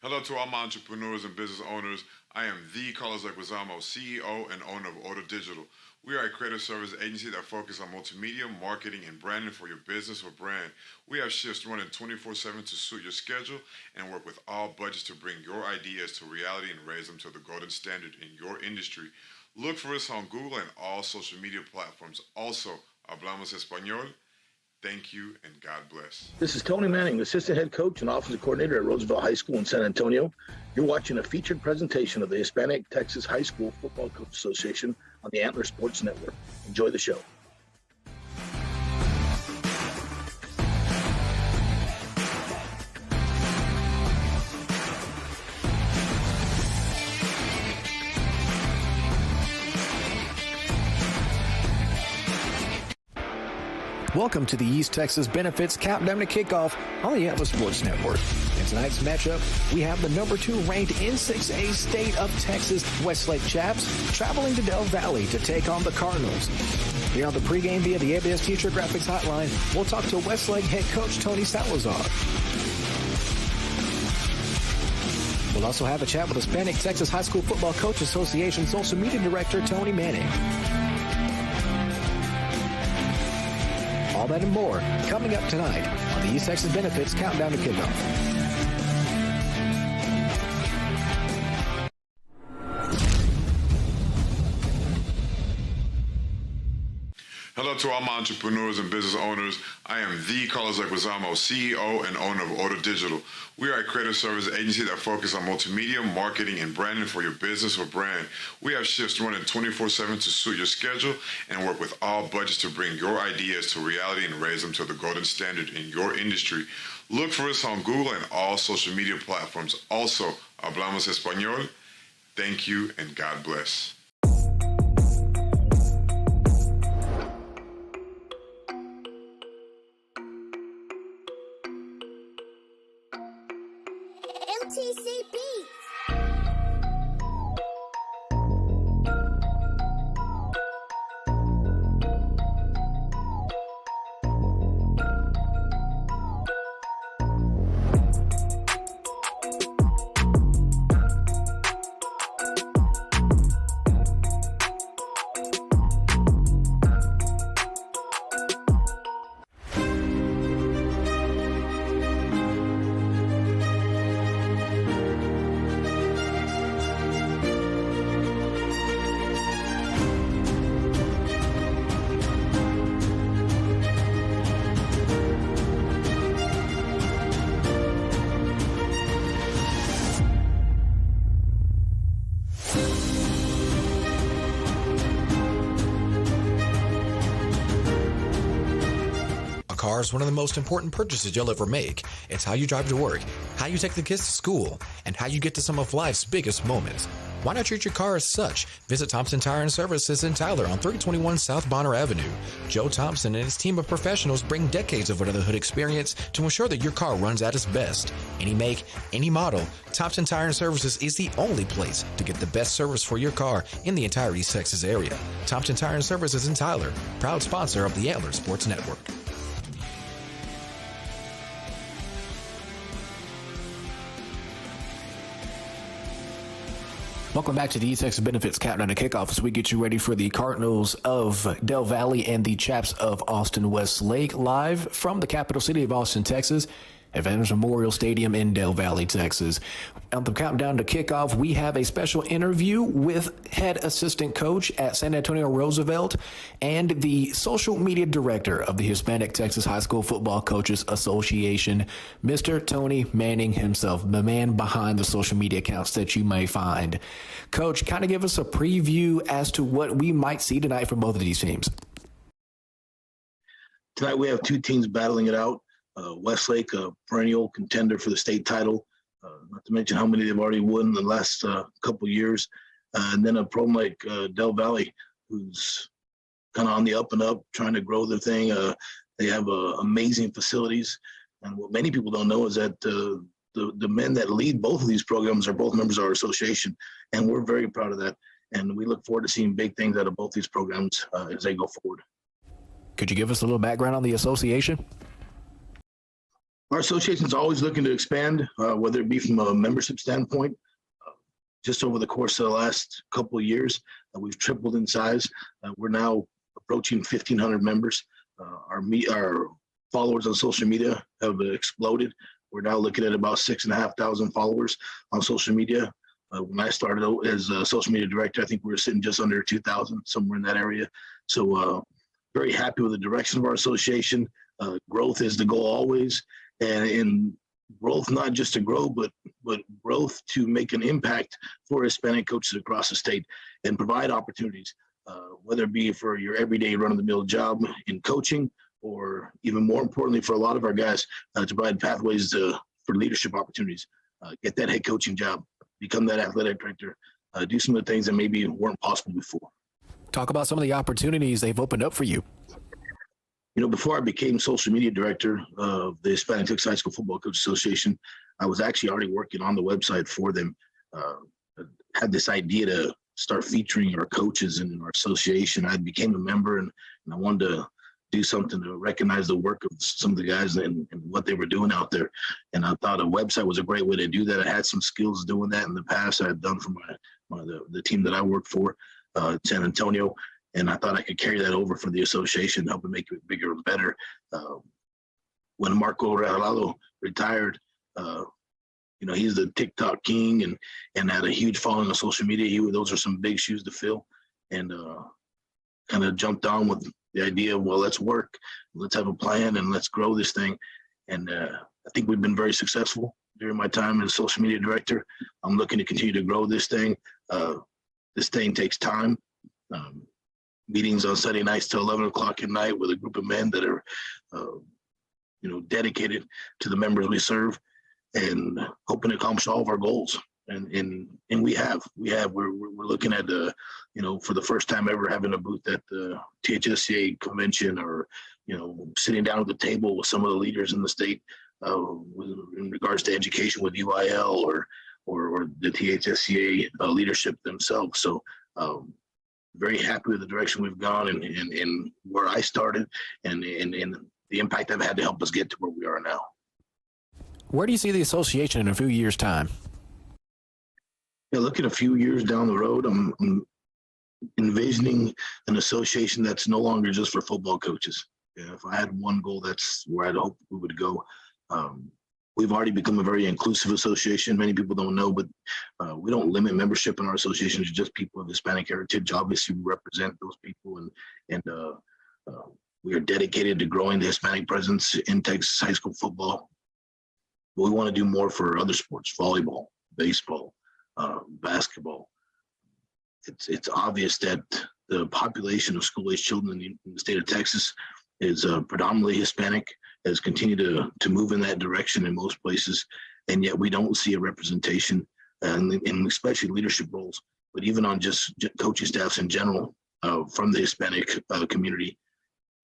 Hello to all my entrepreneurs and business owners. I am the Carlos Leguizamo, CEO and owner of Order Digital. We are a creative service agency that focuses on multimedia, marketing, and branding for your business or brand. We have shifts running 24/7 to suit your schedule and work with all budgets to bring your ideas to reality and raise them to the golden standard in your industry. Look for us on Google and all social media platforms. Also, hablamos español. Thank you and God bless. This is Tony Manning, Assistant Head Coach and Offensive Coordinator at Roosevelt High School in San Antonio. You're watching a featured presentation of the Hispanic Texas High School Football Coach Association on the Antler Sports Network. Enjoy the show. Welcome to the East Texas Benefits Countdown to Kickoff on the Antler Sports Network. In tonight's matchup, we have the number 2 ranked N6A state of Texas Westlake Chaps traveling to Del Valle to take on the Cardinals. Here on the pregame via the ABS Future Graphics Hotline, we'll talk to Westlake head coach Tony Salazar. We'll also have a chat with Hispanic Texas High School Football Coach Association Social Media Director Tony Manning. All that and more coming up tonight on the East Texas Benefits Countdown to Kickoff. Hello to all my entrepreneurs and business owners. I am the Carlos Leguizamo, CEO and owner of Order Digital. We are a creative service agency that focuses on multimedia, marketing, and branding for your business or brand. We have shifts running 24/7 to suit your schedule and work with all budgets to bring your ideas to reality and raise them to the golden standard in your industry. Look for us on Google and all social media platforms. Also, hablamos español. Thank you and God bless. MTCB. Car is one of the most important purchases you'll ever make. It's how you drive to work, how you take the kids to school, and how you get to some of life's biggest moments. Why not treat your car as such? Visit Thompson Tire and Services in Tyler on 3021 South Bonner Avenue. Joe Thompson and his team of professionals bring decades of under the hood experience to ensure that your car runs at its best. Any make, any model, Thompson Tire and Services is the only place to get the best service for your car in the entire East Texas area. Thompson Tire and Services in Tyler, proud sponsor of the Antler Sports Network. Welcome back to the East Texas Benefits Countdown to Kickoff as we get you ready for the Cardinals of Del Valle and the Chaps of Austin Westlake, live from the capital city of Austin, Texas, at Veterans Memorial Stadium in Del Valle, Texas. On the countdown to kickoff, we have a special interview with head assistant coach at San Antonio Roosevelt and the social media director of the Hispanic Texas High School Football Coaches Association, Mr. Tony Manning himself, the man behind the social media accounts that you may find. Coach, kind of give us a preview as to what we might see tonight from both of these teams. Tonight we have two teams battling it out. Westlake, a perennial contender for the state title, not to mention how many they've already won in the last couple years. And then a program like Del Valle, who's kind of on the up and up, trying to grow their thing. They have amazing facilities. And what many people don't know is that the men that lead both of these programs are both members of our association. And we're very proud of that. And we look forward to seeing big things out of both these programs as they go forward. Could you give us a little background on the association? Our association is always looking to expand, whether it be from a membership standpoint. Just over the course of the last couple of years, we've tripled in size. We're now approaching 1,500 members. Our followers on social media have exploded. We're now looking at about 6,500 followers on social media. When I started out as a social media director, I think we were sitting just under 2,000, somewhere in that area. So very happy with the direction of our association. Growth is the goal always. And in growth, not just to grow, but growth to make an impact for Hispanic coaches across the state and provide opportunities, whether it be for your everyday run-of-the-mill job in coaching, or even more importantly for a lot of our guys, to provide pathways for leadership opportunities. Get that head coaching job, become that athletic director, do some of the things that maybe weren't possible before. Talk about some of the opportunities they've opened up for you. You know, before I became social media director of the Hispanic Texas High School Football Coach Association, I was actually already working on the website for them. Had this idea to start featuring our coaches in our association. I became a member, and I wanted to do something to recognize the work of some of the guys and what they were doing out there. And I thought a website was a great way to do that. I had some skills doing that in the past. I had done for the team that I worked for, San Antonio. And I thought I could carry that over for the association, help it make it bigger and better. When Marco Regalado retired, you know, he's the TikTok king and had a huge following on social media. Those are some big shoes to fill, and kind of jumped on with the idea of, well, let's work, let's have a plan, and let's grow this thing. And I think we've been very successful during my time as social media director. I'm looking to continue to grow this thing. This thing takes time. Meetings on Sunday nights till 11 o'clock at night with a group of men that are, you know, dedicated to the members we serve, and hoping to accomplish all of our goals. And we're looking at you know, for the first time ever, having a booth at the THSCA convention, or, you know, sitting down at the table with some of the leaders in the state in regards to education with UIL or the THSCA leadership themselves. So very happy with the direction we've gone and where I started and the impact I've had to help us get to where we are now. Where do you see the association in a few years' time? Yeah, looking a few years down the road, I'm envisioning an association that's no longer just for football coaches. Yeah, if I had one goal, that's where I'd hope we would go. We've already become a very inclusive association. Many people don't know, but we don't limit membership in our association to just people of Hispanic heritage. Obviously, we represent those people, and we are dedicated to growing the Hispanic presence in Texas high school football. But we want to do more for other sports: volleyball, baseball, basketball. It's obvious that the population of school-age children in the state of Texas is predominantly Hispanic, has continued to move in that direction in most places, and yet we don't see a representation, and especially leadership roles, but even on just coaching staffs in general from the Hispanic community,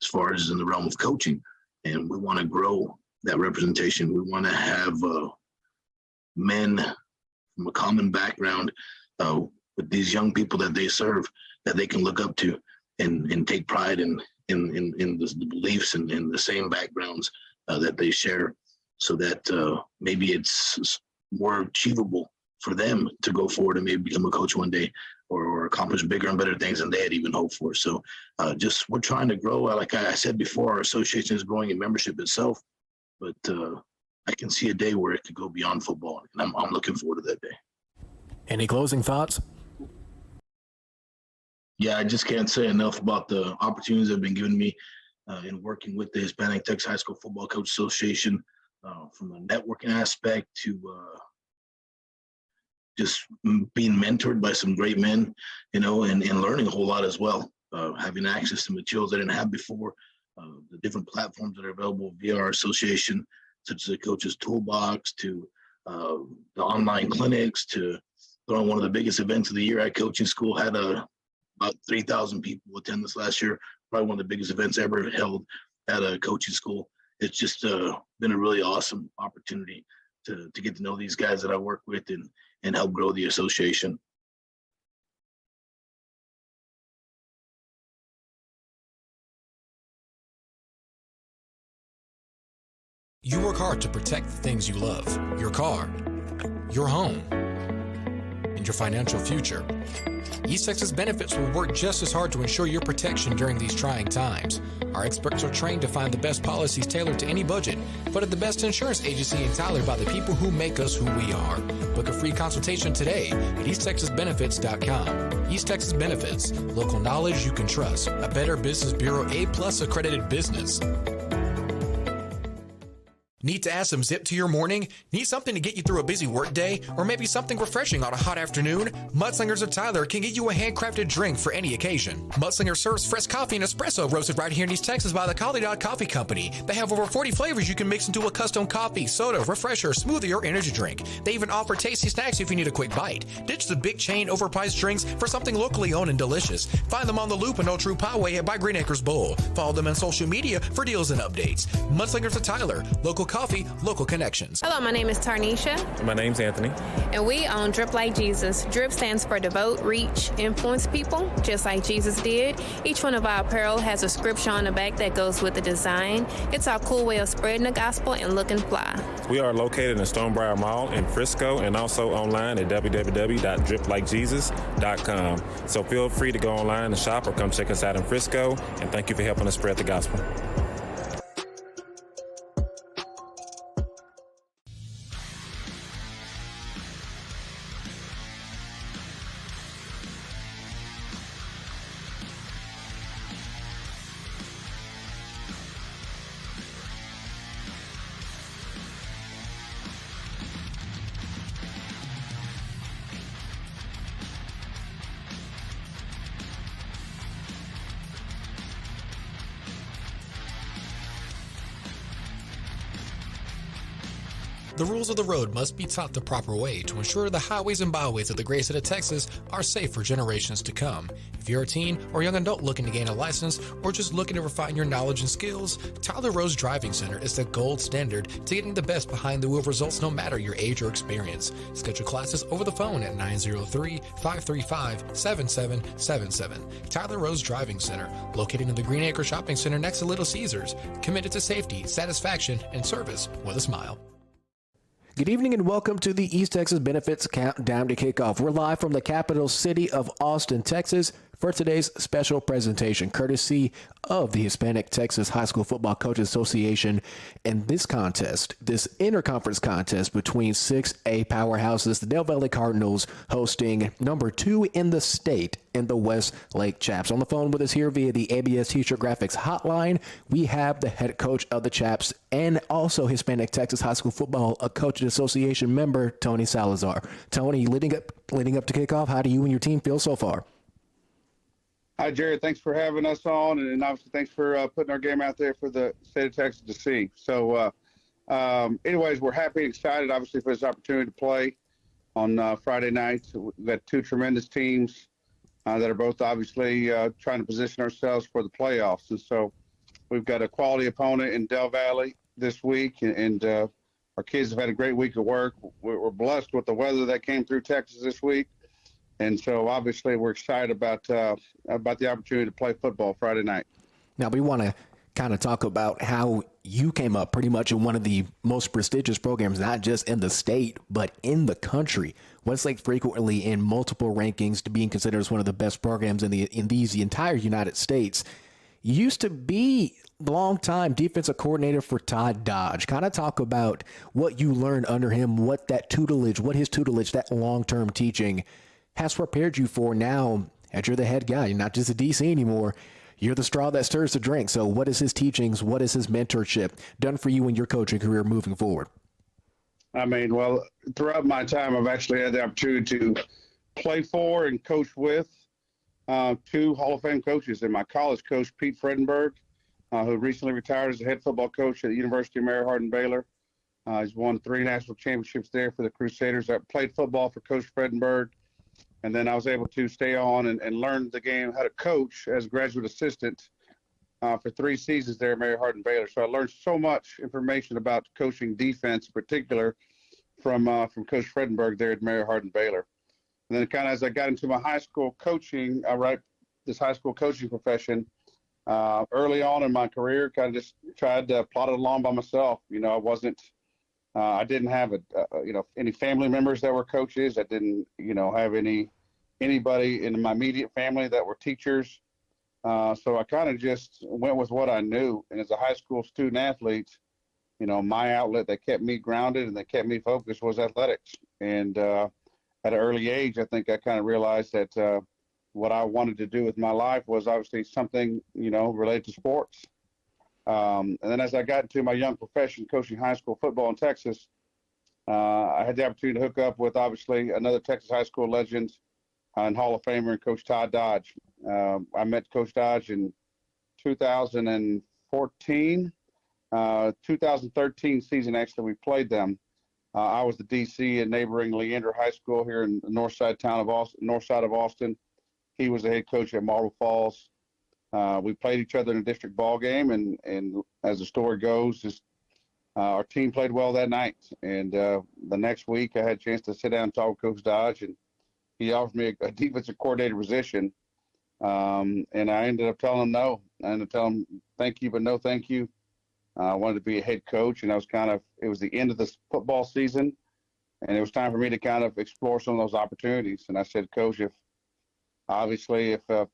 as far as in the realm of coaching. And we want to grow that representation. We want to have men from a common background with these young people that they serve, that they can look up to and take pride in the beliefs and in the same backgrounds that they share, so that maybe it's more achievable for them to go forward and maybe become a coach one day, or accomplish bigger and better things than they had even hoped for. So we're trying to grow. Like I said before, our association is growing in membership itself, but I can see a day where it could go beyond football, and I'm looking forward to that day. Any closing thoughts? Yeah, I just can't say enough about the opportunities that have been given me in working with the Hispanic Texas High School Football Coach Association, from a networking aspect to just being mentored by some great men, you know, and learning a whole lot as well. Having access to materials I didn't have before, the different platforms that are available via our association, such as the Coach's Toolbox, to the online clinics, to throwing one of the biggest events of the year at coaching school. Had about 3,000 people attend this last year, probably one of the biggest events ever held at a coaching school. It's just been a really awesome opportunity to get to know these guys that I work with and help grow the association. You work hard to protect the things you love, your car, your home, and your financial future. East Texas Benefits will work just as hard to ensure your protection during these trying times. Our experts are trained to find the best policies tailored to any budget, but at the best insurance agency in Tyler by the people who make us who we are. Book a free consultation today at easttexasbenefits.com. East Texas Benefits, local knowledge you can trust. A Better Business Bureau A+ accredited business. Need to add some zip to your morning? Need something to get you through a busy workday? Or maybe something refreshing on a hot afternoon? Mudslingers of Tyler can get you a handcrafted drink for any occasion. Mudslinger serves fresh coffee and espresso roasted right here in East Texas by the Collie Dog Coffee Company. They have over 40 flavors you can mix into a custom coffee, soda, refresher, smoothie, or energy drink. They even offer tasty snacks if you need a quick bite. Ditch the big chain overpriced drinks for something locally owned and delicious. Find them on the Loop and Old True Poway by Green Acres Bowl. Follow them on social media for deals and updates. Mudslingers of Tyler, local coffee, local connections. Hello, my name is Tarnisha. My name's Anthony. And we own Drip Like Jesus. Drip stands for devote, reach, influence people, just like Jesus did. Each one of our apparel has a scripture on the back that goes with the design. It's our cool way of spreading the gospel and looking fly. We are located in Stonebriar Mall in Frisco and also online at www.driplikejesus.com. So feel free to go online and shop or come check us out in Frisco. And thank you for helping us spread the gospel. The rules of the road must be taught the proper way to ensure the highways and byways of the great state of Texas are safe for generations to come. If you're a teen or young adult looking to gain a license or just looking to refine your knowledge and skills, Tyler Rose Driving Center is the gold standard to getting the best behind the wheel results no matter your age or experience. Schedule classes over the phone at 903-535-7777. Tyler Rose Driving Center, located in the Green Acre Shopping Center next to Little Caesars, committed to safety, satisfaction, and service with a smile. Good evening and welcome to the East Texas Benefits Countdown to Kickoff. We're live from the capital city of Austin, Texas for today's special presentation, courtesy of the Hispanic Texas High School Football Coaches Association. And this contest, this interconference contest between 6A powerhouses, the Del Valle Cardinals hosting number 2 in the state in the Westlake Chaps. On the phone with us here via the ABS T-shirt graphics hotline, we have the head coach of the Chaps and also Hispanic Texas High School Football Coaches Association member, Tony Salazar. Tony, leading up to kickoff, how do you and your team feel so far? Hi, Jared. Thanks for having us on, and obviously thanks for putting our game out there for the state of Texas to see. So, anyways, we're happy and excited, obviously, for this opportunity to play on Friday night. We've got two tremendous teams that are both obviously trying to position ourselves for the playoffs. And so we've got a quality opponent in Del Valle this week, and our kids have had a great week of work. We're blessed with the weather that came through Texas this week. And so, obviously, we're excited about the opportunity to play football Friday night. Now, we want to kind of talk about how you came up pretty much in one of the most prestigious programs, not just in the state, but in the country. Westlake frequently in multiple rankings to being considered as one of the best programs in the entire United States. You used to be longtime defensive coordinator for Todd Dodge. Kind of talk about what you learned under him, what his tutelage, that long-term teaching has prepared you for now as you're the head guy. You're not just a DC anymore. You're the straw that stirs the drink. So what is his teachings? What is his mentorship done for you in your coaching career moving forward? I mean, well, throughout my time, I've actually had the opportunity to play for and coach with two Hall of Fame coaches. And my college coach, Pete Fredenberg, who recently retired as a head football coach at the University of Mary Hardin-Baylor. He's won 3 national championships there for the Crusaders. I played football for Coach Fredenberg. And then I was able to stay on and learn the game, how to coach as a graduate assistant for 3 seasons there at Mary Hardin-Baylor. So I learned so much information about coaching defense in particular from Coach Fredenberg there at Mary Hardin-Baylor. And then kind of as I got into my high school coaching, this high school coaching profession, Early on in my career, kind of just tried to plod it along by myself. I didn't have any family members that were coaches. I didn't, have anybody in my immediate family that were teachers. So I kind of just went with what I knew. And as a high school student athlete, my outlet that kept me grounded and that kept me focused was athletics. And at an early age, I think I kind of realized that what I wanted to do with my life was obviously something, related to sports. And then as I got into my young profession, coaching high school football in Texas, I had the opportunity to hook up with obviously another Texas high school legend and Hall of Famer and Coach Todd Dodge. I met Coach Dodge in 2014. 2013 season, actually, we played them. I was the DC at neighboring Leander High School here in the north side of Austin. He was the head coach at Marble Falls. We played each other in a district ball game, and as the story goes, our team played well that night. And the next week, I had a chance to sit down and talk with Coach Dodge, and he offered me a defensive coordinator position. And I ended up telling him no. I ended up telling him thank you, but no thank you. I wanted to be a head coach, and it was the end of the football season, and it was time for me to kind of explore some of those opportunities. And I said, Coach, if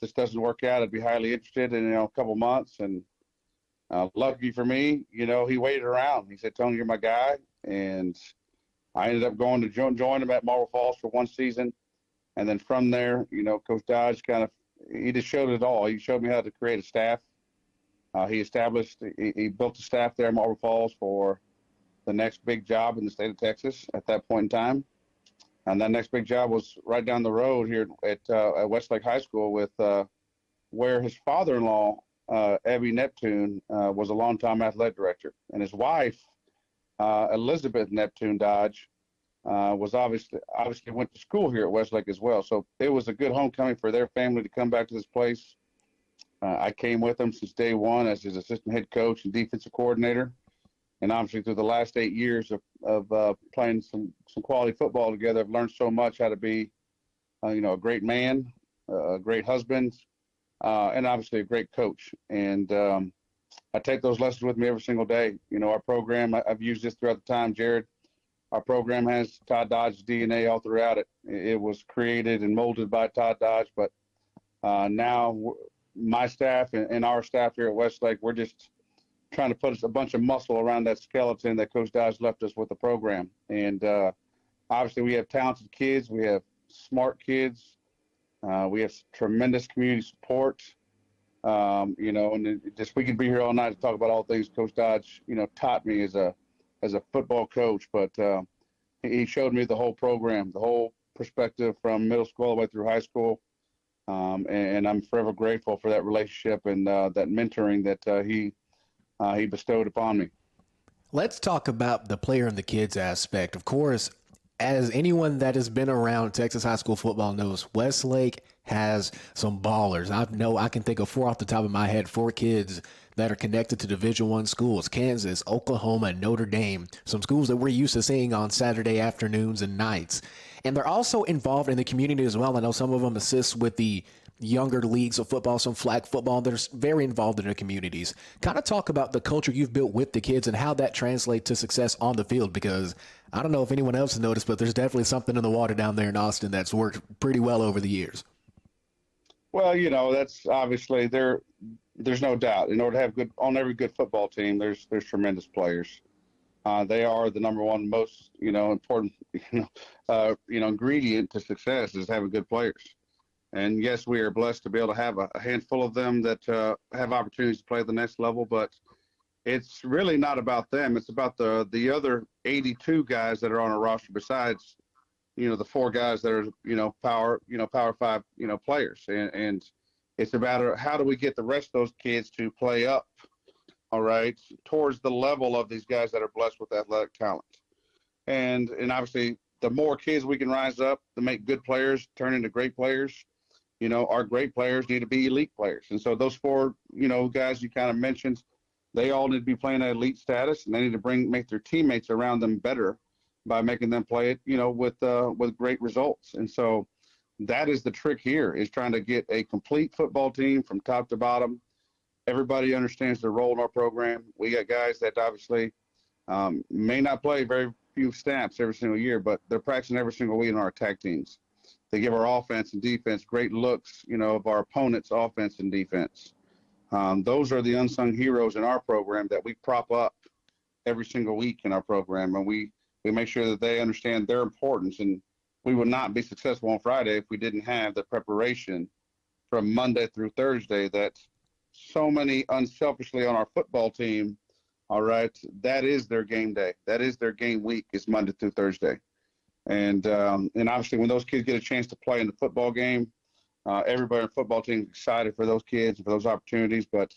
this doesn't work out, I'd be highly interested in a couple months. And lucky for me, he waited around. He said, Tony, you're my guy. And I ended up going to join him at Marble Falls for one season. And then from there, Coach Dodge he just showed it all. He showed me how to create a staff. He built a staff there at Marble Falls for the next big job in the state of Texas at that point in time. And that next big job was right down the road here at Westlake High School where his father-in-law, Evie Neptune, was a longtime athletic director. And his wife, Elizabeth Neptune Dodge, was obviously went to school here at Westlake as well. So it was a good homecoming for their family to come back to this place. I came with them since day one as his assistant head coach and defensive coordinator. And obviously through the last 8 years of playing some quality football together, I've learned so much how to be, a great man, a great husband, and obviously a great coach. And I take those lessons with me every single day. Our program, I've used this throughout the time, Jared. Our program has Todd Dodge's DNA all throughout it. It was created and molded by Todd Dodge, but now my staff and our staff here at Westlake, we're just trying to put a bunch of muscle around that skeleton that Coach Dodge left us with the program. And obviously we have talented kids. We have smart kids. We have tremendous community support. And we could be here all night to talk about all things Coach Dodge, taught me as a football coach, but he showed me the whole program, the whole perspective from middle school all the way through high school. And I'm forever grateful for that relationship and that mentoring that he bestowed upon me. Let's talk about the player and the kids aspect. Of course, as anyone that has been around Texas high school football knows, Westlake has some ballers. I can think of 4 off the top of my head, 4 kids that are connected to Division I schools, Kansas, Oklahoma, and Notre Dame, some schools that we're used to seeing on Saturday afternoons and nights. And they're also involved in the community as well. I know some of them assist with the younger leagues of football, some flag football. They're very involved in their communities. Kind of talk about the culture you've built with the kids and how that translates to success on the field, because I don't know if anyone else has noticed, but there's definitely something in the water down there in Austin that's worked pretty well over the years. Well, that's obviously there's no doubt. In order to have on every good football team, there's tremendous players. They are the number one most, important, ingredient to success is having good players. And yes, we are blessed to be able to have a handful of them that have opportunities to play at the next level, but it's really not about them. It's about the other 82 guys that are on a roster besides, the 4 guys that are, power 5, players. And it's about how do we get the rest of those kids to play up, all right, towards the level of these guys that are blessed with athletic talent. And obviously, the more kids we can rise up to make good players turn into great players, our great players need to be elite players. And so those 4, guys you kind of mentioned, they all need to be playing at elite status, and they need to make their teammates around them better by making them play it, with great results. And so that is the trick here, is trying to get a complete football team from top to bottom, Everybody understands their role in our program. We got guys that obviously may not play very few snaps every single year, but they're practicing every single week in our attack teams. They give our offense and defense great looks, of our opponent's offense and defense. Those are the unsung heroes in our program that we prop up every single week in our program, and we make sure that they understand their importance. And we would not be successful on Friday if we didn't have the preparation from Monday through Thursday that so many unselfishly on our football team, all right, that is their game day. That is their game week, is Monday through Thursday. And obviously when those kids get a chance to play in the football game, everybody on the football team is excited for those kids and for those opportunities. But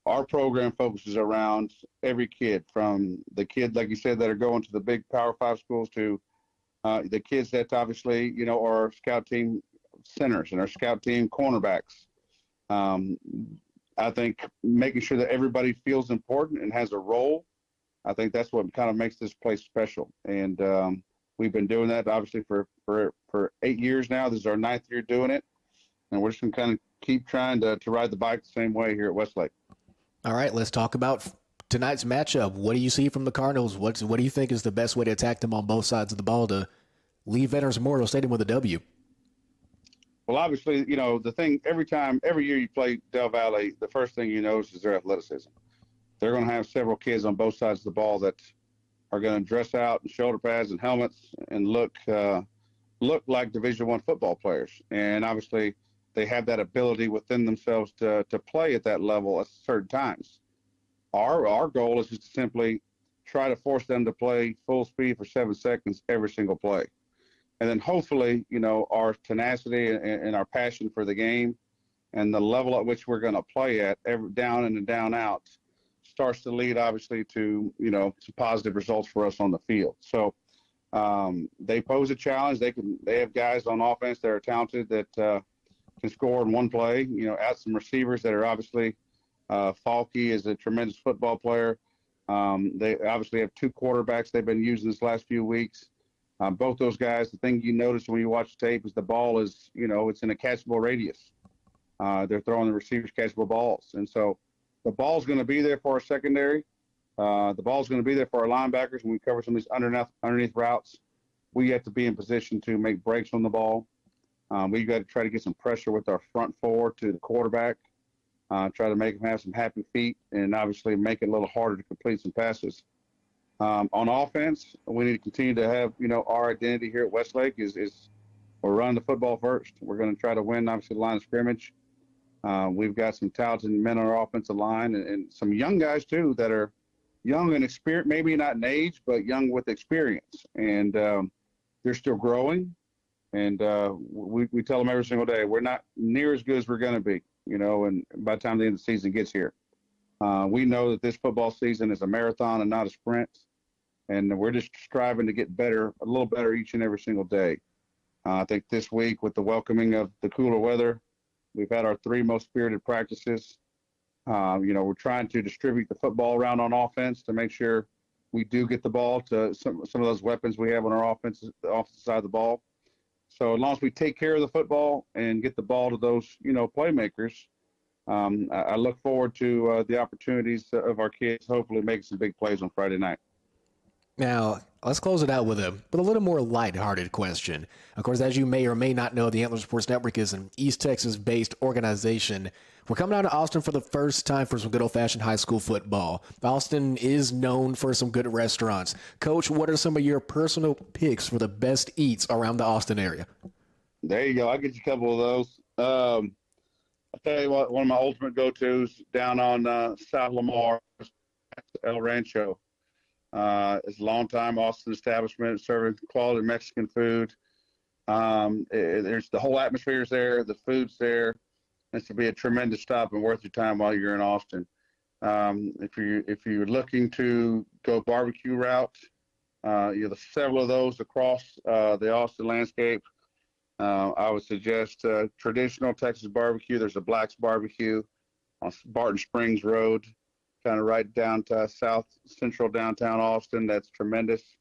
our program focuses around every kid, from the kid, like you said, that are going to the big Power 5 schools to the kids that obviously, are our scout team centers and our scout team cornerbacks. I think making sure that everybody feels important and has a role, I think that's what kind of makes this place special. And we've been doing that obviously for 8 years now. This is our 9th year doing it. And we're just going to kind of keep trying to ride the bike the same way here at Westlake. All right, let's talk about tonight's matchup. What do you see from the Cardinals? What do you think is the best way to attack them on both sides of the ball to leave Veterans Memorial Stadium with a W? Well, obviously, the thing, every year you play Del Valle, the first thing you notice is their athleticism. They're going to have several kids on both sides of the ball that are going to dress out in shoulder pads and helmets and look like Division I football players. And obviously, they have that ability within themselves to play at that level at certain times. Our goal is just to simply try to force them to play full speed for 7 seconds every single play. And then hopefully, our tenacity and our passion for the game and the level at which we're going to play at, every down in and down out, starts to lead obviously to, some positive results for us on the field. So they pose a challenge. They have guys on offense that are talented that can score in one play, add some receivers that are obviously Falke is a tremendous football player. They obviously have 2 quarterbacks they've been using this last few weeks. Both those guys, the thing you notice when you watch the tape is the ball is, it's in a catchable radius. They're throwing the receivers catchable balls. And so the ball's going to be there for our secondary. The ball's going to be there for our linebackers. When we cover some of these underneath routes, we have to be in position to make breaks on the ball. We've got to try to get some pressure with our front 4 to the quarterback, try to make him have some happy feet, and obviously make it a little harder to complete some passes. On offense, we need to continue to have, our identity here at Westlake is we're running the football first. We're going to try to win, obviously, the line of scrimmage. We've got some talented men on our offensive line and some young guys, too, that are young and experienced, maybe not in age, but young with experience. And they're still growing. And we tell them every single day, we're not near as good as we're going to be, and by the time the end of the season gets here. We know that this football season is a marathon and not a sprint. And we're just striving to get better, a little better each and every single day. I think this week with the welcoming of the cooler weather, we've had our 3 most spirited practices. We're trying to distribute the football around on offense to make sure we do get the ball to some of those weapons we have on our offense, the offensive side of the ball. So as long as we take care of the football and get the ball to those, playmakers, I look forward to the opportunities of our kids hopefully making some big plays on Friday night. Now, let's close it out with a little more lighthearted question. Of course, as you may or may not know, the Antler Sports Network is an East Texas-based organization. We're coming out to Austin for the first time for some good old-fashioned high school football. Austin is known for some good restaurants. Coach, what are some of your personal picks for the best eats around the Austin area? There you go. I'll get you a couple of those. I'll tell you what, one of my ultimate go-tos down on South Lamar, El Rancho. It's a long-time Austin establishment serving quality Mexican food. There's the whole atmosphere is there, the food's there. This will be a tremendous stop and worth your time while you're in Austin. If you're looking to go barbecue route, there's several of those across the Austin landscape. I would suggest traditional Texas barbecue. There's a Black's Barbecue on Barton Springs Road, kind of right down to south central downtown Austin. That's tremendous.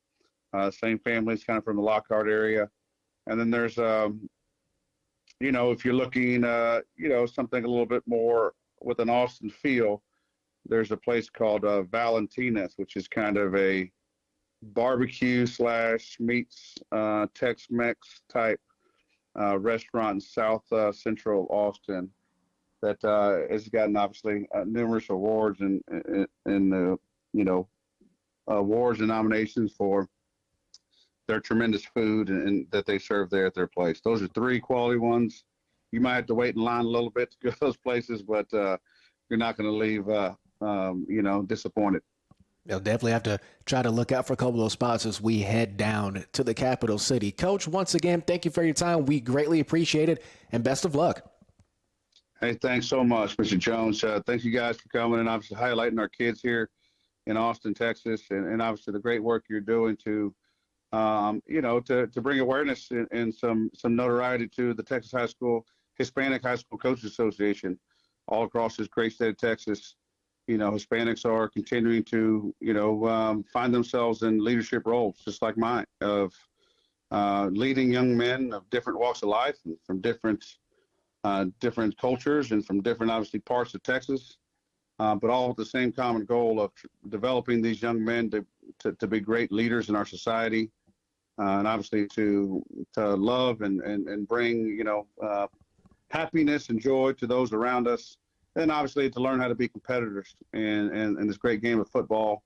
Same families kind of from the Lockhart area. And then there's, if you're looking, something a little bit more with an Austin feel, there's a place called Valentina's, which is kind of a barbecue / meats Tex-Mex type restaurant in South Central Austin that has gotten obviously numerous awards and awards and nominations for their tremendous food and that they serve there at their place. Those are 3 quality ones. You might have to wait in line a little bit to go to those places, but you're not going to leave, disappointed. You'll definitely have to try to look out for a couple of those spots as we head down to the capital city. Coach, once again, thank you for your time. We greatly appreciate it, and best of luck. Hey, thanks so much, Mr. Jones. Thank you guys for coming and obviously highlighting our kids here in Austin, Texas, and obviously the great work you're doing to bring awareness and some notoriety to the Texas Hispanic High School Coaches Association all across this great state of Texas. Hispanics are continuing to, find themselves in leadership roles, just like mine, of leading young men of different walks of life and from different cultures and from different, obviously, parts of Texas, but all with the same common goal of developing these young men to be great leaders in our society, and obviously to love and bring, happiness and joy to those around us. And obviously to learn how to be competitors in this great game of football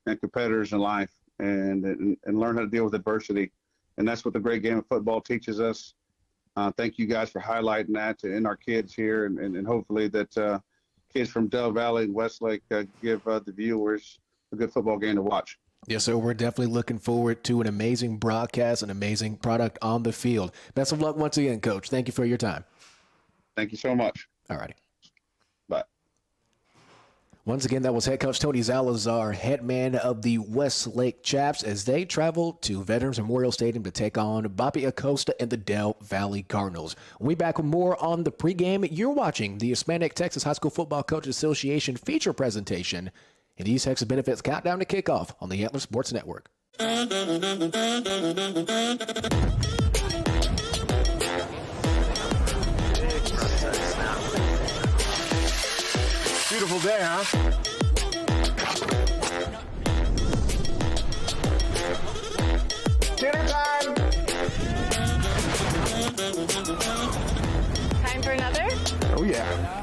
and competitors in life and learn how to deal with adversity. And that's what the great game of football teaches us. Thank you guys for highlighting that in our kids here and hopefully that kids from Del Valle and Westlake give the viewers a good football game to watch. Yes, sir. We're definitely looking forward to an amazing broadcast, an amazing product on the field. Best of luck once again, Coach. Thank you for your time. Thank you so much. All righty. Bye. Once again, that was head coach Tony Zalazar, head man of the Westlake Chaps, as they travel to Veterans Memorial Stadium to take on Bobby Acosta and the Del Valle Cardinals. We'll be back with more on the pregame. You're watching the Hispanic Texas High School Football Coaches Association feature presentation in East Texas Benefits Countdown to Kickoff on the Antler Sports Network. Beautiful day, huh? Dinner time! Time for another? Oh, yeah.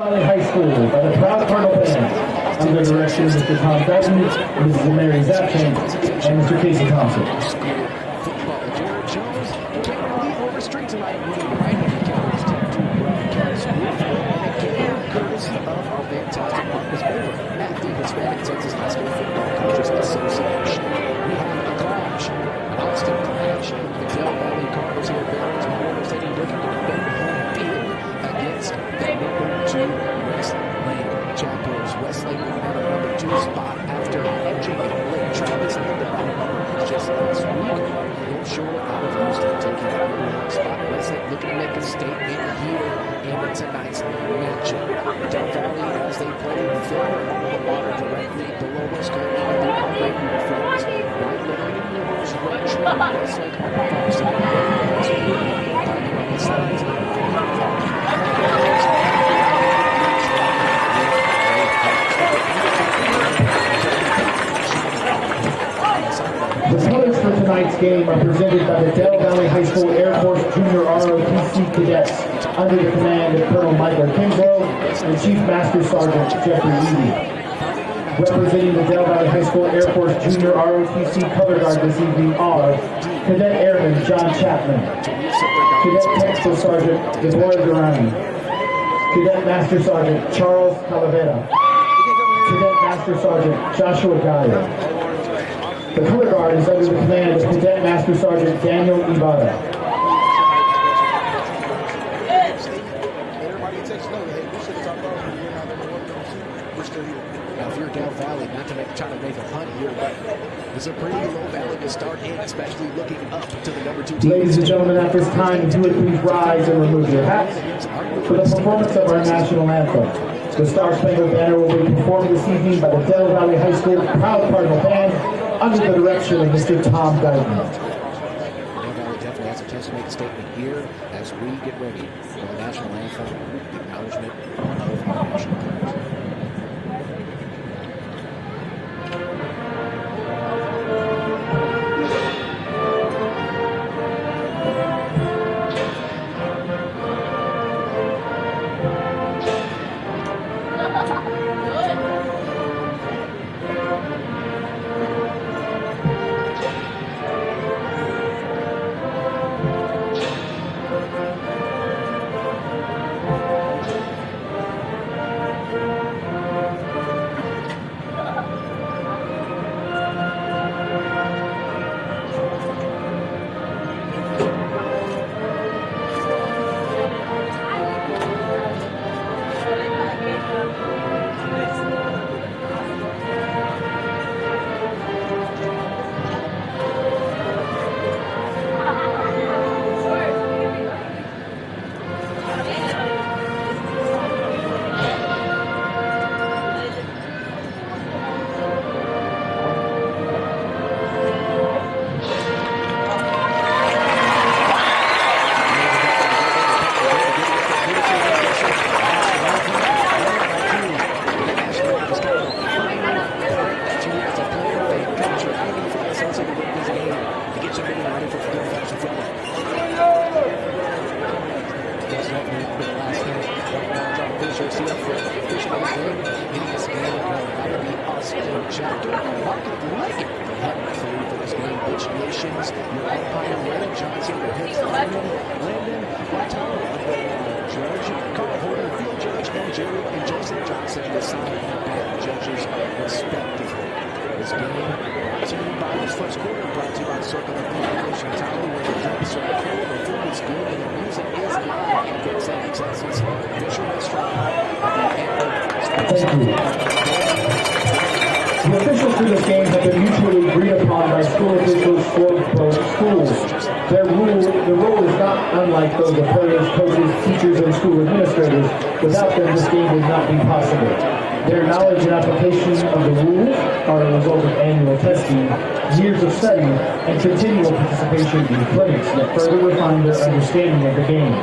Valle High School by the proud Cardinal fans under the direction of Mr. Tom Felton, Mrs. Mary Zapkin, and Mr. Casey Thompson. Courtesy of our fantastic partners over at the Hispanic Texas High School Football Coaches Association. We have a clash, an Austin clash. The Del Valle Cardinals here at Veterans Memorial Stadium looking to defend home field against the #2 Westlake Chapels. Westlake moving out of #2 spot after edging Lake Travis and the bottom just last week. North Shore out of Houston taking that #1 spot. Westlake looking to make a statement here in tonight's match. Del Valle, as they play their alma mater directly below us, currently in the Alabama uniforms. White lettering in numbers, red trim, Westlake on the far side. As we look on the sides. The colors for tonight. tonight's game are presented by the Del Valle High School Air Force Junior ROTC Cadets under the command of Colonel Michael Kinslow and Chief Master Sergeant Jeffrey Eby. Representing the Del Valle High School Air Force Junior ROTC Color Guard this evening are Cadet Airman John Chapman, Cadet Technical Sergeant Deborah Durrani, Cadet Master Sergeant Charles Calavera, Cadet Master Sergeant Joshua Geyer. The Color Guard is under the command of Cadet Master Sergeant Daniel Ibarra. Now, if you're Del Valle, not to try to make a punt here, but it's a pretty low valley to start in, especially looking up to the number 2 team. Ladies and gentlemen, at this time, if you would please rise and remove your hats for the performance of our national anthem. The Star Spangled Banner will be performed this evening by the Del Valle High School Proud Cardinal Band under the direction of Mr. Tom Guyton. Del Valle definitely has a chance to make a statement here as we get ready for the national anthem, the acknowledgement of our national players. The officials for this game have been mutually agreed upon by school officials for both schools. The rule is not unlike those of players, coaches, teachers, and school administrators. Without them, this game would not be possible. Their knowledge and application of the rules are a result of annual testing, years of study, and continual participation in clinics that further refine their understanding of the game.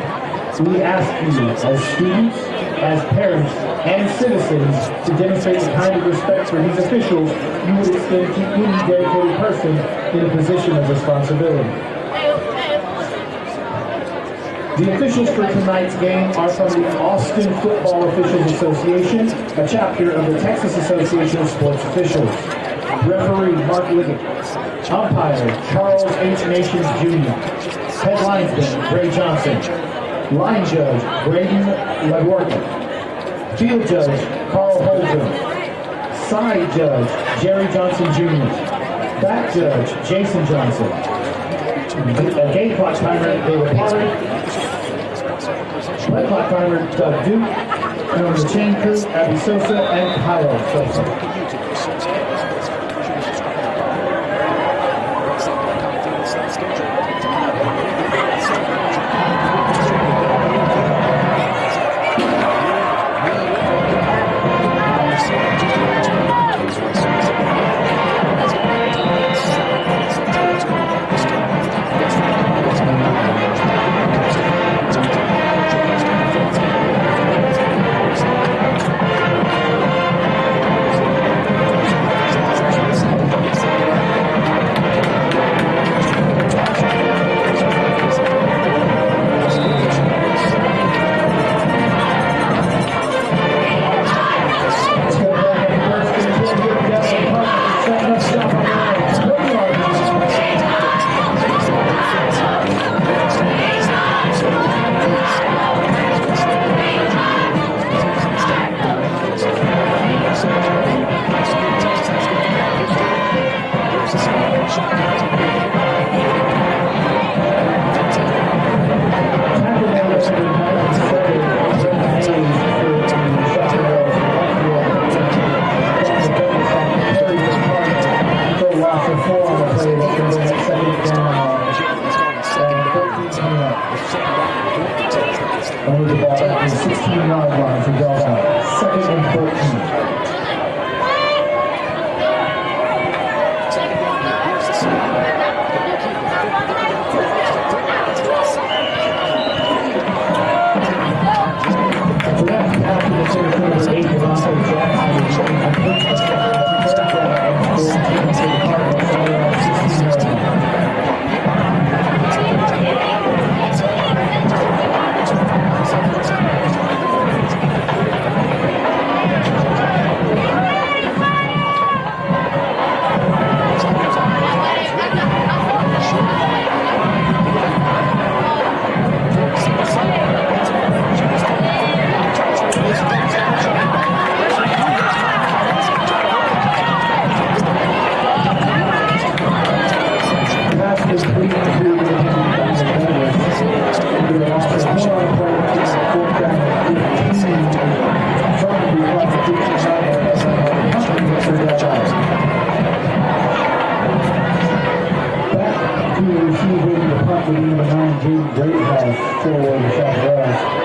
We ask you, as students, as parents, and citizens, to demonstrate the kind of respect for these officials you would extend to any dedicated person in a position of responsibility. The officials for tonight's game are from the Austin Football Officials Association, a chapter of the Texas Association of Sports Officials. Referee Mark Liggett. Umpire Charles H. Nations Jr. Head linesman Ray Johnson. Line judge Braden LaGuardia. Field judge Carl Holden. Side judge Jerry Johnson Jr. Back judge Jason Johnson. Game clock timer David Pollard. Play clock timer Doug Duke. And on the chain crew Abby Sosa and Kyle Sosa. for the Chaparrals.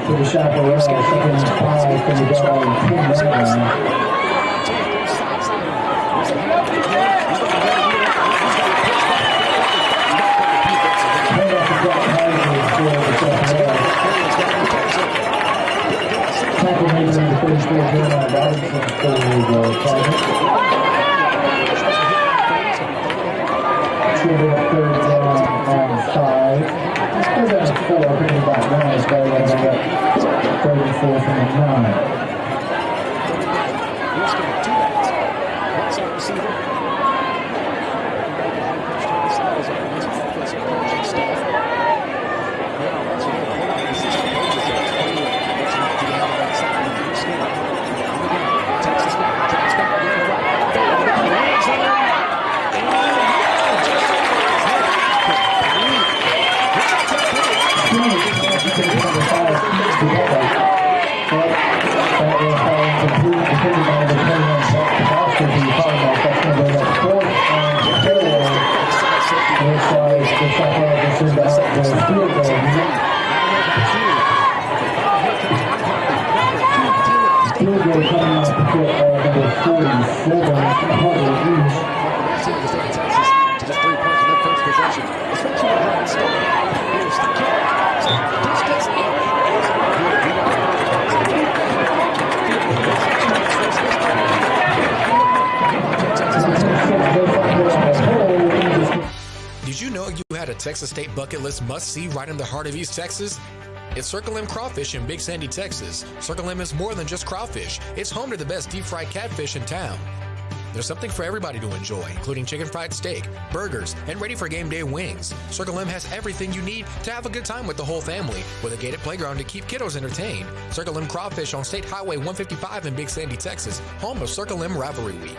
For the Chaparrals, second and 5 from the goal line, 10 right now. Right off the drop for the Chaparrals. Tackle made in the 34 Jeremiah Robinson for the Cardinals. It's going to be a third down on 5. Still down to 4, picking back 1 is better than they got 34 from the 9. Did you know you had a Texas State bucket list must-see right in the heart of East Texas? It's Circle M Crawfish in Big Sandy, Texas. Circle M is more than just crawfish. It's home to the best deep-fried catfish in town. There's something for everybody to enjoy, including chicken fried steak, burgers, and ready for game day wings. Circle M has everything you need to have a good time with the whole family, with a gated playground to keep kiddos entertained. Circle M Crawfish on State Highway 155 in Big Sandy, Texas, home of Circle M Rivalry Week.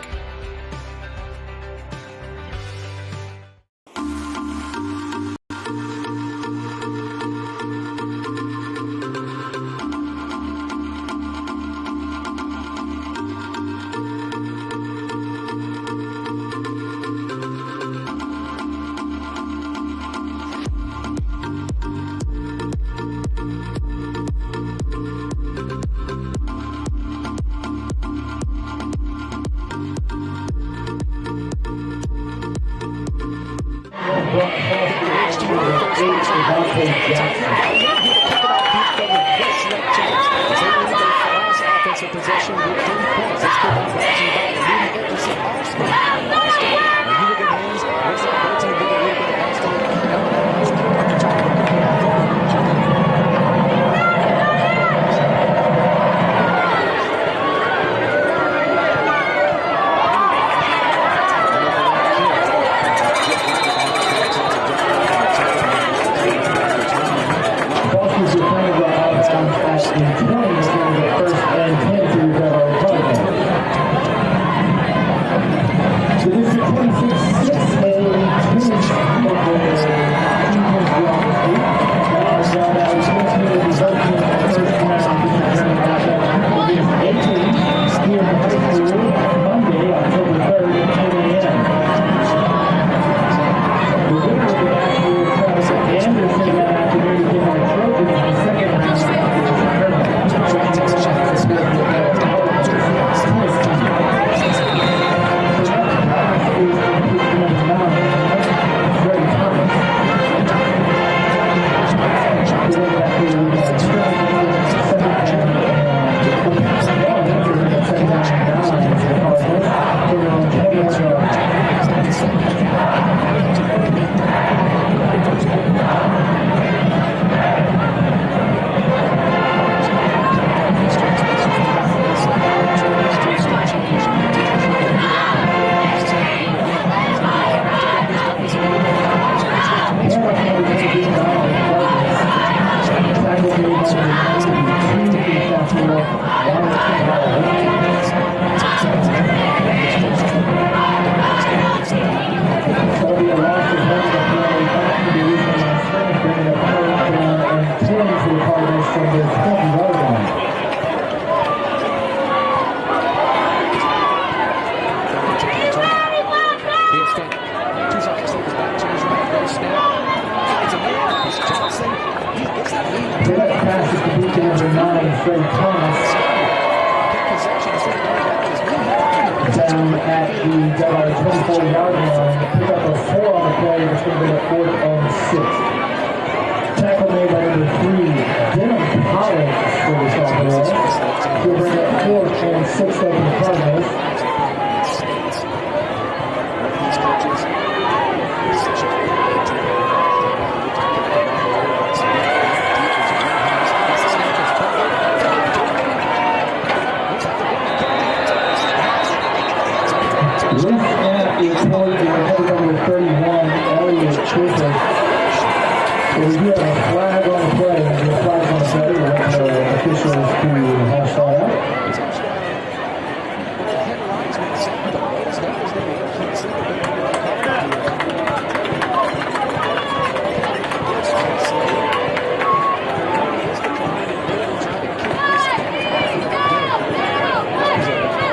Possession with 3 points. It's good by Valle. Leading it to Austin. You look at hands. Looks like both teams with a little bit of Boston's defending the outbound at the 20 is going to get first and 10 to recover. Trey Thomas. Down at the 24-yard line. Pick up a 4 on the play. It's going to be a 4th and 6. Tackle made by number 3, Denham Collins for the Cardinals. He'll bring up 4th and 6 over the Cardinals. We do have a flag on the play, and the flag on the play, we'll let the officials to hash that out.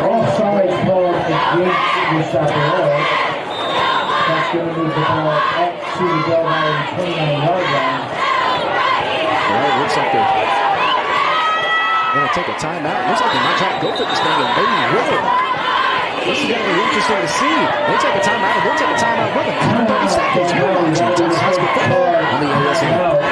Offside called against the Chaparral. That's going to move the ball up to the Del Valle 29-yard line. Well, it looks like they're going to take a timeout. Looks like they might try to go for this thing, and they will. This is going to be interesting to see. They take a timeout, and we'll take a timeout with them. 30 seconds. You're watching Texas High School football on the ASN.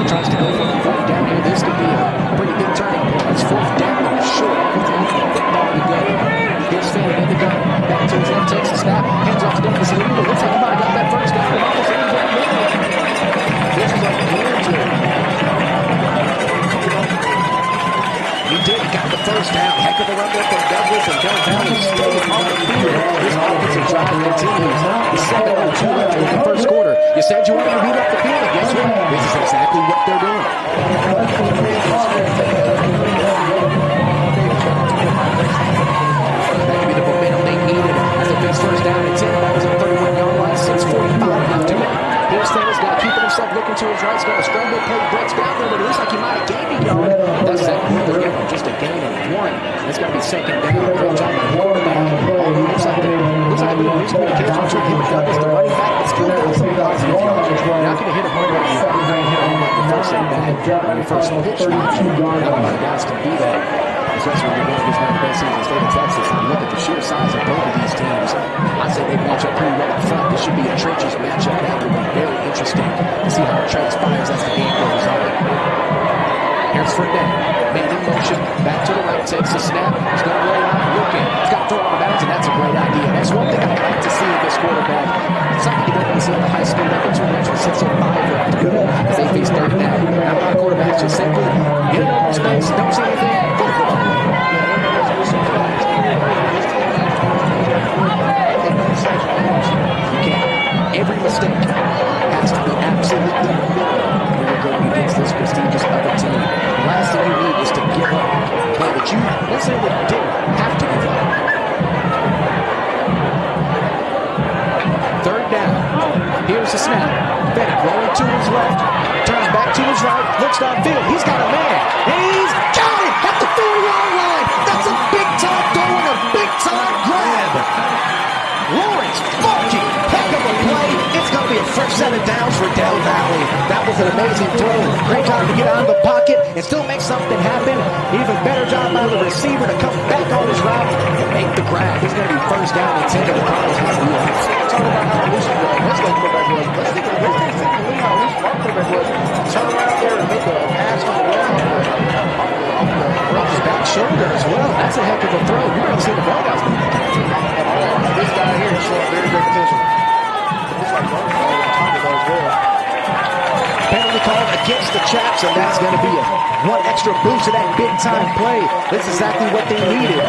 Tries to go for the 4th down here. This could be a pretty big turning point. It's 4th down and short. Football to go. Gives Finn in the gun. Back to his left, takes the snap. Hands off to Douglas. It looks like he might have got that first down. This is a clear. He did. Got the first down. Heck of a run there from Douglas, and Del Valle stayed on the field. This offensive drive continues. The 7-2 left in the first quarter. You said you wanted to beat up the field, and guess what? This is exactly what they're doing. That could be the momentum they needed as they face first down and 10. That was a 31-yard line, 6:45 left to go. Here's Fenner's going to keep himself looking to his right. He's going to scramble, play breaks down there, but it looks like he might have gained a yard. That's just a gain of 1. It's going to be second down. Great job by the quarterback. Looks like a little miscommunication between him and Douglas, the running back, but still got some positive yards. You're not going to hit a home run. You're going to hit a home run the first and back. On your first pitch. Not a lot of guys can do that, especially when you're going against one of the best teams in the state of Texas. And you look at the sheer size of both of these teams, I'd say they match up pretty well up front. This should be a trenches matchup that will be very interesting to see how it transpires as the game goes on. Here's Fredette. Man in motion. Back to the right. Takes the snap. He's going to roll out looking. He's got to throw on the bounds, and that's a great idea. That's one thing I'd like to see in this quarterback. Something you don't want to see at the high school level too much. With 6:05 left to go as they face third down. Not a lot of quarterbacks just simply get it open space. Don't see anything. You can't. Every mistake has to be absolutely minimal when you're going against this prestigious other team. The last thing you need is to give up. But you necessarily didn't have to give up. Third down. Here's the snap. Bennett rolling to his left. Turns back to his right. Looks downfield. He's got a man. He's got it at the 4-yard line. That's a big-time throw and a big-time grab. Lawrence Falky. Heck of a play. It's going to be a fresh set of downs for Del Valle. That was an amazing throw. Great time to get out of the pocket and still make something happen. Even better job by the receiver to come back on his route and make the grab. He's going to be first down and 10 to the Cardinals. Talk about how elusive the Westlake quarterback was. Let's think of how elusive our quarterback was. Turn around there and make a pass on the ground off his back shoulder as well. That's a heck of a throw. You're going to see the ball guys make that at all. This guy here is showing very good potential. It's like Rose on top of those as well. Penalty called against the Chaps, and that's going to be one extra boost to that big-time play. This is exactly what they needed.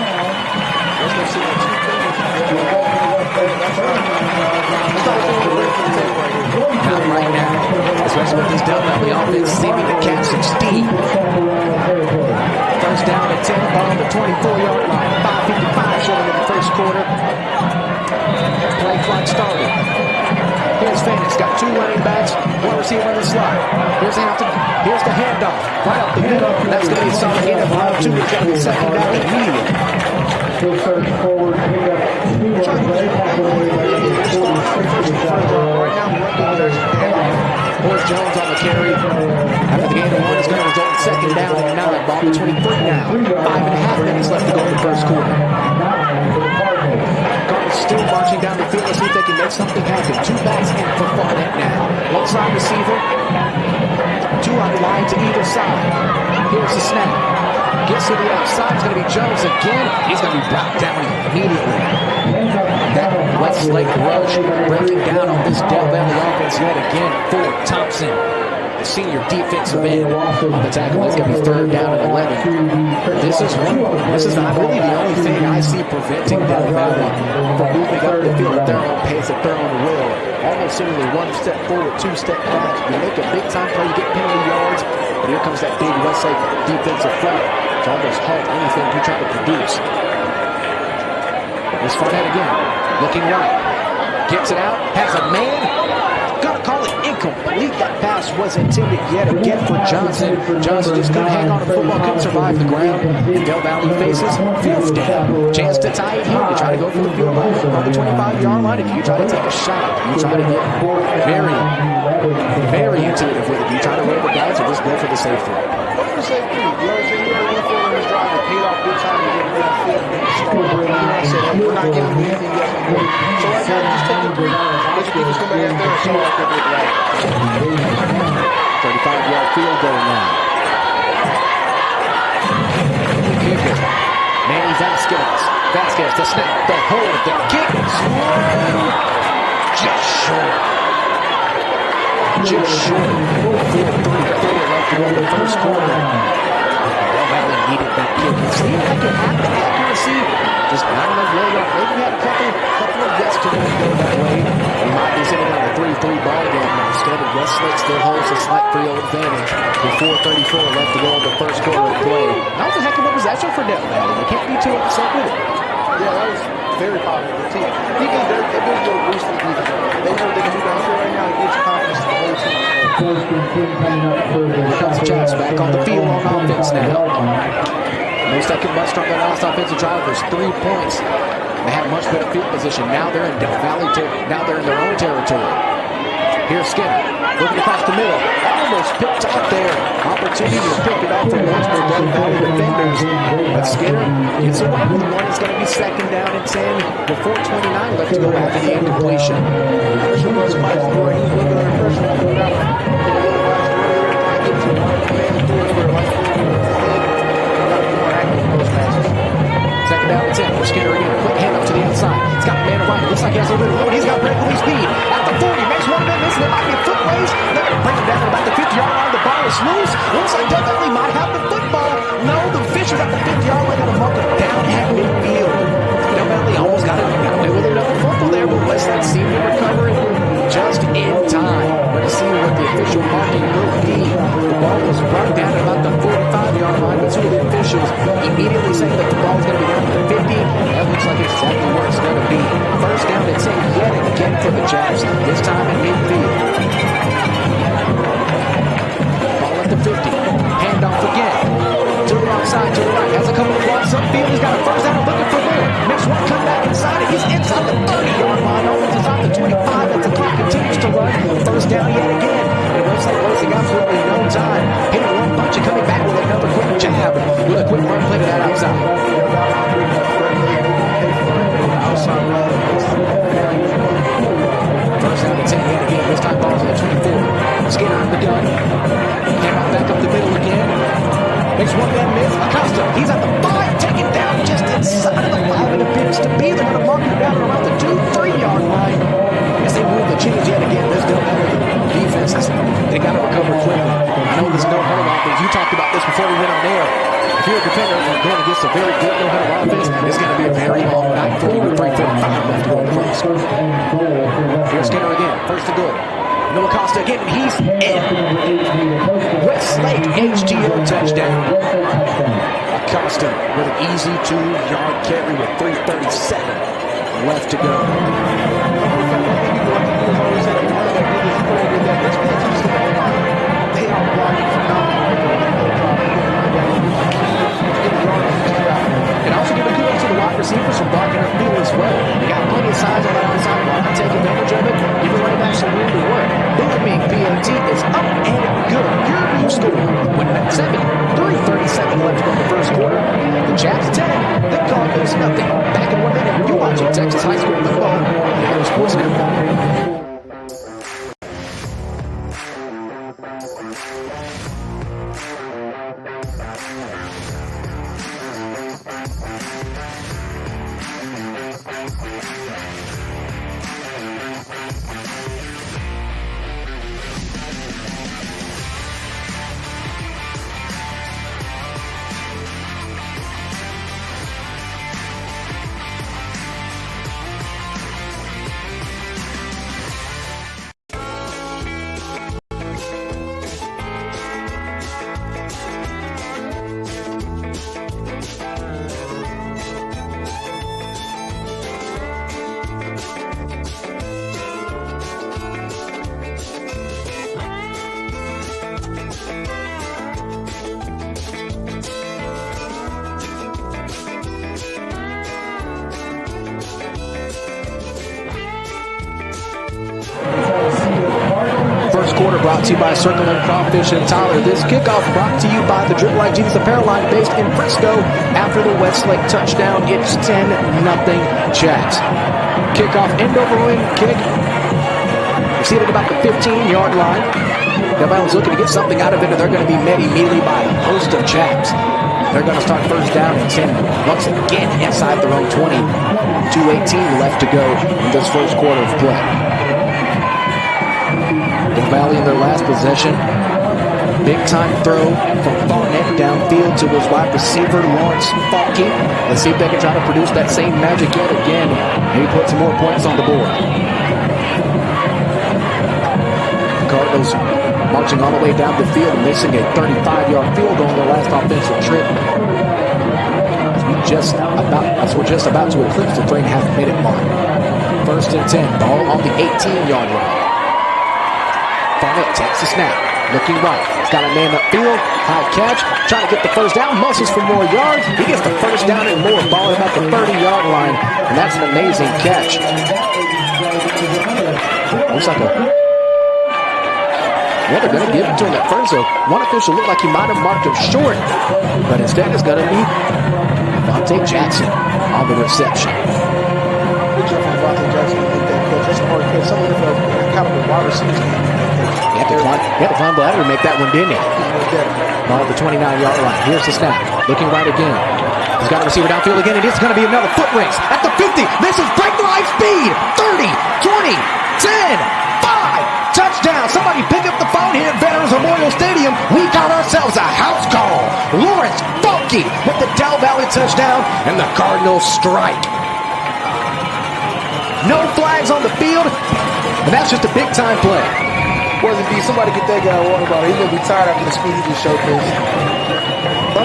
Not right now, especially with this Del Valle offense seeming to catch some steam. First down at 10, ball on the 24-yard line. 5:55 short in the first quarter. Play clock started. Here's Phoenix, got two running backs, one receiver in the slot. Here's the handoff, right up the middle. That's going to be a solid gain of around 2. It's going to be second down immediately. Forward, pick up 2 Horace Jones on the carry. After the gain of 1, it's going to result in second down and 9. Ball to 23 now. 5.5 minutes left to go in the first quarter. Cardinals still marching down the field to see if they can make something happen. 2 backs in for Barnett now. One side receiver. 2 on the line to either side. Here's the snap. Gets to the outside. It's going to be Jones again. He's going to be brought down immediately. That Westlake rush breaking down on this Del Valle offense yet again for Thompson, the senior defensive end on the tackle. It's going to be third down and 11. This is not really the only thing I see preventing Del Valle from moving up the field at their own pace, at their own will. Almost seemingly 1 step forward, 2 step back. You make a big time play, you get penalty yards, but here comes that big Westlake defensive front to almost halt anything you try to produce. Here's Barnett again, looking right, gets it out, has a man, gonna call it incomplete. That pass was intended yet again for Johnson. Johnson just couldn't hang on to the football, couldn't survive the ground. And Del Valle faces 5th down. Chance to tie it here. You try to go for the field goal on the 25-yard line. If you try to take a shot, you try to get very intuitive with it. You try to roll the dice or just go for the safety. Go for the safety. You know what I'm saying? You already went for his drive and paid off big time to get rid of field. We're not giving him anything else. So right now, just take the 3. Let your defense come back out there and show up their big right. 35-yard field goal now. The kicker, Manny Vasquez. Vasquez, the snap, the hold, the kick. Just short. Just short. 4-3 left to go in the first quarter. Del Valle needed that kick. It seemed like it had the accuracy. Just not enough way up. Maybe we had a couple of guests to go that way. We might be sitting on a 3-3 ball game. Instead, Westlake still holds a slight field advantage with 4:34 left to go in the first quarter of play. That was a heck of a possession for Del Valle. They can't be too upset with it. Yeah, that was very positive. The team, they're a little boost to the defense. They know they can do downfield right now. It gives you confidence to the whole team. Chaps back on the field on offense now. No second bust on their last offensive drive. There's 3 points. They have much better field position. Now they're in Del Valle. Now they're in their own territory. Here's Skinner looking across the middle. Almost picked up there. Opportunity to pick it up for once for Del Valle defenders. But Skinner gets away with one. It's going to be second down and 10 with 4:29 left to go after the incompletion. Second down and 10. Skinner again. Quick hand up to the outside. He's got a man right. Looks like he has a little road. He's got breakaway speed. At the 40. Makes one man miss. There might be footways. They're going to bring him down at about the 50-yard line. The ball is loose. Looks like Del Valle might have the football. No, the Fishers at the 50-yard line going to mark it down at midfield. Del Valle almost got away with another fumble there, but Westlake seemed to recover it just in time. We're going to see what the official marking will be. The ball was brought down at about the 45-yard line, but 2 of the officials immediately saying that the ball is going to be down at the 50. That looks like exactly where it's going to be. First down and 10 yet again for the Chaps, this time at midfield. Ball at the 50. Handoff again. To the wrong side, to the right. Has a couple of blocks upfield. He's got a first down looking for more. Makes one come back inside it. He's inside the 30-yard line. Almost inside the 25 as the clock continues to run. First down yet again. And Westlake wasting absolutely no time. Hitting one punch and coming back with another quick jab. With a quick run play to that outside. First down and 10 yet again. This time ball's at the 24. Skinner in the gun. Handoff back up the middle again. Makes one man miss. Acosta, he's at the 5, taken down just inside of the 5. It appears to be. They're going to mark him down around the 2-3 yard line. As they move the chains yet again, this Del Valle defense, they got to recover against a very good no-hitter offense, it's going to be a very long night for you with 3:35 left to go in the first. Here's Skinner again, first and good. Noah Costa again, and he's in. Westlake HGO touchdown. Acosta with an easy 2-yard carry with 3:37 left to go. They are blocking phenomenal. And also give a kudos to the wide receivers from blocking up field as well. They got plenty of size on that side. Why not take advantage of it? Give the running back some room to work. Booming PAT is up and good. Your new score. Winning at 7. 3:37 left to go in the first quarter. The Chaps 10. The Cardinals nothing. Back in 1 minute. You're watching Texas High School football. The Sports Network. Quarter brought to you by Circle and Crawfish and Tyler. This kickoff brought to you by the Drip Like Jesus apparel line based in Frisco. After the Westlake touchdown, it's 10-0 Chaps. Kickoff end over wing kick. Received at about the 15-yard line. Del Valle's looking to get something out of it, and they're going to be met immediately by a host of Chaps. They're going to start first down and 10 once again inside their own 20. 2:18 left to go in this first quarter of play. Valle in their last possession. Big time throw from Barnett downfield to his wide receiver, Lawrence Falky. Let's see if they can try to produce that same magic yet again. Maybe put some more points on the board. Cardinals marching all the way down the field, missing a 35-yard field goal on their last offensive trip. We're just about to eclipse the 3.5-minute mark. First and 10, ball on the 18-yard line. Barnett takes the snap, looking right. He's got a man upfield, high catch, trying to get the first down, muscles for more yards. He gets the first down and more, ball about the 30-yard line, and that's an amazing catch. Looks like they're going to give it to him at first. So one official looked like he might have marked him short, but instead it's going to be Devontae Jackson on the reception. Good job from Devontae Jackson. That's a hard catch. Some of the caliber wide receivers. He had to climb the ladder to make that one, didn't he? Ball at the 29-yard line. Here's the snap. Looking right again. He's got a receiver downfield again. It is going to be another foot race. At the 50. This is breakneck speed. 30, 20, 10, 5. Touchdown. Somebody pick up the phone here at Veterans Memorial Stadium. We got ourselves a house call. Lawrence Falky with the Del Valle touchdown, and the Cardinals strike. No flags on the field, and that's just a big-time play. Wasn't be somebody get that guy a water bottle. He's going to be tired after the speed he just showcased.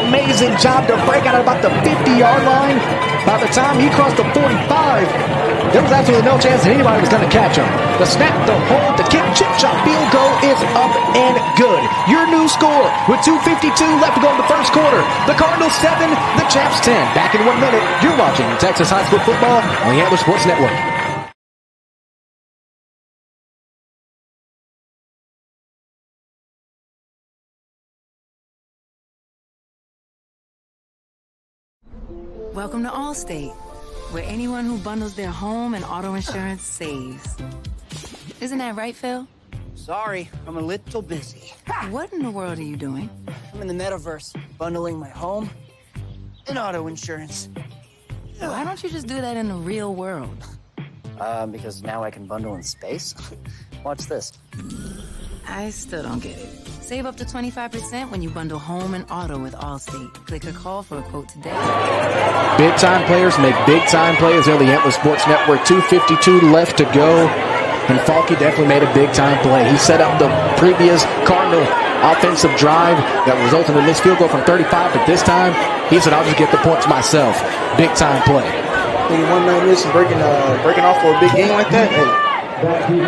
Amazing job to break out at about the 50-yard line. By the time he crossed the 45, there was absolutely no chance that anybody was going to catch him. The snap, the hold, the kick, chip shot, field goal is up and good. Your new score with 2:52 left to go in the first quarter. The Cardinals 7, the Chaps 10. Back in 1 minute, you're watching Texas High School football on the Antler Sports Network. Welcome to Allstate, where anyone who bundles their home and auto insurance saves. Isn't that right, Phil? Sorry, I'm a little busy. What in the world are you doing? I'm in the metaverse, bundling my home and auto insurance. Why don't you just do that in the real world? Because now I can bundle in space. Watch this. I still don't get it. Save up to 25% when you bundle home and auto with Allstate. Click or call for a quote today. Big-time players make big-time plays on the Antler Sports Network. 2:52 left to go. And Falke definitely made a big-time play. He set up the previous Cardinal offensive drive that resulted in this field goal from 35, but this time he said, I'll just get the points myself. Big-time play. When one man miss and breaking off for a big game like that, hey,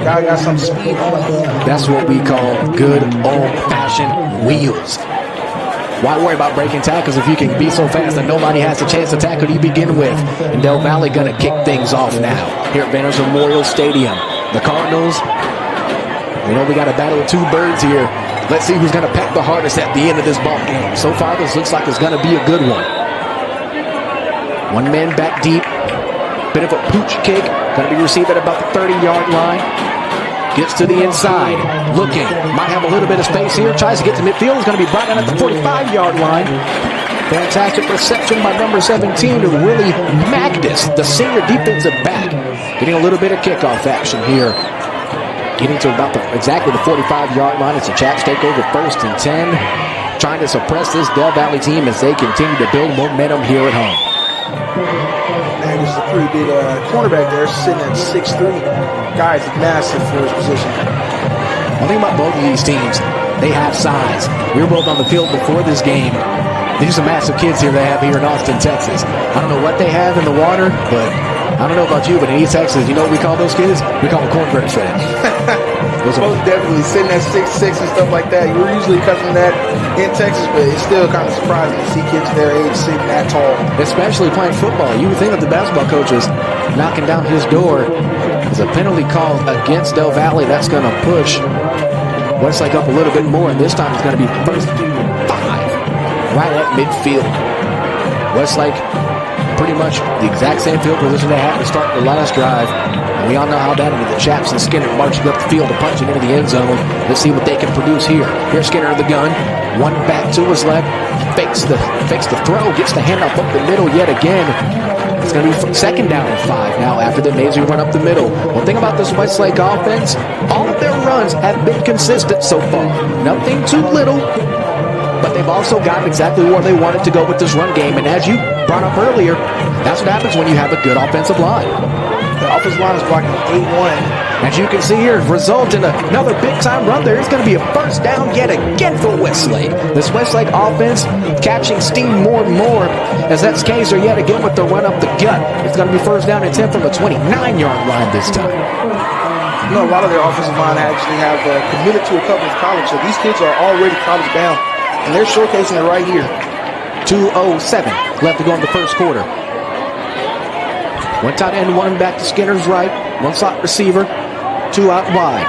guy got some speed on him. That's what we call good old-fashioned wheels. Why worry about breaking tackles if you can be so fast that nobody has a chance to tackle you begin with? And Del Valle going to kick things off now here at Veterans Memorial Stadium. The Cardinals, we got a battle of two birds here. Let's see who's going to peck the hardest at the end of this ball game. So far, this looks like it's going to be a good one. One man back deep. Bit of a pooch kick. Going to be received at about the 30-yard line. Gets to the inside. Looking. Might have a little bit of space here. Tries to get to midfield. Is going to be brought down at the 45-yard line. Fantastic reception by number 17 to Willie Magdis, the senior defensive back. Getting a little bit of kickoff action here. Getting to about exactly the 45-yard line. It's a Chaps takeover 1st and 10. Trying to suppress this Del Valle team as they continue to build momentum here at home. Man, this is a pretty big cornerback there, sitting at 6'3". Guy's massive for his position. One thing about both of these teams, they have size. We were both on the field before this game. These are massive kids here they have here in Austin, Texas. I don't know what they have in the water, but I don't know about you, but in East Texas, you know what we call those kids? We call them cornbread fans. Most definitely sitting at 6'6" and stuff like that. We're usually accustomed to that in Texas, but it's still kind of surprising to see kids their age sitting that tall. Especially playing football. You would think that the basketball coach is knocking down his door. There's a penalty call against Del Valle. That's going to push Westlake up a little bit more, and this time it's going to be 1st and 5 right at midfield. Westlake pretty much the exact same field position they had to start the last drive. And we all know how that ended. The Chaps and Skinner marching up the field to punch it into the end zone. Let's see what they can produce here. Here's Skinner in the gun. One back to his left. Fakes the throw. Gets the handoff up the middle yet again. It's going to be 2nd down and 5 now after the amazing run up the middle. One thing about this Westlake offense, all of their runs have been consistent so far. Nothing too little, but they've also gotten exactly where they wanted to go with this run game. And as you brought up earlier, that's what happens when you have a good offensive line. The offensive line is blocking 8-1. As you can see here, result in another big-time run there. It's going to be a 1st down yet again for Westlake. This Westlake offense catching steam more and more as that's Kaiser yet again with the run up the gut. It's going to be 1st down and 10 from the 29-yard line this time. You know, a lot of their offensive line actually have committed to a couple of college, so these kids are already college bound, and they're showcasing it right here. 2:07 left to go in the 1st quarter. One tight end, one back to Skinner's right. One slot receiver, 2 out wide.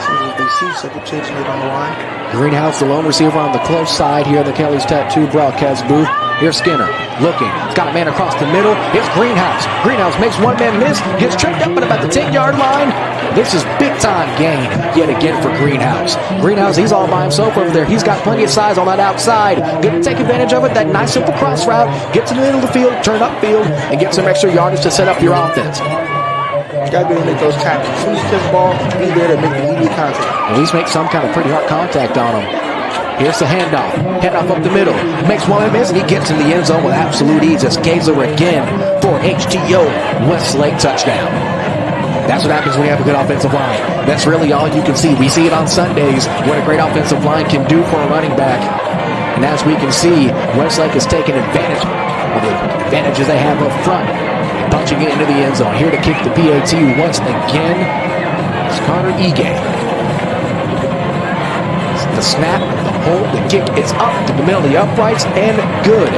Seems like they see second changing it on the line. Greenhouse, the lone receiver on the close side here in the Kelly's Tattoo broadcast booth. Here's Skinner looking. He's got a man across the middle. It's Greenhouse. Greenhouse makes one man miss. Gets tripped up at about the 10-yard line. This is big-time gain yet again for Greenhouse. Greenhouse, he's all by himself over there. He's got plenty of size on that outside. Going to take advantage of it. That nice simple cross route. Get to the middle of the field, turn upfield, and get some extra yardage to set up your offense. Got to be able to make those tackles. As soon as you catch the ball, be there to make immediate contact. At least make some kind of pretty hard contact on him. Here's the handoff. Handoff up the middle. Makes one miss, and he gets in the end zone with absolute ease. It's Kaiser again for HTO Westlake touchdown. That's what happens when you have a good offensive line. That's really all you can see. We see it on Sundays, what a great offensive line can do for a running back. And as we can see, Westlake is taking advantage of the advantages they have up front. Punching it into the end zone. Here to kick the PAT once again is Connor Egay. The snap, the hold, the kick is up to the middle of the uprights and good.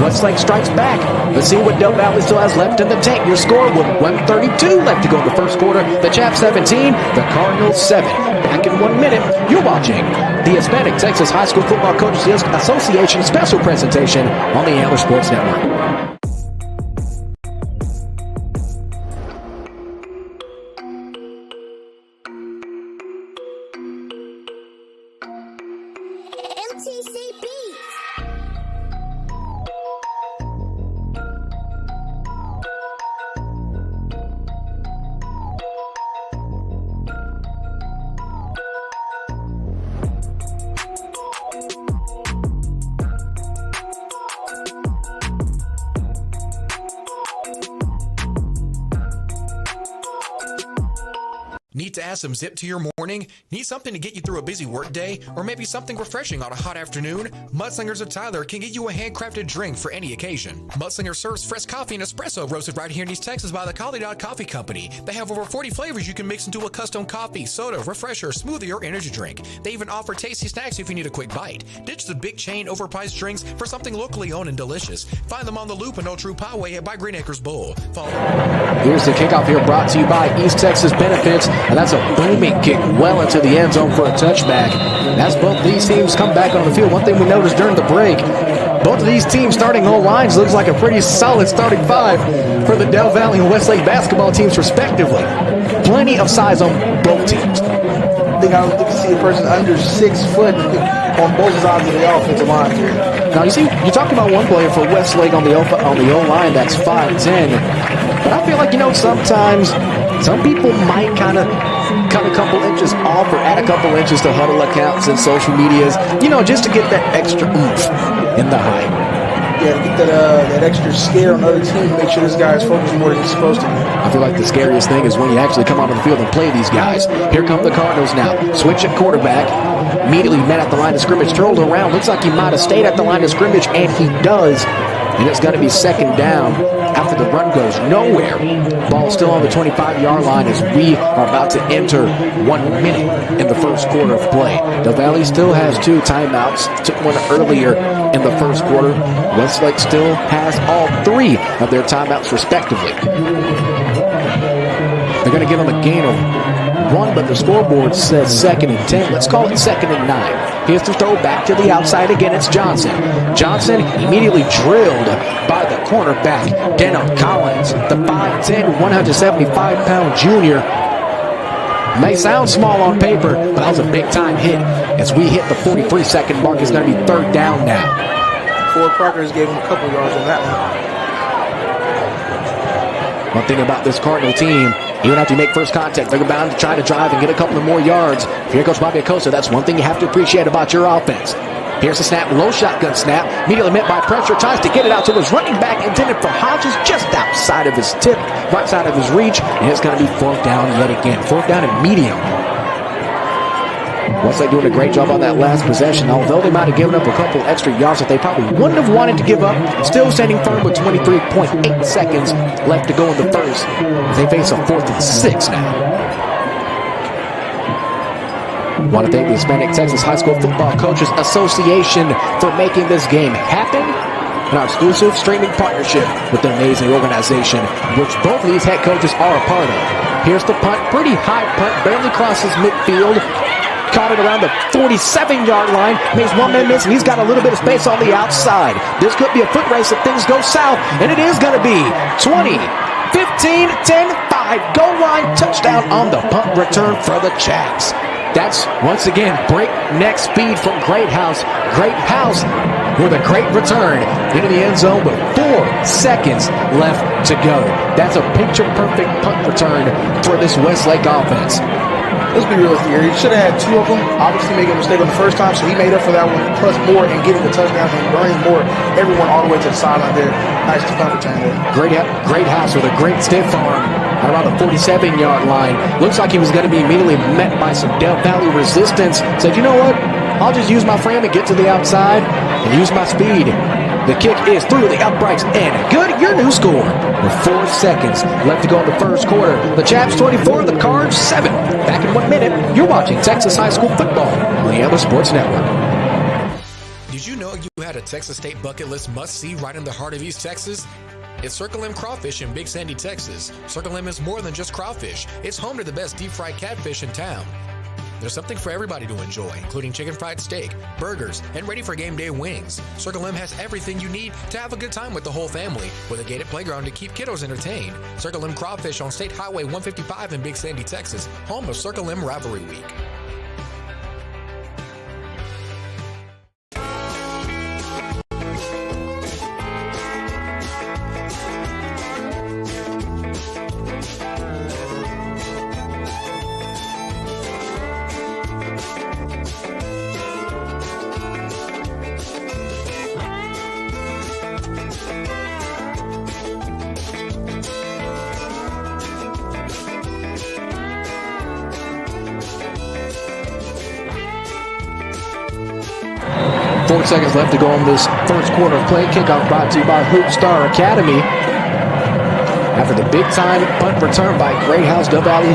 Westlake strikes back. Let's see what Del Valle still has left in the tank. Your score with 1:32 left to go in the 1st quarter. The Chaps 17, the Cardinals 7. Back in 1 minute, you're watching the Hispanic Texas High School Football Coaches Association special presentation on the Antler Sports Network. Need to add some zip to your morning? Need something to get you through a busy work day? Or maybe something refreshing on a hot afternoon? Mudslingers of Tyler can get you a handcrafted drink for any occasion. Mudslinger serves fresh coffee and espresso roasted right here in East Texas by the Collie Dog Coffee Company. They have over 40 flavors you can mix into a custom coffee, soda, refresher, smoothie, or energy drink. They even offer tasty snacks if you need a quick bite. Ditch the big chain overpriced drinks for something locally owned and delicious. Find them on the Loop and Old Troop Highway by Green Acres Bowl. Here's the kickoff here brought to you by East Texas Benefits, and that's a booming kick well into the end zone for a touchback. As both these teams come back on the field, one thing we noticed during the break, both of these teams starting whole lines looks like a pretty solid starting five for the Del Valle and Westlake basketball teams respectively. Plenty of size on both teams. I think I would like to see a person under 6 foot on both sides of the offensive line here. Now you see, you're talking about one player for Westlake on the O-line that's 5'10", but I feel like, sometimes some people might kind of cut a couple inches off or add a couple inches to huddle accounts and social medias, just to get that extra oomph in the height. Yeah, to get that extra scare on the other team, make sure this guy is focused more than he's supposed to be. I feel like the scariest thing is when you actually come onto the field and play these guys. Here come the Cardinals now. Switch at quarterback. Immediately met at the line of scrimmage. Trolled around. Looks like he might have stayed at the line of scrimmage, and he does. And it's going to be second down after the run goes nowhere. Ball still on the 25-yard line as we are about to enter 1 minute in the first quarter of play. Del Valle still has 2 timeouts. Took one earlier in the first quarter. Westlake still has all 3 of their timeouts respectively. They're going to get on the gain of 1, but the scoreboard says 2nd and 10. Let's call it 2nd and 9. Here's the throw back to the outside again. It's Johnson. Johnson immediately drilled by the cornerback, Denham Collins, the 5'10", 175-pound junior. May sound small on paper, but that was a big-time hit. As we hit the 43-second mark, it's going to be 3rd down now. Ford Parker's gave him a couple yards on that one. One thing about this Cardinal team, even after you make first contact, they're bound to try to drive and get a couple of more yards. Here goes Bobby Acosta. That's one thing you have to appreciate about your offense. Here's the snap, low shotgun snap. Immediately met by pressure, tries to get it out to his running back, intended for Hodges, just outside of his tip, right side of his reach, and it's going to be 4th down yet again. 4th down and medium. Westlake doing a great job on that last possession. Although they might have given up a couple extra yards that they probably wouldn't have wanted to give up, still standing firm with 23.8 seconds left to go in the first. They face a 4th and 6 now. I want to thank the Hispanic Texas High School Football Coaches Association for making this game happen, and our exclusive streaming partnership with the amazing organization, which both of these head coaches are a part of. Here's the punt, pretty high punt, barely crosses midfield. Caught it around the 47-yard line. Makes one man miss, and he's got a little bit of space on the outside. This could be a foot race if things go south, and it is going to be 20, 15, 10, 5. Goal line touchdown on the punt return for the Chaps. That's, once again, breakneck speed from Great House. Great House with a great return into the end zone with 4 seconds left to go. That's a picture-perfect punt return for this Westlake offense. Let's be real here. He should have had 2 of them. Obviously making a mistake on the first time, so he made up for that one, plus more, and getting the touchdown and running more. Everyone all the way to the sideline there. Nice punt return there. Great House with a great stiff arm at around the 47-yard line. Looks like he was going to be immediately met by some Del Valle resistance. Said, you know what? I'll just use my frame and get to the outside and use my speed. The kick is through the uprights and good. Your new score with 4 seconds left to go in the first quarter. The Chaps 24, the Cards 7. Back in 1 minute, you're watching Texas High School Football on the Amber Sports Network. Did you know you had a Texas State bucket list must-see right in the heart of East Texas? It's Circle M Crawfish in Big Sandy, Texas. Circle M is more than just crawfish. It's home to the best deep-fried catfish in town. There's something for everybody to enjoy, including chicken fried steak, burgers, and ready for game day wings. Circle M has everything you need to have a good time with the whole family, with a gated playground to keep kiddos entertained. Circle M Crawfish on State Highway 155 in Big Sandy, Texas, home of Circle M Rivalry Week. 4 seconds left to go in this first quarter of play. Kickoff brought to you by Hoop Star Academy. After the big-time punt return by Great House, Del Valle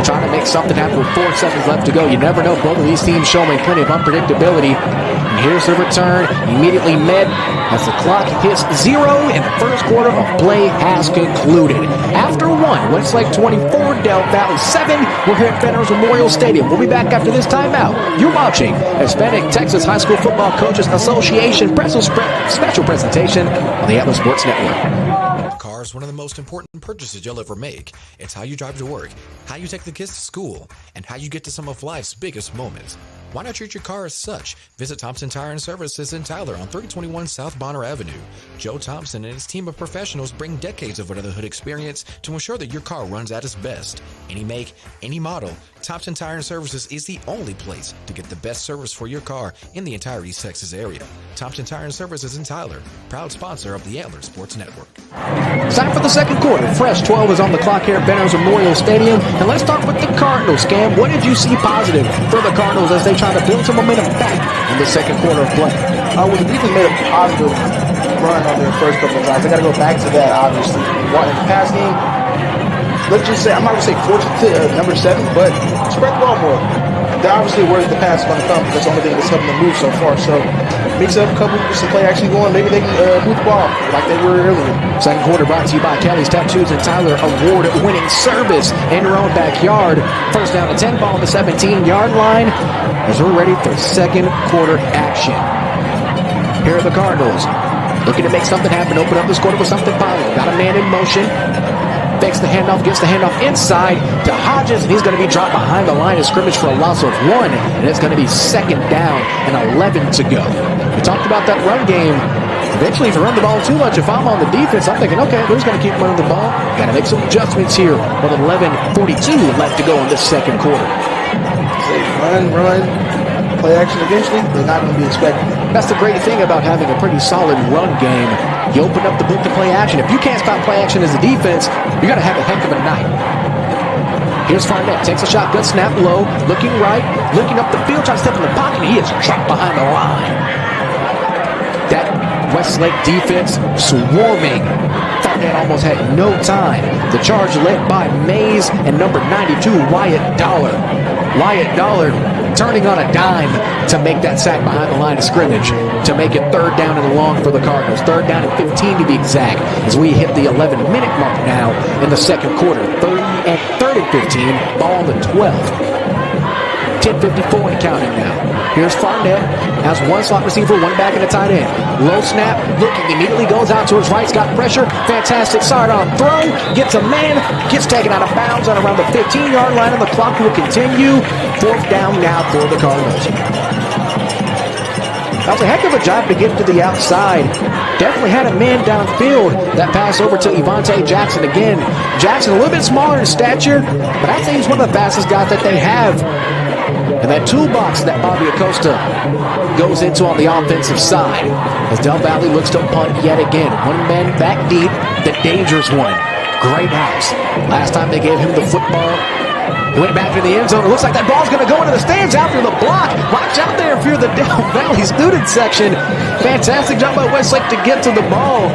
trying to make something happen with 4 seconds left to go. You never know. Both of these teams showing plenty of unpredictability. And here's the return, immediately met as the clock hits 0 and the first quarter of play has concluded. After 1, Westlake 24, Del Valle 7. We're here at Veterans Memorial Stadium. We'll be back after this timeout. You're watching Hispanic Texas High School Football Coaches Association special presentation on the Atlas Sports Network. Car is one of the most important purchases you'll ever make. It's how you drive to work, how you take the kids to school, and how you get to some of life's biggest moments. Why not treat your car as such? Visit Thompson Tire and Services in Tyler on 3021 South Bonner Avenue. Joe Thompson and his team of professionals bring decades of under-the-hood experience to ensure that your car runs at its best. Any make, any model, Thompson Tire and Services is the only place to get the best service for your car in the entire East Texas area. Thompson Tire and Services in Tyler, proud sponsor of the Antler Sports Network. Time for the second quarter. Fresh 12 is on the clock here at Veterans Memorial Stadium. And let's start with the Cardinals. Cam, what did you see positive for the Cardinals as they try to build some momentum back in the second quarter of play? Well, the defense made a positive run on their first couple of drives. I got to go back to that, obviously. In the pass game, let's just say, I'm not going to say fortunate to number 7, but spread the ball more. They're obviously worried the pass is going to come because that's the only thing that's helping them move so far. So mix up a couple, get some play action going. Maybe they can move the ball like they were earlier. Second quarter brought to you by Kelly's Tattoos and Tyler, award-winning service in your own backyard. First down to 10, ball on the 17-yard line as we're ready for second quarter action. Here are the Cardinals looking to make something happen, open up this quarter with something positive. Got a man in motion. Fakes the handoff, gets the handoff inside to Hodges, and he's going to be dropped behind the line of scrimmage for a loss of 1, and it's going to be second down and 11 to go. We talked about that run game. Eventually, if you run the ball too much, if I'm on the defense, I'm thinking, okay, we're just going to keep running the ball. Got to make some adjustments here with 11:42 left to go in this second quarter. Run, play action eventually, they're not going to be expecting it. That's the great thing about having a pretty solid run game. You open up the book to play action. If you can't stop play action as a defense, you're going to have a heck of a night. Here's Farnett, takes a shotgun, snap low, looking right, looking up the field, trying to step in the pocket, and he is dropped behind the line. That Westlake defense swarming. Farnett almost had no time. The charge led by Mays and number 92, Wyatt Dollar. Wyatt Dollar turning on a dime to make that sack behind the line of scrimmage to make it third down and long for the Cardinals. Third down and 15 to be exact as we hit the 11-minute mark now in the second quarter. Third and 15, ball on the 12. 10:54 and counting now. Here's Farnett, has one slot receiver, one back and a tight end. Low snap, looking, immediately goes out to his right, got pressure, fantastic sidearm throw, gets a man, gets taken out of bounds on around the 15-yard line, and the clock will continue. Fourth down now for the Cardinals. That was a heck of a job to get to the outside. Definitely had a man downfield. That pass over to Evante Jackson again. Jackson a little bit smaller in stature, but I think he's one of the fastest guys that they have. And that toolbox that Bobby Acosta goes into on the offensive side as Del Valle looks to punt yet again. One man back deep, the dangerous one. Great house. Last time they gave him the football, he went back to the end zone. It looks like that ball's going to go into the stands after the block. Watch out there if you're the Del Valle student section. Fantastic job by Westlake to get to the ball.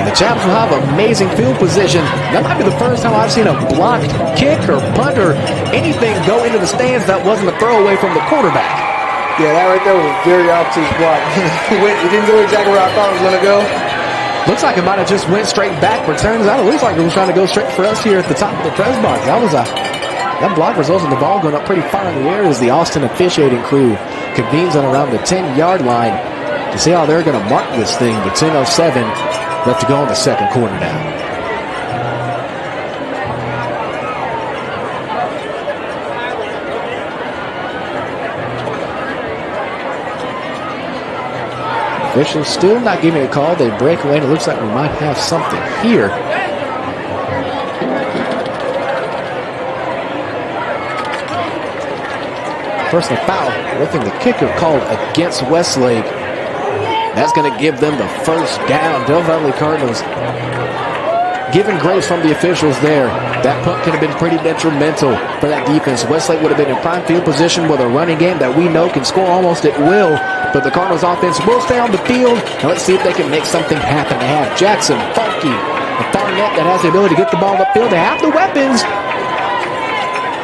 And the Chaps will have amazing field position. That might be the first time I've seen a blocked kick or punt or anything go into the stands that wasn't a throwaway from the quarterback. Yeah, that right there was a very obtuse block. It didn't go exactly where I thought it was going to go. Looks like it might have just went straight back, but turns out it looks like it was trying to go straight for us here at the top of the press box. That block results in the ball going up pretty far in the air as the Austin officiating crew convenes on around the 10-yard line to see how they're going to mark this thing. But 10:07 left to go in the second quarter now. Officials still not giving a call. They break away, and it looks like we might have something here. Personal foul, lifting the kicker called against Westlake. That's going to give them the first down. Del Valle Cardinals given grace from the officials there. That punt could have been pretty detrimental for that defense. Westlake would have been in prime field position with a running game that we know can score almost at will. But the Cardinals offense will stay on the field. And let's see if they can make something happen. They have Jackson, Funky, a Barnett that has the ability to get the ball upfield. They have the weapons.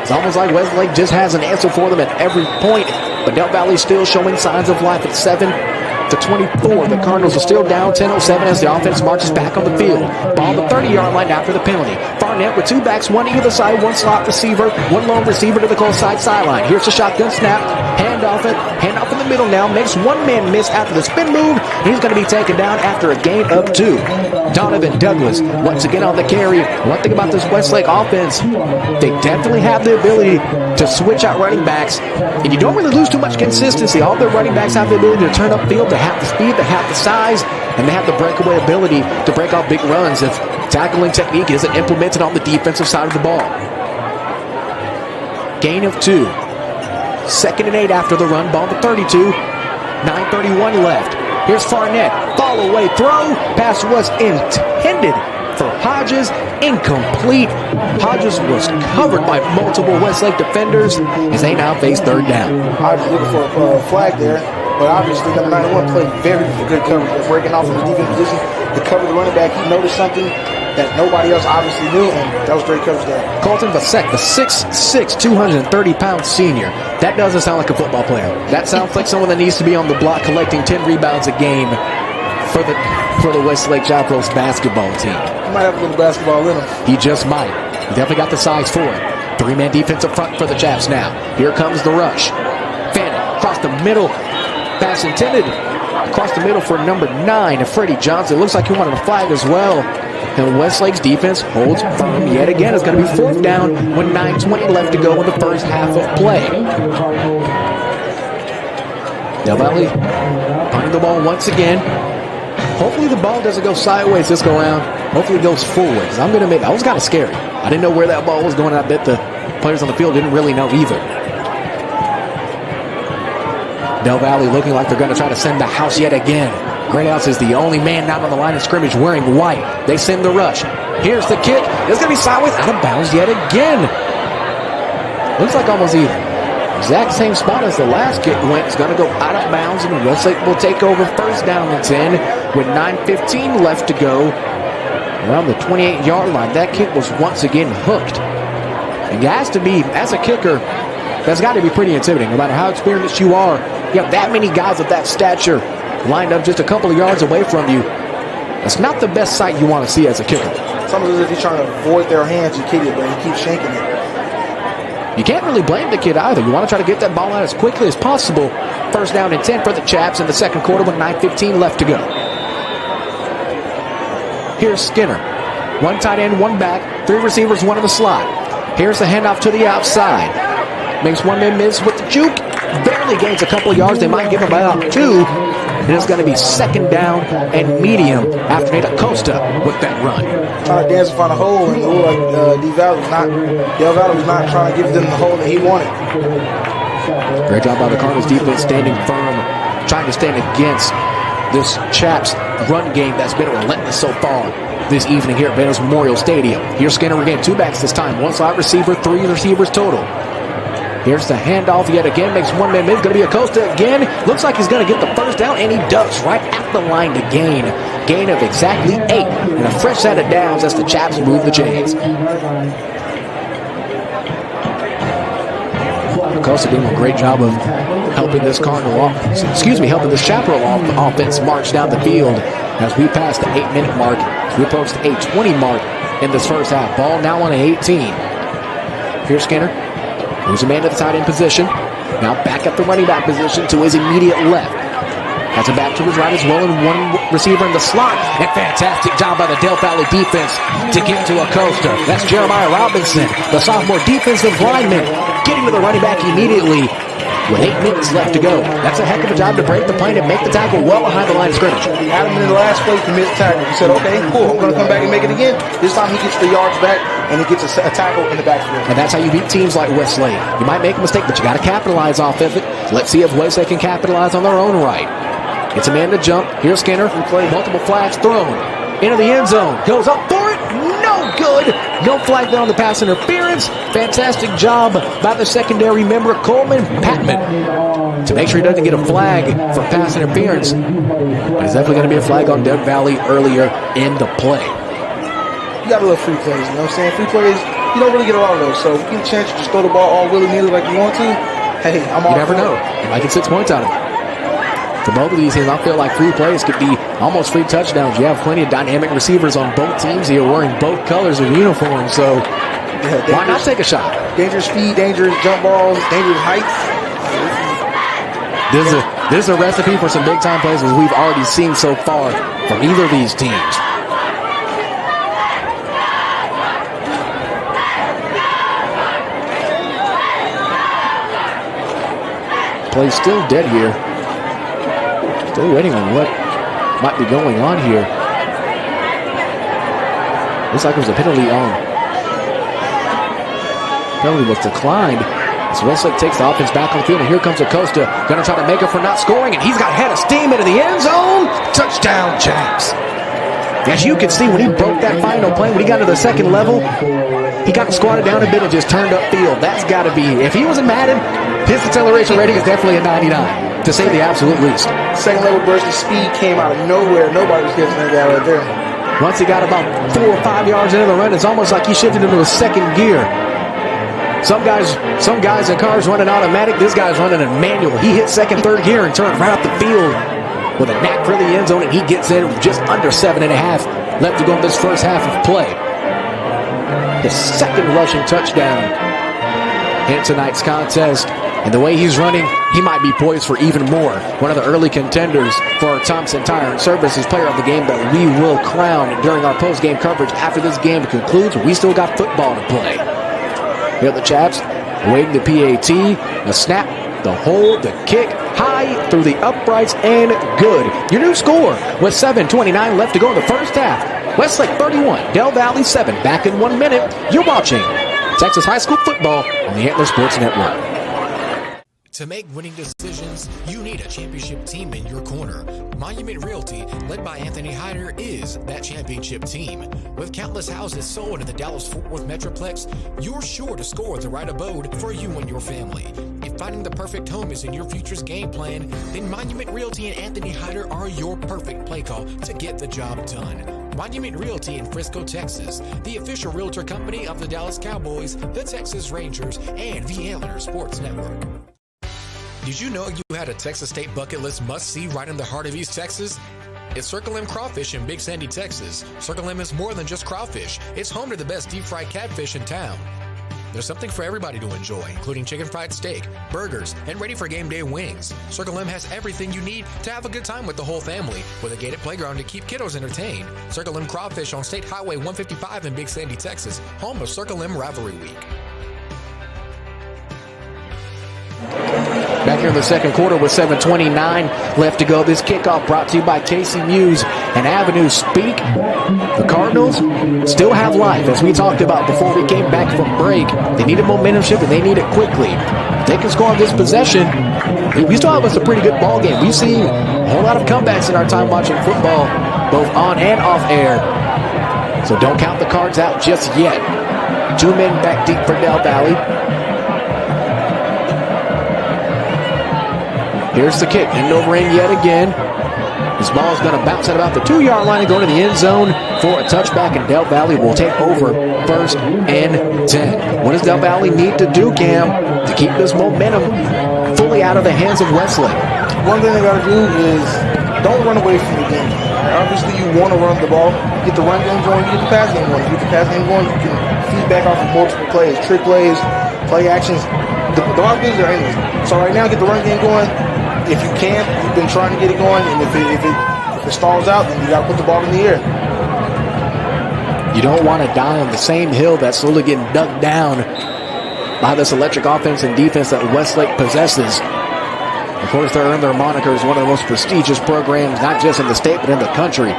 It's almost like Westlake just has an answer for them at every point. But Del Valle still showing signs of life at 7-24. The Cardinals are still down 10-07 as the offense marches back on the field. Ball the 30-yard line after the penalty. Barnett with two backs, one either side, one slot receiver, one lone receiver to the close sideline. Here's the shotgun snap. Hand off in the middle now. Makes one man miss after the spin move. He's going to be taken down after a gain of 2. Donovan Douglas once again on the carry. One thing about this Westlake offense, they definitely have the ability to switch out running backs, and you don't really lose too much consistency. All their running backs have the ability to turn upfield. They have the speed, they have the size, and they have the breakaway ability to break off big runs if tackling technique isn't implemented on the defensive side of the ball. Gain of 2. 2nd and 8 after the run. Ball to 32. 9:31 left. Here's Farnett. Fall away throw. Pass was intended for Hodges. Incomplete. Hodges was covered by multiple Westlake defenders as they now face 3rd down. Hodges looking for a flag there, but obviously number 91 played very good coverage. They're breaking off in the defense position to cover the running back. He noticed something that nobody else obviously knew, and that was great coverage there. Colton Vasek, the 6'6", 230-pound senior. That doesn't sound like a football player. That sounds like someone that needs to be on the block collecting 10 rebounds a game for the Westlake Chaparrals basketball team. He might have a little basketball in him. He just might. He definitely got the size for it. 3-man defense up front for the Chaps now. Here comes the rush. Fannin across the middle. Pass intended across the middle for number 9, Freddie Johnson. Looks like he wanted a flag as well. And Westlake's defense holds firm yet again. It's going to be 4th down with 9:20 left to go in the first half of play. Del Valle punting the ball once again. Hopefully the ball doesn't go sideways this go around. Hopefully it goes forward. Because I'm going to admit, that was kind of scary. I didn't know where that ball was going. I bet the players on the field didn't really know either. Del Valle looking like they're going to try to send the house yet again. Greathouse is the only man not on the line of scrimmage wearing white. They send the rush. Here's the kick. It's going to be sideways, out of bounds yet again. Looks like almost the exact same spot as the last kick went. It's going to go out of bounds, and Westlake will take over 1st down and 10 with 9:15 left to go. Around the 28-yard line, that kick was once again hooked. And it has to be, as a kicker, that's got to be pretty intimidating. No matter how experienced you are, you have that many guys of that stature lined up just a couple of yards away from you. That's not the best sight you want to see as a kicker. It's almost as if he's trying to avoid their hands and kick it, but he keeps shanking it. You can't really blame the kid either. You want to try to get that ball out as quickly as possible. 1st down and 10 for the Chaps in the 2nd quarter with 9:15 left to go. Here's Skinner. 1 tight end, 1 back, 3 receivers, 1 in the slot. Here's the handoff to the outside. Makes 1 man miss with the juke. Barely gains a couple of yards. They might give him about 2. And it's going to be 2nd down and medium after Nate Acosta with that run. Trying to dance in front of a hole, and it looked like Del Valle was not trying to give them the hole that he wanted. Great job by the Cardinals defense standing firm, trying to stand against this Chaps run game that's been relentless so far this evening here at Veterans Memorial Stadium. Here's Skinner again, 2 backs this time, 1 slot receiver, 3 receivers total. Here's the handoff yet again, makes 1 man miss. Going to be Acosta again. Looks like he's going to get the 1st down, and he does right at the line to gain. Gain of exactly 8. And a fresh set of downs as the Chaps move the chains. Acosta doing a great job of helping this helping this Chaparral offense march down the field as we pass the 8-minute mark. We approach the 8:20 mark in this first half. Ball now on 18. Here's Skinner. Moves a man to the tight end position. Now back at the running back position to his immediate left. Has it back to his right as well, and 1 receiver in the slot. And fantastic job by the Del Valle defense to get to Acosta. That's Jeremiah Robinson, the sophomore defensive lineman, getting to the running back immediately with 8 minutes left to go. That's a heck of a job to break the plane and make the tackle well behind the line of scrimmage. Had him in the last play to miss tackle. He said, okay, cool, I'm going to come back and make it again. This time he gets the yards back, and he gets a tackle in the backfield. And that's how you beat teams like Westlake. You might make a mistake, but you got to capitalize off of it. Let's see if Westlake can capitalize on their own right. Gets a man to jump. Here's Skinner. Multiple flags thrown into the end zone. Goes up for it. good. No flag there on the pass interference. Fantastic job by the secondary member, Coleman Patman, to make sure he doesn't get a flag for pass interference. But it's definitely going to be a flag on Death Valley earlier in the play. You got to love free plays, you know what I'm saying? Free plays, you don't really get a lot of those. So if you get a chance to just throw the ball all willy-nilly like you want to, hey, I'm all You never know. You might get 6 points out of it. For both of these teams, I feel like free plays could be almost free touchdowns. You have plenty of dynamic receivers on both teams here wearing both colors of uniform, so why not take a shot? Dangerous speed, dangerous jump balls, dangerous heights. This is a recipe for some big-time plays as we've already seen so far from either of these teams. Play still dead here. Still waiting on what might be going on here. Looks like there's a penalty on. Penalty was declined. So Westlake takes the offense back on the field, and here comes Acosta. Gonna try to make up for not scoring, and he's got a head of steam into the end zone. Touchdown, Chaps. As you can see, when he broke that final play, when he got to the second level, he got squatted down a bit and just turned upfield. That's got to be, if he was in Madden, his acceleration rating is definitely a 99, to say the absolute least. Second level burst of speed came out of nowhere. Nobody was getting that guy right there. Once he got about 4 or 5 yards into the run, it's almost like he shifted into a second gear. Some guys in cars running automatic. This guy's running in manual. He hit second, third gear and turned right up the field with a knack for the end zone, and he gets in just under 7.5 left to go in this first half of play. His second rushing touchdown in tonight's contest. And the way he's running, he might be poised for even more. One of the early contenders for our Thompson Tire and Services Player of the Game that we will crown during our post-game coverage after this game concludes. We still got football to play. Here are the Chaps waiting the PAT, the snap, the hold, the kick, high through the uprights, and good. Your new score with 7:29 left to go in the first half. Westlake 31, Del Valley 7. Back in 1 minute. You're watching Texas High School Football on the Antler Sports Network. To make winning decisions, you need a championship team in your corner. Monument Realty, led by Anthony Hyder, is that championship team. With countless houses sold in the Dallas-Fort Worth Metroplex, you're sure to score the right abode for you and your family. If finding the perfect home is in your future's game plan, then Monument Realty and Anthony Hyder are your perfect play call to get the job done. Monument Realty in Frisco, Texas, the official realtor company of the Dallas Cowboys, the Texas Rangers, and the Antler Sports Network. Did you know you had a Texas State bucket list must-see right in the heart of East Texas? It's Circle M Crawfish in Big Sandy, Texas. Circle M is more than just crawfish. It's home to the best deep-fried catfish in town. There's something for everybody to enjoy, including chicken fried steak, burgers, and ready for game day wings. Circle M has everything you need to have a good time with the whole family, with a gated playground to keep kiddos entertained. Circle M Crawfish on State Highway 155 in Big Sandy, Texas, home of Circle M Rivalry Week. Back here in the second quarter with 7:29 left to go. This kickoff brought to you by Casey Muse and Avenue Speak. The Cardinals still have life, as we talked about before we came back from break. They need a momentum shift, and they need it quickly. If they can score on this possession, we still have us a pretty good ball game. We've seen a whole lot of comebacks in our time watching football, both on and off air. So don't count the cards out just yet. 2 men back deep for Del Valley. Here's the kick, end over end yet again. This ball is going to bounce at about the 2-yard line and go to the end zone for a touchback, and Del Valley will take over 1st and 10. What does Del Valley need to do, Cam, to keep this momentum fully out of the hands of Westlake? One thing they got to do is don't run away from the game. Obviously, you want to run the ball, get the run game going, get the pass game going. Get the pass game going, you can feed back off of multiple plays, trick plays, play actions. The offense are endless. So right now, get the run game going. If you can, you've been trying to get it going, and if it stalls out, then you got to put the ball in the air. You don't want to die on the same hill that's slowly getting dug down by this electric offense and defense that Westlake possesses. Of course, they earned their moniker as one of the most prestigious programs, not just in the state, but in the country.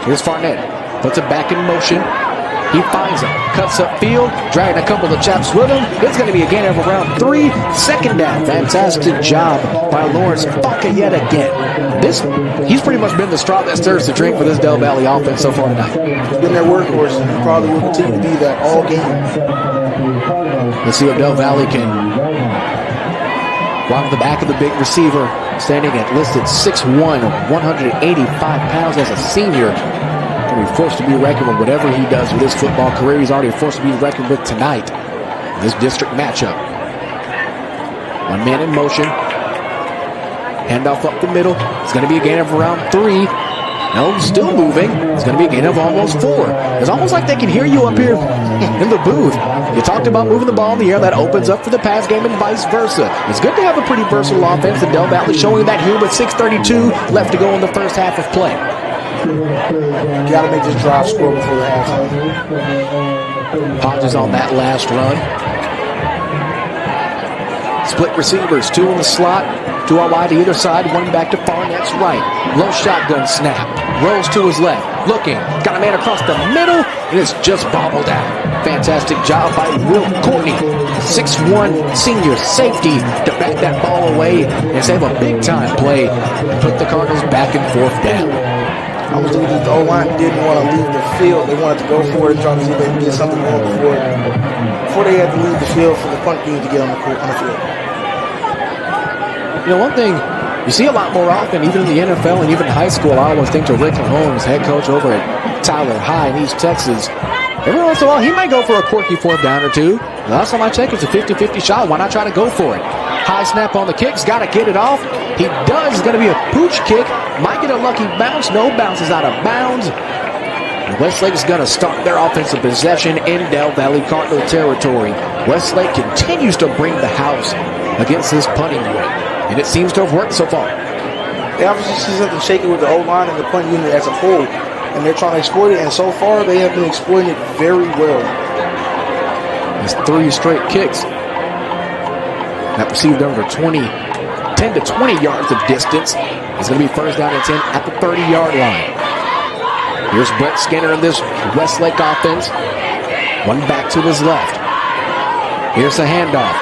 Here's Farnett. Puts it back in motion. He finds him, cuts upfield, dragging a couple of chaps with him. It's going to be a gain of around 3. Second down. Fantastic job by Lawrence Falca yet again. He's pretty much been the straw that stirs the drink for this Del Valle offense so far tonight. He's been their workhorse and probably will continue to be that all game. Let's see if Del Valle can walk the back of the big receiver, standing at listed 6'1", 185 pounds as a senior. He'll be forced to be reckoned with whatever he does with his football career. He's already forced to be reckoned with tonight in this district matchup. One man in motion. Handoff up the middle. It's going to be a gain of around 3. No, still moving. It's going to be a gain of almost 4. It's almost like they can hear you up here in the booth. You talked about moving the ball in the air. That opens up for the pass game and vice versa. It's good to have a pretty versatile offense. And Del Valle showing that here with 6:32 left to go in the first half of play. You got to make this drive score before the halftime. Hodges on that last run. Split receivers, 2 in the slot, 2 out wide to either side, 1 back to Farnett's right. Low shotgun snap, rolls to his left, looking, got a man across the middle, and it's just bobbled out. Fantastic job by Will Courtney, 6'1" senior safety to back that ball away and save a big-time play and put the Cardinals back in 4th down. I was looking at the O-line didn't want to leave the field. They wanted to go for it and try to see if they could get something going before they had to leave the field for the punt team to get on the field. You know, one thing you see a lot more often, even in the NFL and even in high school, I always think to Rick Holmes, head coach over at Tyler High in East Texas. Every once in a while, he might go for a quirky 4th down or 2. The last time I checked, it's a 50-50 shot. Why not try to go for it? High snap on the kick's got to get it off. He does. It's going to be a pooch kick. Might get a lucky bounce. No, bounces out of bounds. And Westlake is going to start their offensive possession in Del Valle Cardinal territory. Westlake continues to bring the house against this punting unit, and it seems to have worked so far. They obviously see something shaky with the O-line and the punt unit as a whole, and they're trying to exploit it, and so far they have been exploiting it very well. It's 3 straight kicks that received over 10 to 20 yards of distance. It's going to be first down and 10 at the 30-yard line. Here's Brett Skinner in this Westlake offense. 1 back to his left. Here's the handoff.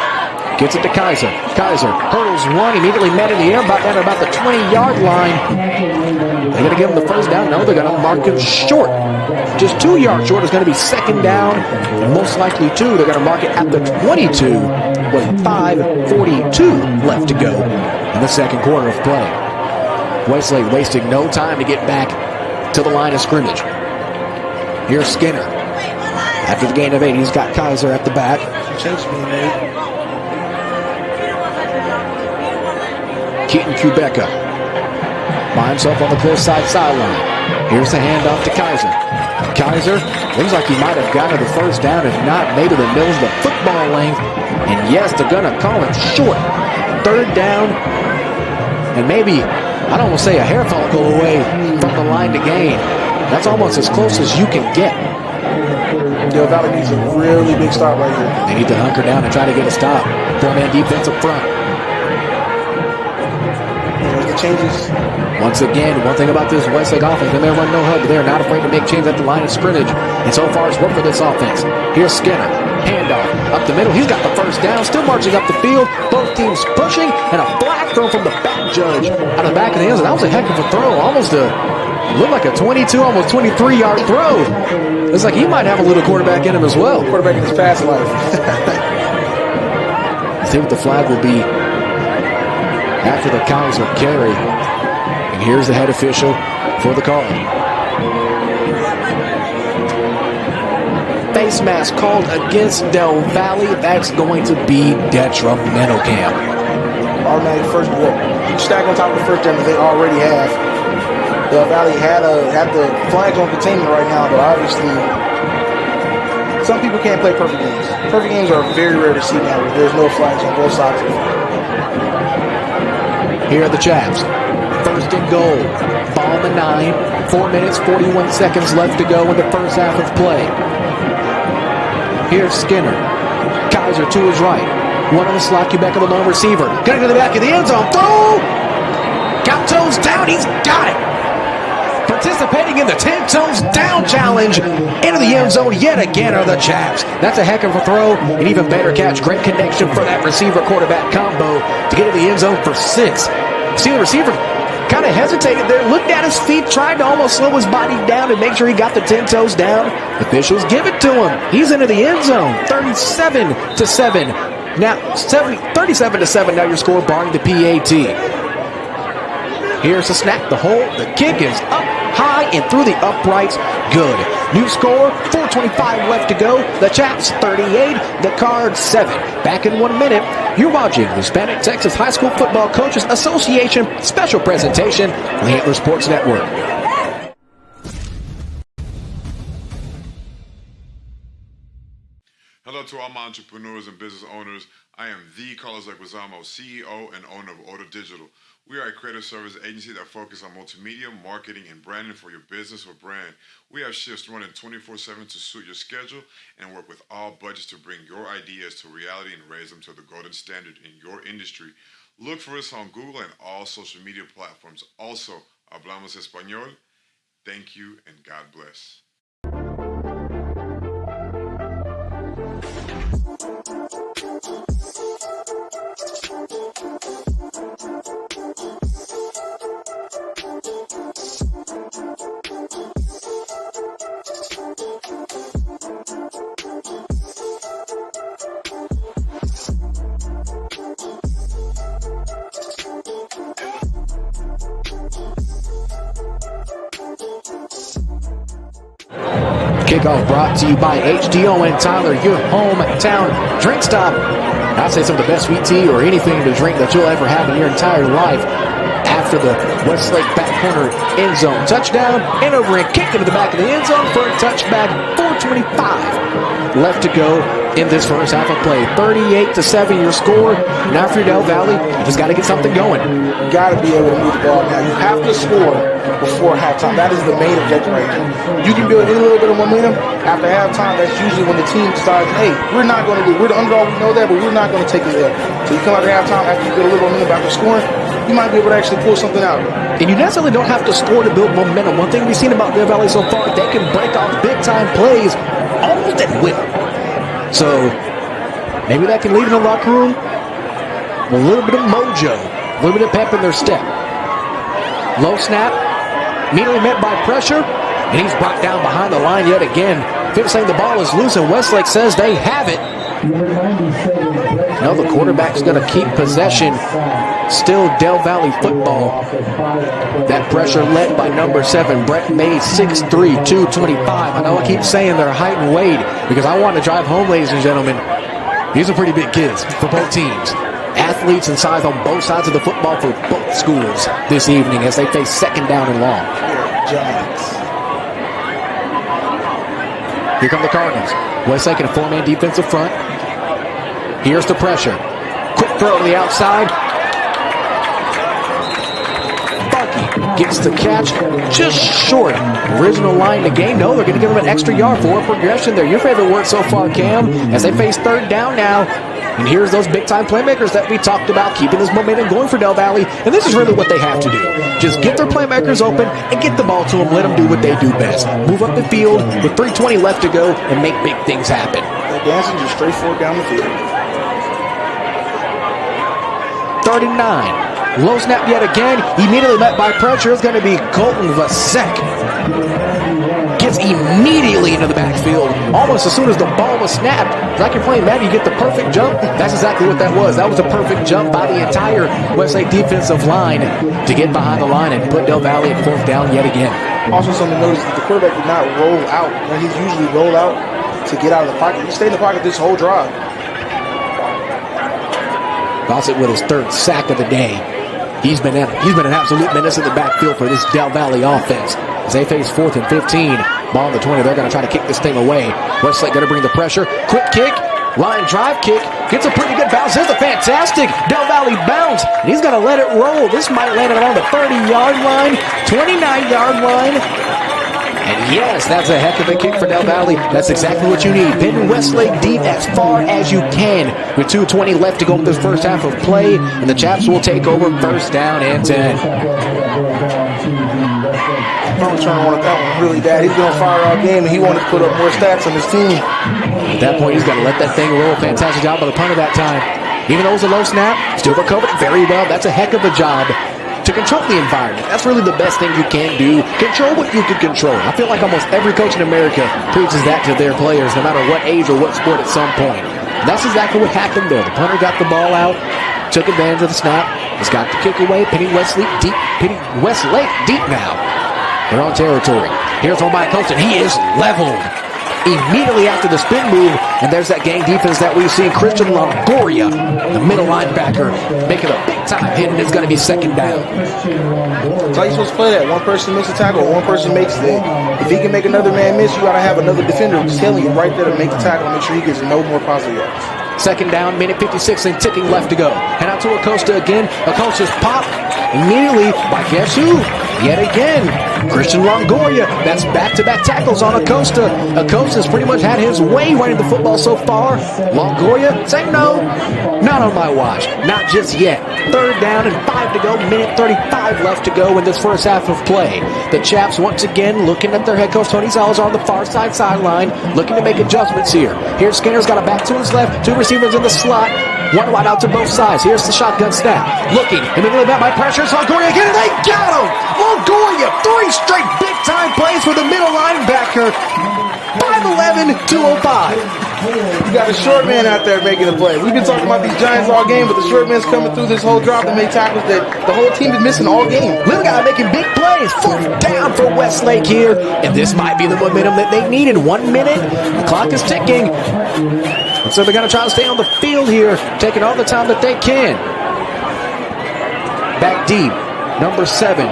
Gets it to Kaiser. Kaiser hurdles 1, immediately met in the air, about the 20-yard line. They're going to give him the first down. No, they're going to mark him short. Just 2 yards short. Is going to be second down, and most likely 2. They're going to mark it at the 22 with 5:42 left to go in the second quarter of play. Westlake wasting no time to get back to the line of scrimmage. Here's Skinner. After the gain of 8, he's got Kaiser at the back. Change being made. Keaton Kubeka by himself on the close side sideline. Here's the handoff to Kaiser. Kaiser looks like he might have gotten to the first down, if not maybe the middle of the football length. And yes, they're going to call it short. 3rd down, and maybe, I don't want to say a hair follicle away from the line to gain. That's almost as close as you can get. Del Valle needs a really big stop right here. They need to hunker down and try to get a stop. 4-man defense up front. There's the changes. Once again, one thing about this Westlake offense, they may run no hub, but they're not afraid to make changes at the line of scrimmage. And so far, it's worked for this offense. Here's Skinner. Handoff up the middle. He's got the first down, still marching up the field. Both teams pushing, and a flag throw from the back judge out of the back of the end zone. That was a heck of a throw. Almost looked like a 22, almost 23-yard throw. It's like he might have a little quarterback in him as well. Quarterback in his past life. Let's see what the flag will be after the Kaiser carry. And here's the head official for the call. Face mask called against Del Valle. That's going to be detrimental, Cam. Automatic first down. Stack on top of the first down that they already have. Del Valle had the flags on containment right now, but obviously some people can't play perfect games. Perfect games are very rare to see now where there's no flags on both sides of it. Here are the Chaps. First and goal. Ball on the 9. 4 minutes, 41 seconds left to go in the first half of play. Here's Skinner. Kaiser to his right. 1 on the slot, back of the lone receiver. Getting to the back of the end zone. Throw! Got toes down. He's got it. Participating bring in the 10 toes down challenge. Into the end zone yet again are the Chaps. That's a heck of a throw. An even better catch. Great connection for that receiver-quarterback combo to get to the end zone for 6. See the receiver kind of hesitated there, looked at his feet, tried to almost slow his body down and make sure he got the 10 toes down. Officials give it to him. He's into the end zone. 37-7. Now 37-7 now your score barring the PAT. Here's the snap, the hold, the kick is up high and through the uprights. Good. New score, 4:25 left to go. The Chaps 38, the Cards 7. Back in 1 minute. You're watching the Hispanic Texas High School Football Coaches Association special presentation on the Antler Sports Network. Hello to all my entrepreneurs and business owners. I am the Carlos Leguizamo, CEO and owner of Order Digital. We are a creative service agency that focuses on multimedia, marketing, and branding for your business or brand. We have shifts running 24/7 to suit your schedule and work with all budgets to bring your ideas to reality and raise them to the golden standard in your industry. Look for us on Google and all social media platforms. Also, hablamos español. Thank you and God bless. Kickoff brought to you by HDO and Tyler, your hometown drink stop. I'd say some of the best sweet tea or anything to drink that you'll ever have in your entire life. After the Westlake back corner end zone touchdown, and over and kick into the back of the end zone for a touchback. 4:25 left to go in this first half of play. 38-7 your score. Now for Del Valle, you just got to get something going. You got to be able to move the ball now. You have to score before halftime. That is the main objective right now. You can build any little bit of momentum after halftime. That's usually when the team decides, hey, we're the underdog, we know that, but we're not going to take it there. So you come out at halftime after you build a little momentum after scoring, you might be able to actually pull something out. And you necessarily don't have to score to build momentum. One thing we've seen about Del Valle so far, they can break off big-time plays almost at will. So maybe that can leave in the locker room a little bit of mojo, a little bit of pep in their step. Low snap, immediately met by pressure, and he's brought down behind the line yet again. Fitz saying the ball is loose, and Westlake says they have it. No, the quarterback's going to keep possession. Still Del Valle football. That pressure led by number 7, Brett May, 6'3", 225. I know I keep saying their height and weight because I want to drive home, ladies and gentlemen. These are pretty big kids for both teams. Athletes in size on both sides of the football for both schools this evening as they face second down and long. Here come the Cardinals. Westlake in a 4-man defensive front. Here's the pressure. Quick throw to the outside. Bucky gets the catch just short. Original line to gain. No, they're going to give him an extra yard for a progression there. Your favorite word so far, Cam, as they face third down now. And here's those big-time playmakers that we talked about, keeping this momentum going for Del Valle. And this is really what they have to do. Just get their playmakers open and get the ball to them. Let them do what they do best. Move up the field with 3:20 left to go and make big things happen. They're dancing just straight forward down the field. 39. Low snap yet again. Immediately met by pressure. It's going to be Colton Vasek. Gets immediately into the backfield almost as soon as the ball was snapped. Like you're playing Madden, you get the perfect jump. That's exactly what that was. That was a perfect jump by the entire Westlake defensive line to get behind the line and put Del Valle at 4th down yet again. Also something to notice, the quarterback did not roll out. When he's usually roll out to get out of the pocket. He stayed in the pocket this whole drive. Gossett with his 3rd sack of the day. He's been an absolute menace in the backfield for this Del Valle offense. As they face 4th and 15. Ball on the 20. They're going to try to kick this thing away. Westlake going to bring the pressure. Quick kick. Line drive kick. Gets a pretty good bounce. Here's a fantastic Del Valle bounce. And he's going to let it roll. This might land around the 30-yard line. 29-yard line. And yes, that's a heck of a kick for Del Valle. That's exactly what you need. Pin Westlake deep as far as you can. With 2:20 left to go in this first half of play. And the Chaps will take over 1st down and 10. punt return wanted that one really bad. He's been on fire all game, and he wanted to put up more stats on his team. At that point, he's got to let that thing roll. Fantastic job by the punter that time. Even though it was a low snap, still recovered very well. That's a heck of a job to control the environment. That's really the best thing you can do. Control what you can control. I feel like almost every coach in America preaches that to their players, no matter what age or what sport at some point. And that's exactly what happened there. The punter got the ball out, took advantage of the snap, has got the kick away. Penny Westlake deep now. They're on territory. Here's one by Coach, and he is leveled immediately after the spin move, and there's that gang defense that we've seen. Christian Longoria, the middle linebacker, making a big-time hit, and it's going to be second down. That's how you're supposed to play that. One person makes a tackle, one person makes it. If he can make another man miss, you got to have another defender telling you right there to make the tackle and make sure he gets no more positive yards. Second down, minute 56, and ticking left to go. Head out to Acosta again. Acosta's pop immediately by guess who? Yet again, Christian Longoria. That's back-to-back tackles on Acosta. Acosta's pretty much had his way running the football so far. Longoria saying no, not on my watch. Not just yet. Third down and 5 to go. Minute 35 left to go in this first half of play. The Chaps once again looking at their head coach Tony Salazar on the far sideline, looking to make adjustments here. Here's Skinner's got a back to his left. Two receivers in the slot. One wide out to both sides. Here's the shotgun snap. Looking, immediately back by pressure. Longoria again, and they got him! Longoria, 3 straight big-time plays for the middle linebacker. 5'11", 205. You got a short man out there making a play. We've been talking about these Giants all game, but the short man's coming through this whole drop and make tackles that the whole team is missing all game. Little guy making big plays. Fourth down for Westlake here, and this might be the momentum that they needed. 1 minute, the clock is ticking. And so they're going to try to stay on the field here, taking all the time that they can. Back deep, number 7,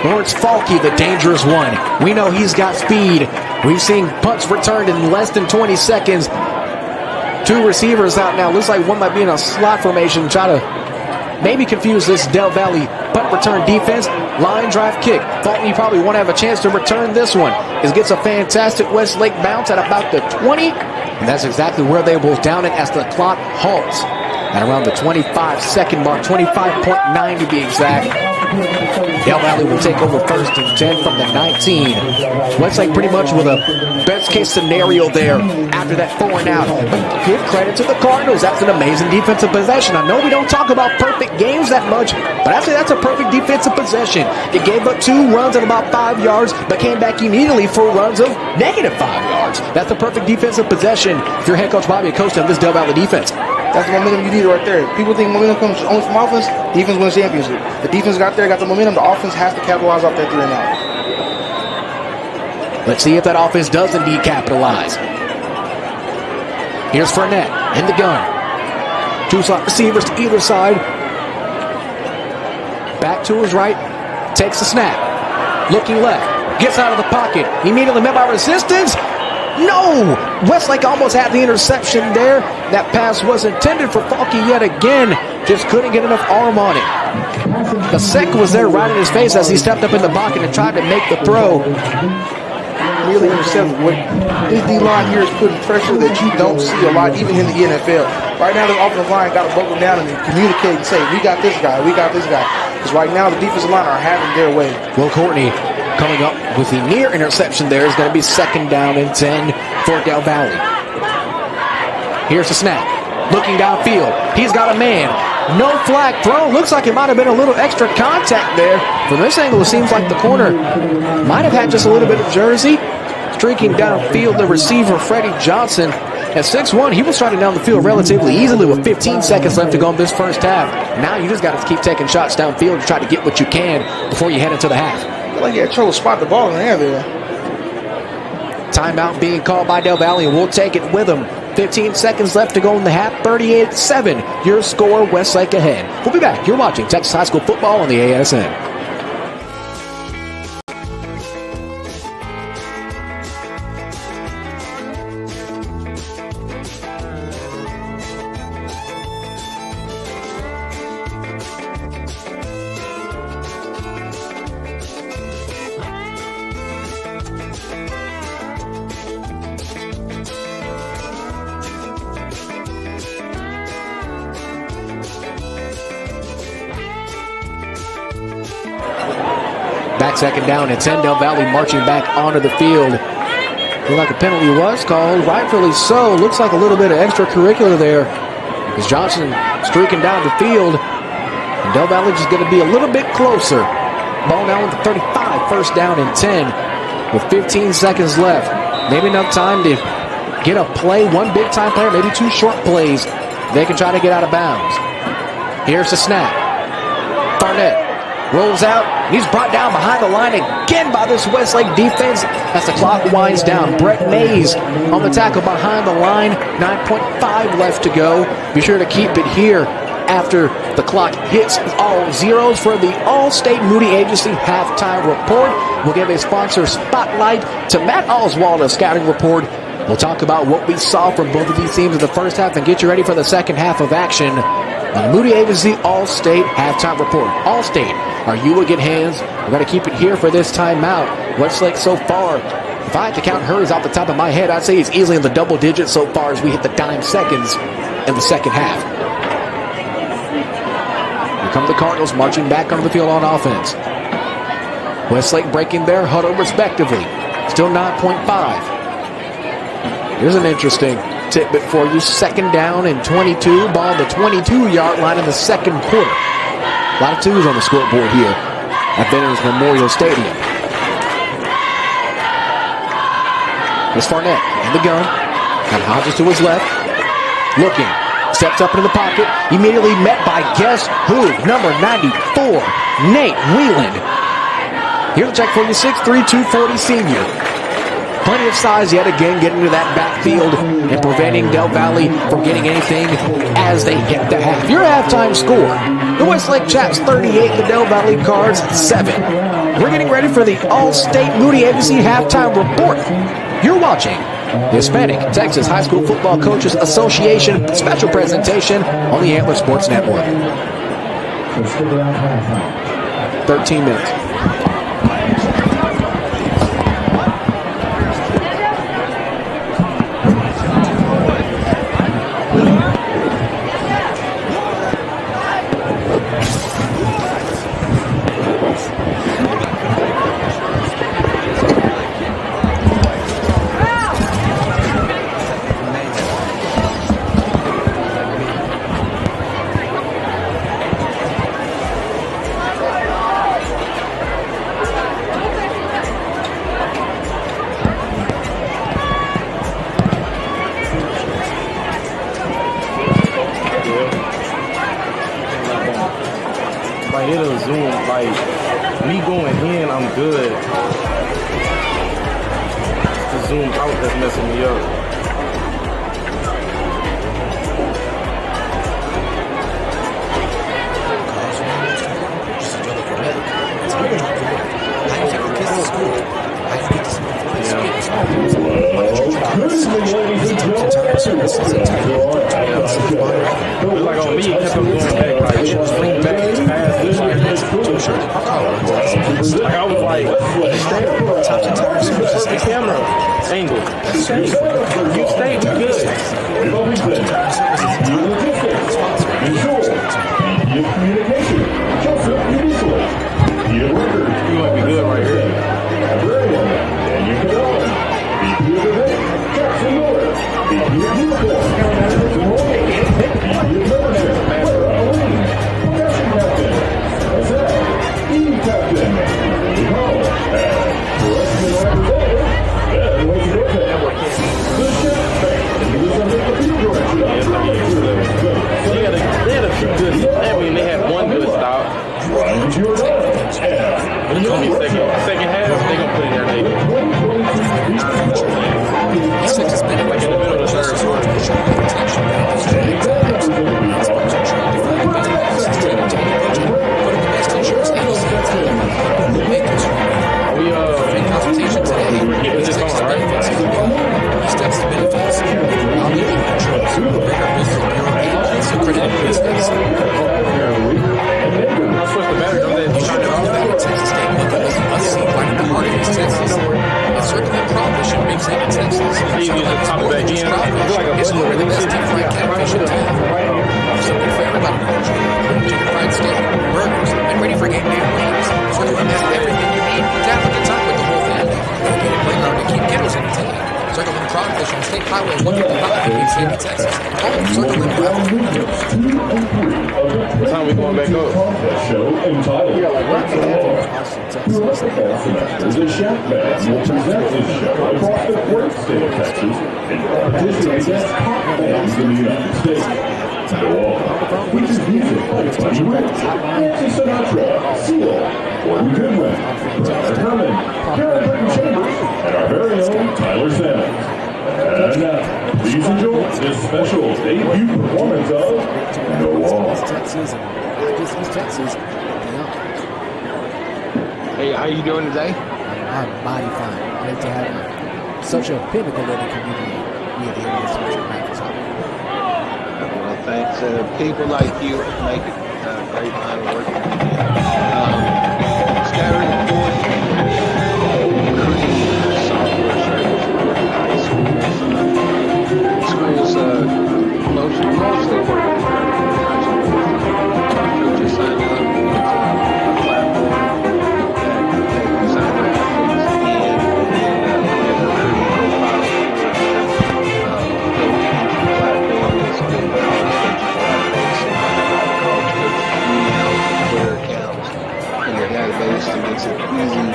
Lawrence Falke, the dangerous one. We know he's got speed. We've seen punts returned in less than 20 seconds. 2 receivers out now. Looks like one might be in a slot formation, try to maybe confuse this Del Valle punt return defense. Line drive kick. Falke probably won't have a chance to return this one. It gets a fantastic Westlake bounce at about the 20. And that's exactly where they will down it as the clock halts at around the 25-second mark, 25.9 to be exact. Del Valle will take over first and 10 from the 19. Westlake pretty much with a best-case scenario there after that 4 and out. But give credit to the Cardinals. That's an amazing defensive possession. I know we don't talk about perfect games that much, but actually that's a perfect defensive possession. It gave up 2 runs at about 5 yards, but came back immediately for runs of negative 5 yards. That's the perfect defensive possession if you're head coach Bobby Acosta of this Del Valle defense. That's the momentum you need right there. People think momentum comes only from offense. Defense wins championship. The defense got there, got the momentum. The offense has to capitalize off that 3 and out. Let's see if that offense does indeed capitalize. Here's Fournette in the gun. 2 slot receivers to either side. Back to his right. Takes the snap. Looking left. Gets out of the pocket. Immediately met by resistance. No! Westlake almost had the interception there. That pass was intended for Falke yet again. Just couldn't get enough arm on it. The sec was there right in his face as he stepped up in the pocket and tried to make the throw. Really intercepted. This D-line here is putting pressure that you don't see a lot, even in the NFL. Right now, the offensive line got to buckle down and communicate and say, we got this guy, we got this guy. Because right now, the defensive line are having their way. Will Courtney coming up with the near interception there is going to be second down and 10 for Del Valle. Here's the snap. Looking downfield. He's got a man. No flag thrown. Looks like it might have been a little extra contact there. From this angle, it seems like the corner might have had just a little bit of jersey. Streaking downfield, the receiver, Freddie Johnson. At 6'1", he was starting down the field relatively easily with 15 seconds left to go in this first half. Now you just got to keep taking shots downfield to try to get what you can before you head into the half. I feel like he had trouble spot the ball in the air there. Timeout being called by Del Valle, and we'll take it with him. 15 seconds left to go in the half. 38-7. Your score, Westlake ahead. We'll be back. You're watching Texas High School football on the ASN. Back second down and 10. Del Valle marching back onto the field. Looked like a penalty was called, rightfully so. Looks like a little bit of extracurricular there. As Johnson streaking down the field. And Del Valle just going to be a little bit closer. Ball now with the 35, first down and 10 with 15 seconds left. Maybe enough time to get a play, one big time play, or maybe two short plays. They can try to get out of bounds. Here's the snap. Barnett rolls out, and he's brought down behind the line again by this Westlake defense as the clock winds down. Brett Mays on the tackle behind the line. 9.5 left to go. Be sure to keep it here after the clock hits all zeros for the All-State Moody Agency halftime report. We'll give a sponsor spotlight to Matt Oswald of Scouting Report. We'll talk about what we saw from both of these teams in the first half and get you ready for the second half of action on the Moody Agency All-State halftime report. All-State, are you a good hands? We're going to keep it here for this timeout. Westlake so far, if I had to count hurries off the top of my head, I'd say he's easily in the double digits so far as we hit the dime seconds in the second half. Here come the Cardinals marching back onto the field on offense. Westlake breaking their huddle respectively. Still 9.5. Here's an interesting tidbit for you. Second down and 22. Ball on the 22-yard line in the second quarter. A lot of twos on the scoreboard here at Veterans Memorial Stadium. Here's Farnett in the gun. Got Hodges to his left. Looking. Steps up into the pocket. Immediately met by guess who? Number 94, Nate Wheeland. Here's the check for you, 6'3", 240 senior. Plenty of size yet again getting to that backfield and preventing Del Valle from getting anything as they hit the half. Your halftime score, the Westlake Chaps 38, the Del Valle Cards 7. We're getting ready for the All-State Moody Agency halftime report. You're watching the Hispanic Texas High School Football Coaches Association special presentation on the Antler Sports Network. 13 minutes. Chicken fried steak, burgers, and ready for game day wings. So you have everything you need game to have a good time with the whole family. Located playground to keep kiddos entertained. Circle and Crawfish on State Highway 155 in Big City, Texas. Home of Circle and Crawfish. What time we going back up? Show entitled Throughout the fall semester, the Shack Band will present this show across the great state of Texas and participate against top bands in the United States. Go on, which is music like Buddy Rich, Nancy Sinatra, Seal, Gordon Goodwin, Brother Herman, Karen Britton Chambers, and our very own Tyler Sanders. And now, please enjoy this special debut performance of No Wall. Hey, how you doing today? I'm mighty fine. Great to have such a pinnacle in the community here in this special practice. Well, thanks. People like you make it a great line of work. Scattering forth recruiting software service for high schools. Mostly working for high schools. Coaches sign up. Database that makes it easy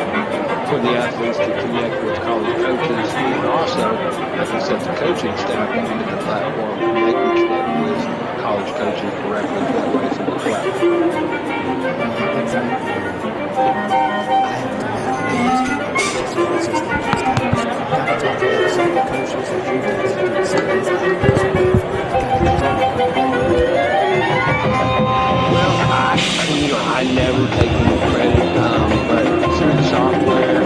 for the athletes to connect with college coaches, and also, like I said, the coaching staff can get the platform and they can connect with college coaches directly that way through the platform. I never take any credit, but through the software,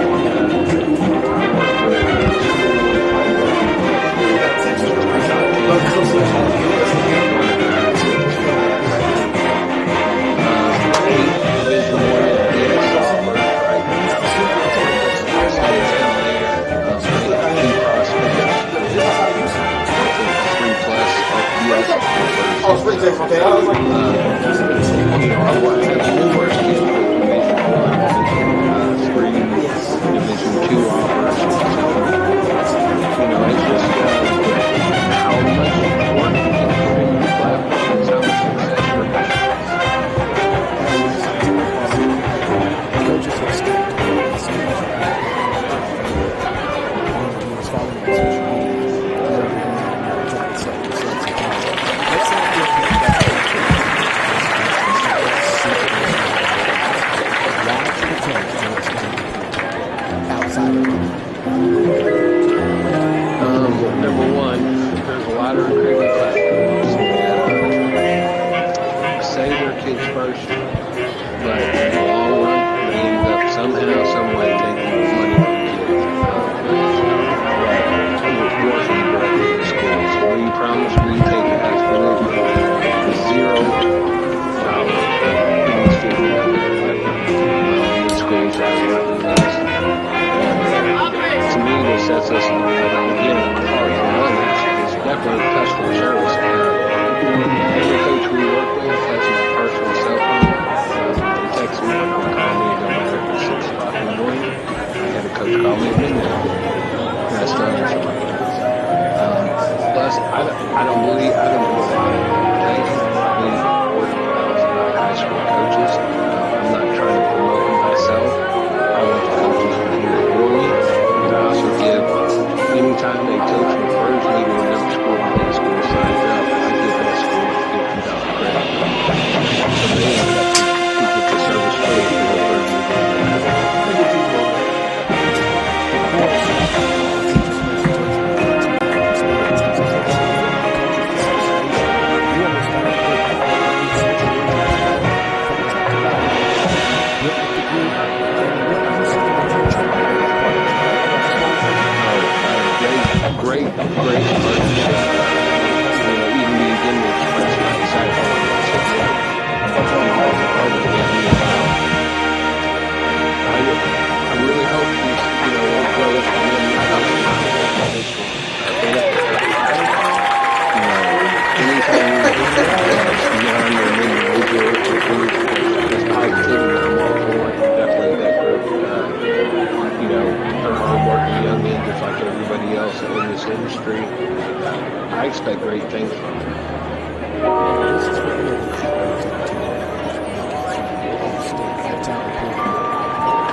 history. I expect great things from him.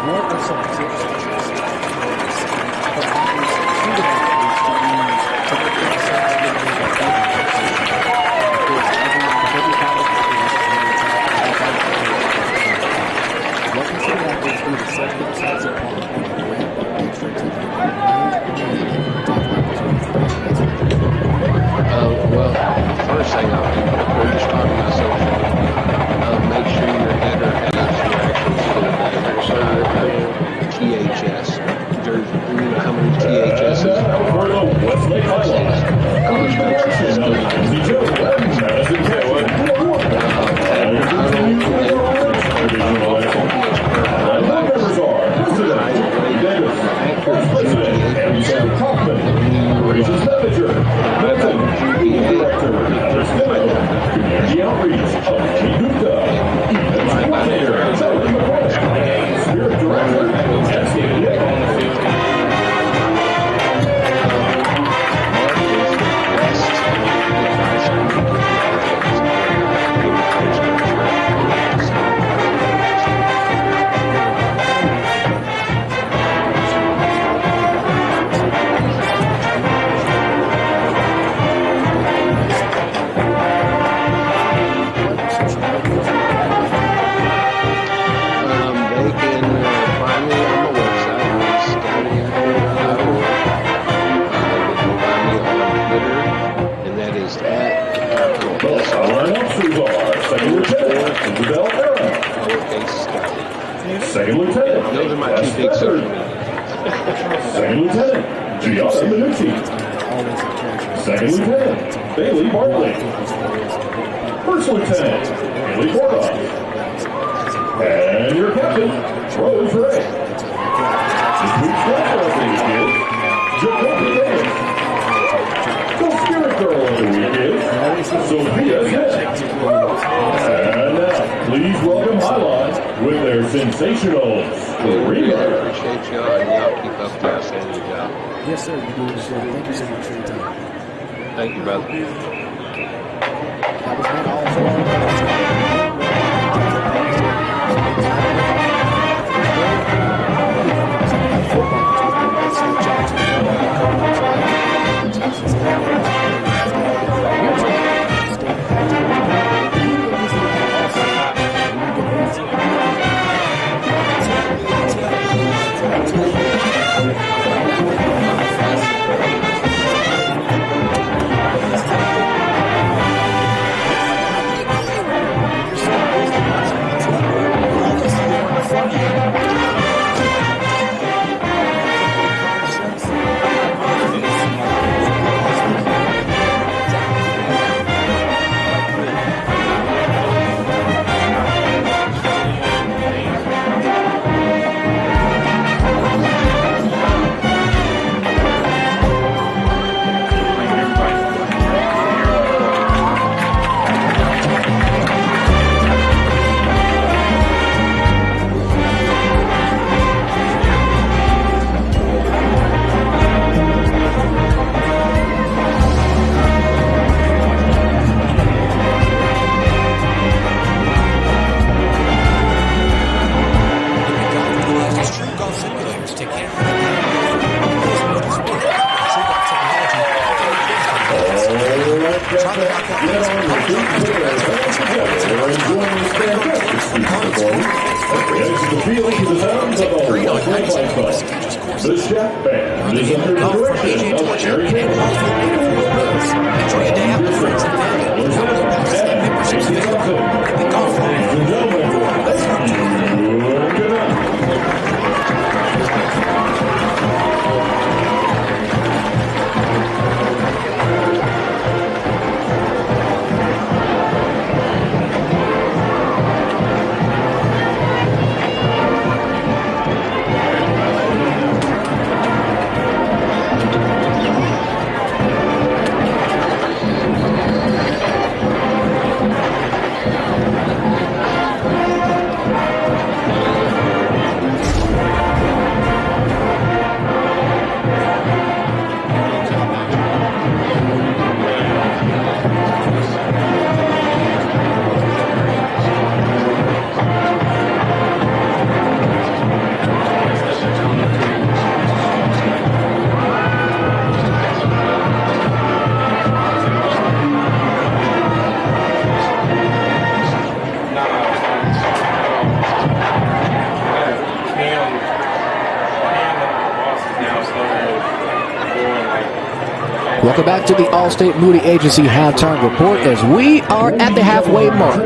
What are some tips that you see for athletes, student athletes, to use to make themselves get into the program? Because every college what can student athletes do to set themselves apart and bring extra to the well, the first thing I'll do, we're just talking about social media. Make sure your header has your actual school name. So THS. There's, you know how many THSs? College coaches. Second Lieutenant. Those are my two big social media. Second Lieutenant, Gianna Minucci. Second Lieutenant, Bailey Bartley. First Lieutenant, Haley Portoff. And your captain, Rose Ray. This week's captain of the week is Jacoby Davis. The spirit girl of the week is Sophia Smith. And now, please welcome Highline with their sensational screamer. I appreciate y'all, and y'all keep up the outstanding job. Yes, sir. You do as well. Thank you so much for your time. Thank you, brother. That was not all for The Chef Band is under the direction of Jerry Enjoy your day out with friends and family. Ladies and gentlemen, thank you. Good night. Welcome back to the Allstate Moody Agency halftime report as we are at the halfway mark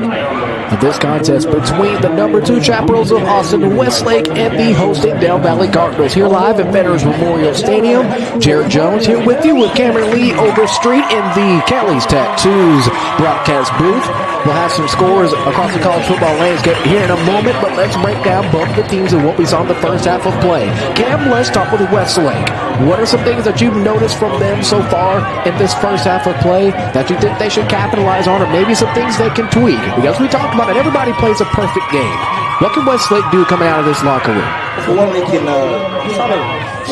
of this contest between the number 2 Chaparrals of Austin Westlake and the hosting Del Valle Cardinals. Here live at Veterans Memorial Stadium, Jared Jones here with you with Cameron Lee Overstreet in the Kelly's Tattoos broadcast booth. We'll have some scores across the college football landscape here in a moment, but let's break down both the teams and what we saw in the first half of play. Cam, let's talk with Westlake. What are some things that you've noticed from them so far in this first half of play that you think they should capitalize on, or maybe some things they can tweak? Because we talked about it, everybody plays a perfect game. What can Westlake do coming out of this locker room? For one, they can try to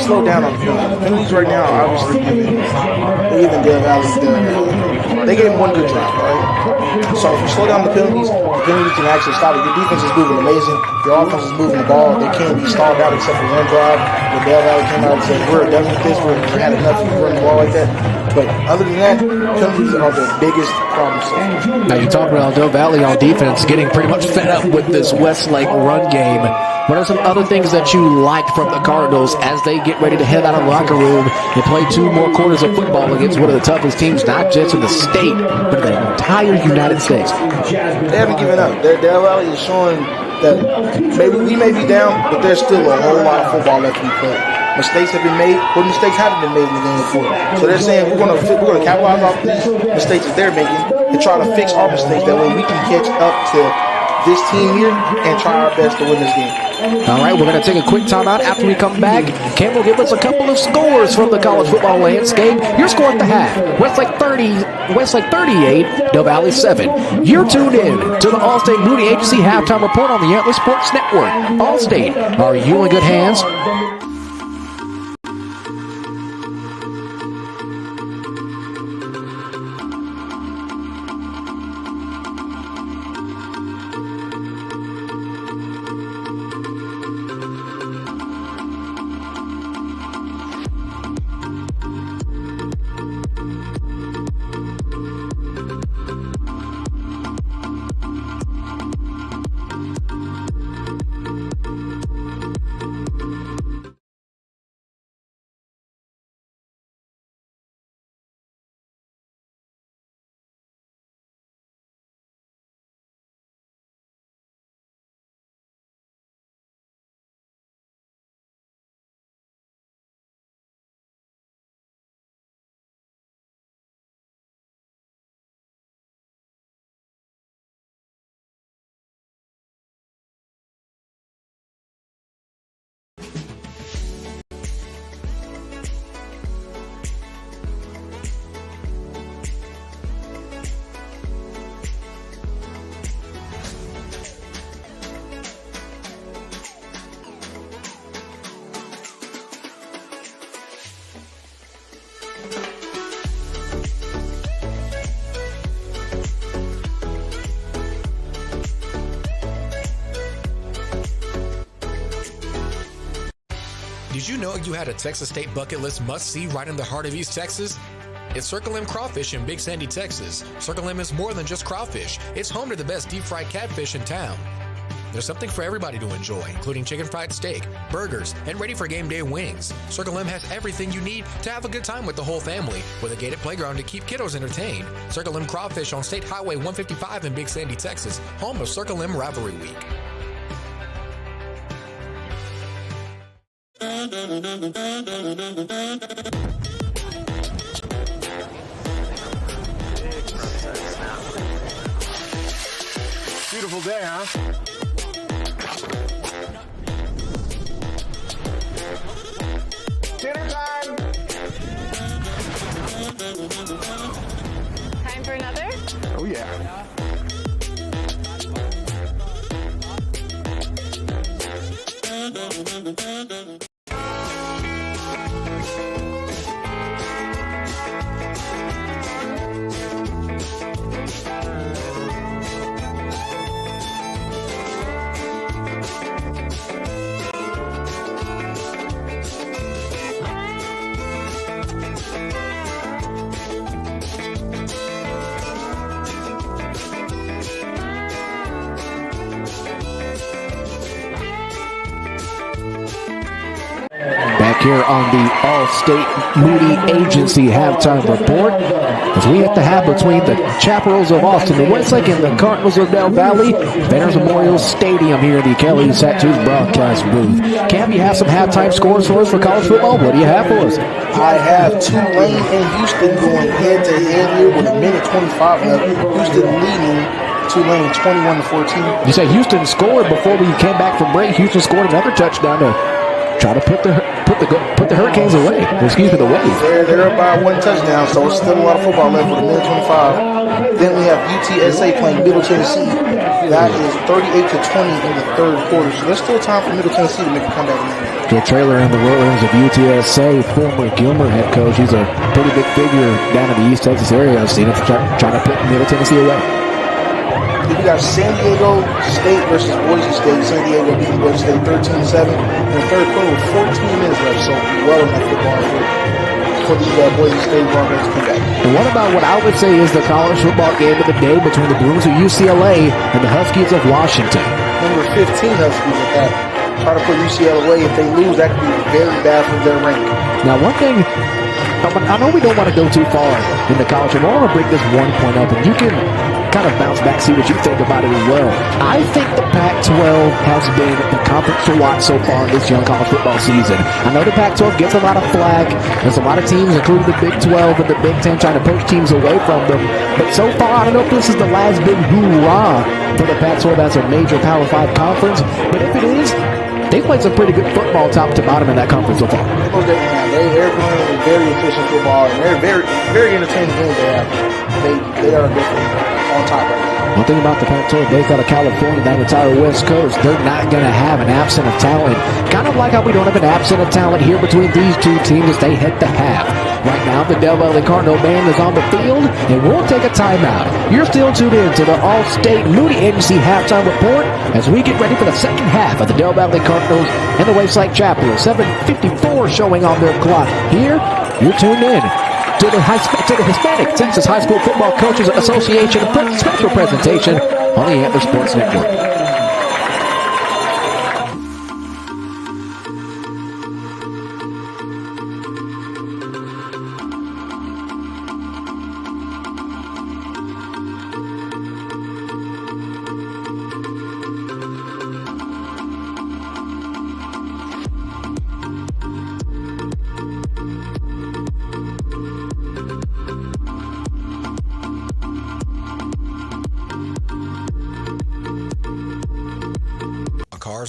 slow down on the penalties. The penalties right now are obviously giving Del Valle they gave him one good drive, right? So if you slow down the penalties can actually stop it. Your defense is moving amazing. Your offense is moving the ball. They can't be stalled out except for one drive where Del Valle came out and said, we're done with this. We're had enough of you running the ball like that. But other than that, penalties are the biggest problem so far. Now you talk about Del Valle on defense getting pretty much fed up with this Westlake run game. What are some other things that you liked from the Cardinals as they get ready to head out of the locker room and play 2 more quarters of football against one of the toughest teams, not just in the state, but in the entire United States? They haven't given up. Del Valle is showing that maybe we may be down, but there's still a whole lot of football left to be played. Mistakes have been made, but mistakes haven't been made in the game before. So they're saying we're going to capitalize off these mistakes that they're making and try to fix our mistakes. That way we can catch up to this team here and try our best to win this game. All right, we're going to take a quick timeout. After we come back, Cam will give us a couple of scores from the college football landscape. Your score at the half: Westlake 38, Del Valle 7. You're tuned in to the Allstate Moody Agency halftime report on the Antler Sports Network. Allstate, are you in good hands? Did you know you had a Texas State bucket list must-see right in the heart of East Texas? It's Circle M Crawfish in Big Sandy, Texas. Circle M is more than just crawfish. It's home to the best deep-fried catfish in town. There's something for everybody to enjoy, including chicken fried steak, burgers, and ready for game day wings. Circle M has everything you need to have a good time with the whole family, with a gated playground to keep kiddos entertained. Circle M Crawfish on State Highway 155 in Big Sandy, Texas, home of Circle M Rivalry Week. Beautiful day, huh? Dinner time! Time for another? Oh, yeah. here on the All-State Moody Agency Halftime Report. As we hit the half between the Chaparrals of Austin and Westlake and the Cardinals of Del Valle, Veterans Memorial Stadium here in the Kelly Tattoos broadcast booth. Cam, you have some halftime scores for us for college football? What do you have for us? I have Tulane and Houston going head-to-head here with a minute 25 left. Houston leading Tulane 21-14. You say Houston scored before we came back from break. Houston scored another touchdown to try to put the Hurricanes away. Excuse me, the Waves. They're up by one touchdown, so it's still a lot of football left with a minute 25. Then we have UTSA playing Middle Tennessee. That is 38-20 in the third quarter. So there's still time for Middle Tennessee to make a comeback in there. Joe Traylor in the whirlwinds of UTSA, former Gilmer head coach. He's a pretty big figure down in the East Texas area. I've seen him trying to put Middle Tennessee away. Then we got San Diego State versus Boise State. San Diego beating Boise State 13-7 in the third quarter with 14 minutes left. So well enough football for the Boise State Broncos to come back. And what about what I would say is the college football game of the day between the Bruins of UCLA and the Huskies of Washington? Number 15 Huskies at that. Try to put UCLA away. If they lose, that could be very bad for their rank. Now, one thing, I know we don't want to go too far in the college, and I want to break this 1 point up, and you can kind of bounce back, see what you think about it as well. I think the Pac-12 has been the conference to watch so far this young college football season. I know the Pac-12 gets a lot of flack. There's a lot of teams, including the Big 12 and the Big 10, trying to poach teams away from them. But so far, I don't know if this is the last big hoorah for the Pac-12 as a major Power 5 conference. But if it is, they played some pretty good football top to bottom in that conference so far. They're playing very efficient football, and they're very, very entertaining games they have. They are definitely on top right now. One thing about the Pac-12, based out of California, that entire West Coast, they're not going to have an absence of talent. Kind of like how we don't have an absence of talent here between these two teams as they head to half. Right now, the Del Valle Cardinal band is on the field, and we'll take a timeout. You're still tuned in to the All-State Moody Agency Halftime Report as we get ready for the second half of the Del Valle Cardinals and the Westlake Chaparrals. 7:54 showing on their clock. Here, you're tuned in to the Hispanic Texas High School Football Coaches Association special presentation on the Antler Sports Network.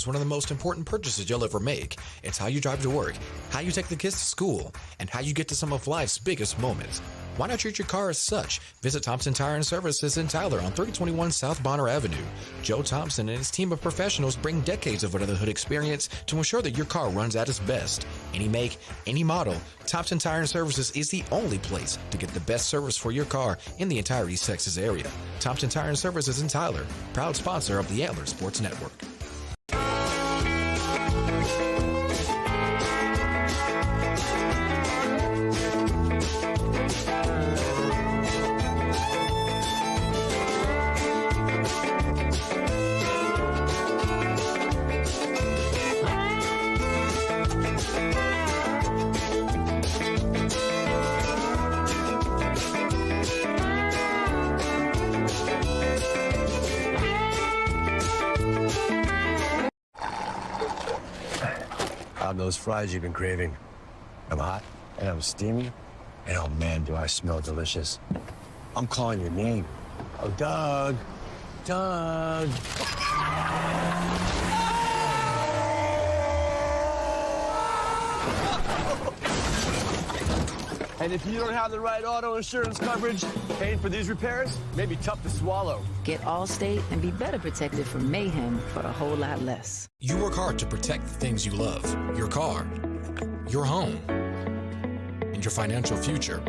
One of the most important purchases you'll ever make. It's how you drive to work, how you take the kids to school, and how you get to some of life's biggest moments. Why not treat your car as such? Visit Thompson Tire and Services in Tyler on 3021 South Bonner Avenue. Joe Thompson and his team of professionals bring decades of under-the-hood experience to ensure that your car runs at its best. Any make, any model, Thompson Tire and Services is the only place to get the best service for your car in the entire East Texas area. Thompson Tire and Services in Tyler, proud sponsor of the Antler Sports Network. Those fries you've been craving. I'm hot, and I'm steamy, and oh man, do I smell delicious. I'm calling your name. Oh, Doug. Doug. And if you don't have the right auto insurance coverage, paying for these repairs may be tough to swallow. Get Allstate and be better protected from mayhem for a whole lot less. You work hard to protect the things you love, your car, your home, and your financial future.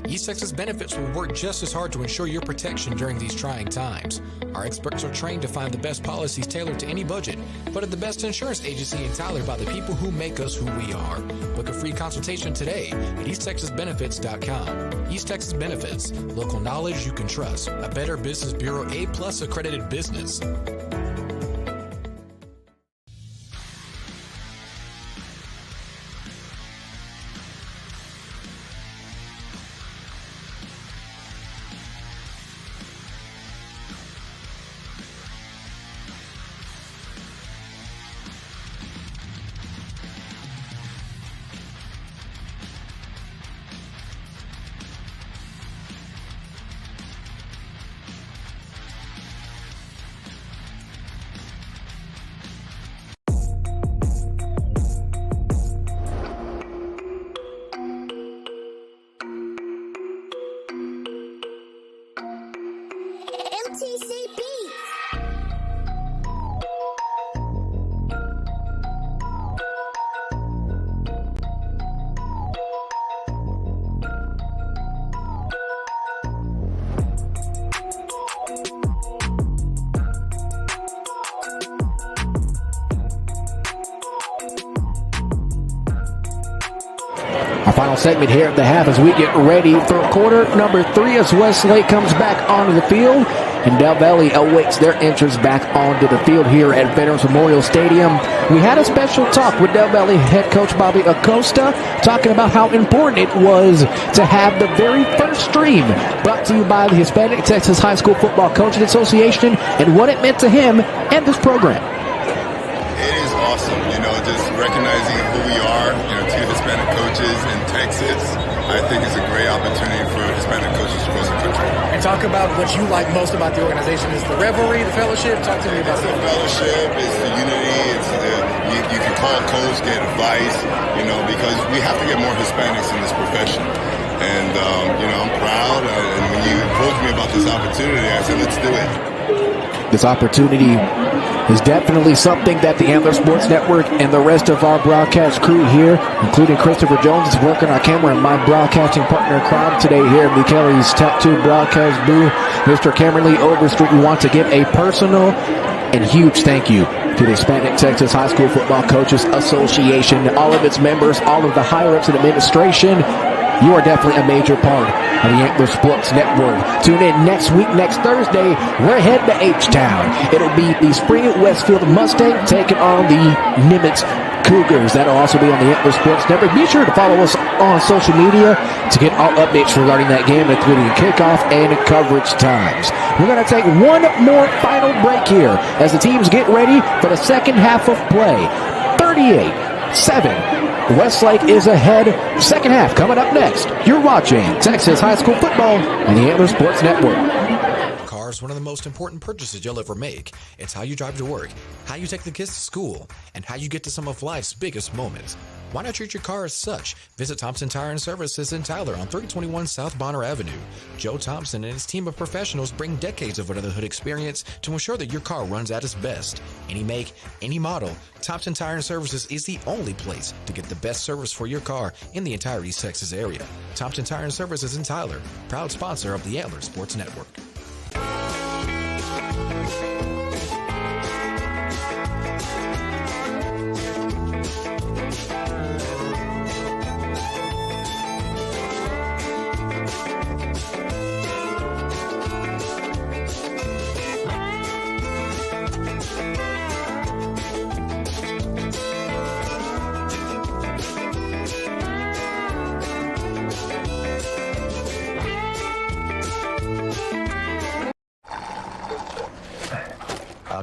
East Texas Benefits will work just as hard to ensure your protection during these trying times. Our experts are trained to find the best policies tailored to any budget, but at the best insurance agency in Tyler by the people who make us who we are. Book a free consultation today at easttexasbenefits.com. East Texas Benefits, local knowledge you can trust. A Better Business Bureau A+ accredited business. Our final segment here at the half as we get ready for quarter number 3 as Westlake comes back onto the field and Del Valle awaits their entrance back onto the field here at Veterans Memorial Stadium. We had a special talk with Del Valle head coach Bobby Acosta talking about how important it was to have the very first stream brought to you by the Hispanic Texas High School Football Coaches Association and what it meant to him and this program. It is awesome, just recognizing who we are, two Hispanic coaches in Texas. I think it's a great opportunity for Hispanic coaches across the country. And talk about what you like most about the organization. Is the revelry, the fellowship? Talk to me about the fellowship, it's the unity, it's you can call coach, get advice, because we have to get more Hispanics in this profession. And, I'm proud. And when you approached me about this opportunity, I said, let's do it. This opportunity is definitely something that the Antler Sports Network and the rest of our broadcast crew here, including Christopher Jones, is working our camera, and my broadcasting partner in crime today here in the Kelly's Tattoo Broadcast booth, Mr. Cameron Lee Overstreet. We want to give a personal and huge thank you to the Hispanic Texas High School Football Coaches Association, all of its members, all of the higher-ups in administration. You are definitely a major part of the Antler Sports Network. Tune in next week, next Thursday. We're heading to H-Town. It'll be the Spring Westfield Mustang taking on the Nimitz Cougars. That'll also be on the Antler Sports Network. Be sure to follow us on social media to get all updates regarding that game, including kickoff and coverage times. We're going to take one more final break here as the teams get ready for the second half of play. 38-7. Westlake is ahead. Second half coming up next. You're watching Texas High School Football on the Antler Sports Network. Car is one of the most important purchases you'll ever make. It's how you drive to work, how you take the kids to school, and how you get to some of life's biggest moments. Why not treat your car as such? Visit Thompson Tire and Services in Tyler on 3021 South Bonner Avenue. Joe Thompson and his team of professionals bring decades of under the hood experience to ensure that your car runs at its best. Any make, any model, Thompson Tire and Services is the only place to get the best service for your car in the entire East Texas area. Thompson Tire and Services in Tyler, proud sponsor of the Antler Sports Network.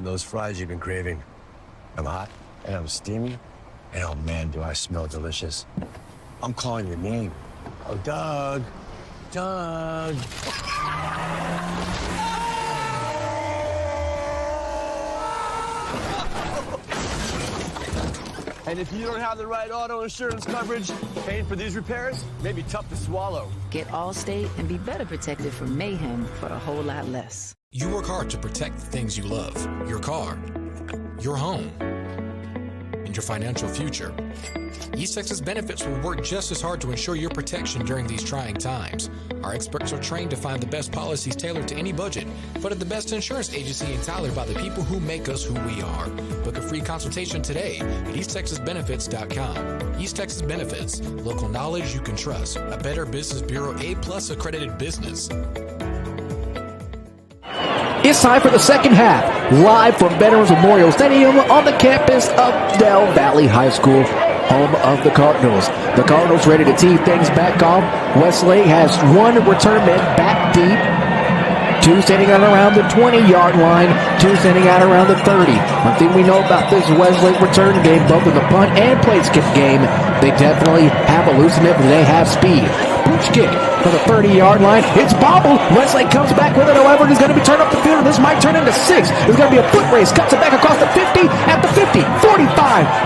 Those fries you've been craving. I'm hot and I'm steamy, and oh man, do I smell delicious. I'm calling your name. Oh, Doug. Doug. And if you don't have the right auto insurance coverage, paying for these repairs may be tough to swallow. Get Allstate and be better protected from mayhem for a whole lot less. You work hard to protect the things you love, your car, your home, and your financial future. East Texas Benefits will work just as hard to ensure your protection during these trying times. Our experts are trained to find the best policies tailored to any budget, but at the best insurance agency in Tyler by the people who make us who we are. Book a free consultation today at easttexasbenefits.com. East Texas Benefits, local knowledge you can trust. A Better Business Bureau A+ accredited business. It's time for the second half, live from Veterans Memorial Stadium on the campus of Del Valle High School, home of the Cardinals. The Cardinals ready to tee things back off. Westlake has one return man back deep, two standing out around the 20-yard line, two standing out around the 30. One thing we know about this Westlake return game, both in the punt and plate skip game, they definitely have elusiveness and they have speed. Pooch kick for the 30-yard line. It's bobbled. Westlake comes back with it, however, it's going to be turned up the field, and this might turn into 6. There's going to be a foot race. Cuts it back across the 50, at the 50, 45,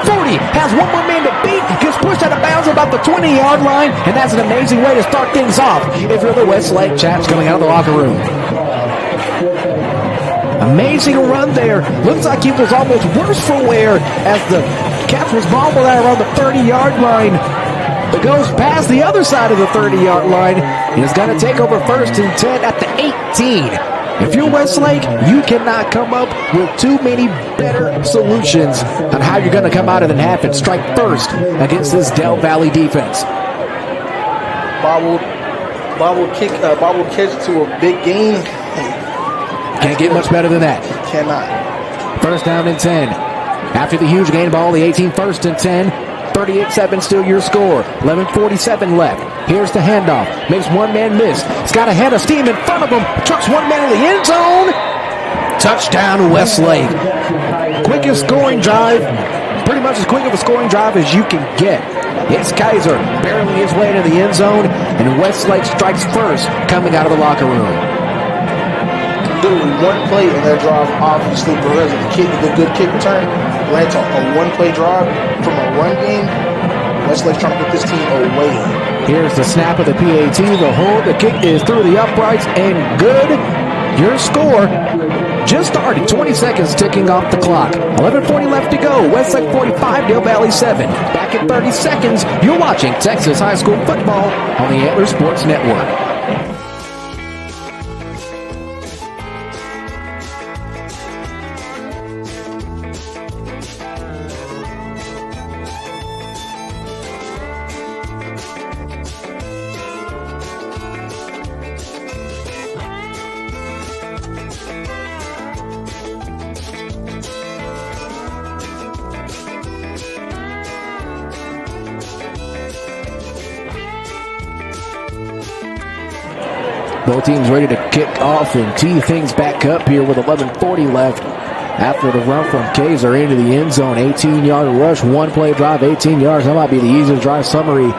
40. Has one more man to beat. Gets pushed out of bounds about the 20-yard line, and that's an amazing way to start things off if you're the Westlake chaps coming out of the locker room. Amazing run there. Looks like it was almost worse for wear as the catch was bobbled out around the 30-yard line. It goes past the other side of the 30-yard line. It's going to take over first and 10 at the 18. If you're Westlake, you cannot come up with too many better solutions on how you're going to come out of the half and strike first against this Del Valle defense. bobble catch to a big gain. Can't get much better than that. Cannot. First down and 10. After the huge gain ball, the 18 first and 10. 38-7 still your score. 11:47 left. Here's the handoff. Makes one man miss. He's got a head of steam in front of him. Trucks one man in the end zone. Touchdown Westlake. Quickest scoring drive. Pretty much as quick of a scoring drive as you can get. It's Kaiser barreling his way into the end zone, and Westlake strikes first coming out of the locker room. Literally one play in that drive, obviously, because of the good kick return, led to a one-play drive from a run game. Westlake's trying to put this team away. Here's the snap of the PAT, the hold, the kick is through the uprights, and good. Your score just started, 20 seconds ticking off the clock. 11:40 left to go. Westlake 45, Del Valle 7. Back in 30 seconds, you're watching Texas High School football on the Antler Sports Network. Both teams ready to kick off and tee things back up here with 11:40 left after the run from Kaiser into the end zone. 18-yard rush, one-play drive, 18 yards. That might be the easiest drive summary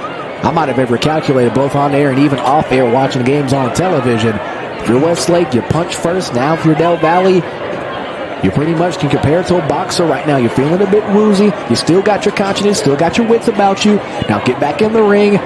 I might have ever calculated, both on air and even off air watching games on television. If you're Westlake, you punch first. Now if you're Del Valle, you pretty much can compare it to a boxer right now. You're feeling a bit woozy. You still got your confidence, still got your wits about you. Now get back in the ring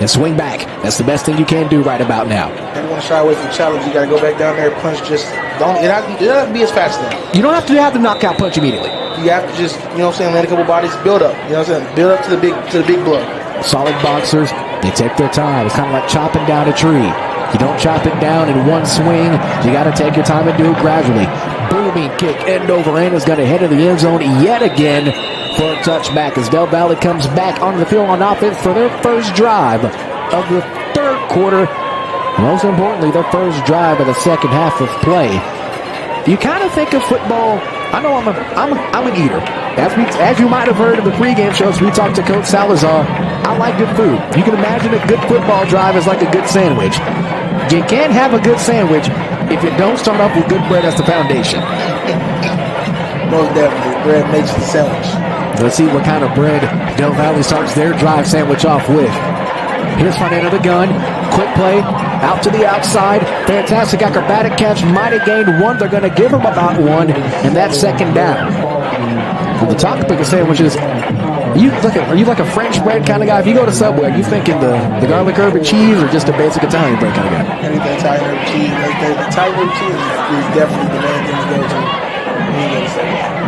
and swing back. That's the best thing you can do right about now. If you want to shy away from the challenge, you got to go back down there, punch. Just don't. It doesn't have to be as fast as that. You don't have to knockout punch immediately. You have to just, you know what I'm saying, let a couple bodies build up. You know what I'm saying? Build up to the big blow. Solid boxers, they take their time. It's kind of like chopping down a tree. You don't chop it down in one swing. You got to take your time and do it gradually. Booming kick, end over end, is going to head to the end zone yet again for a touchback as Del Valle comes back onto the field on offense for their first drive of the third quarter. Most importantly, their first drive of the second half of play. You kind of think of football. I know I'm an eater. As you might have heard in the pregame shows, we talked to Coach Salazar. I like good food. You can imagine a good football drive is like a good sandwich. You can't have a good sandwich if you don't start off with good bread as the foundation. Most definitely. Bread makes the sandwich. Let's see what kind of bread Del Valle starts their drive sandwich off with. Here's front end of the gun. Quick play. Out to the outside. Fantastic acrobatic catch. Might have gained one. They're going to give him about one. And that's second down. On the topic of sandwiches, are you like a French bread kind of guy? If you go to Subway, are you thinking the garlic herb and cheese or just a basic Italian bread kind of guy? Anything Italian herb cheese. The Italian herb cheese is definitely the main thing to go to.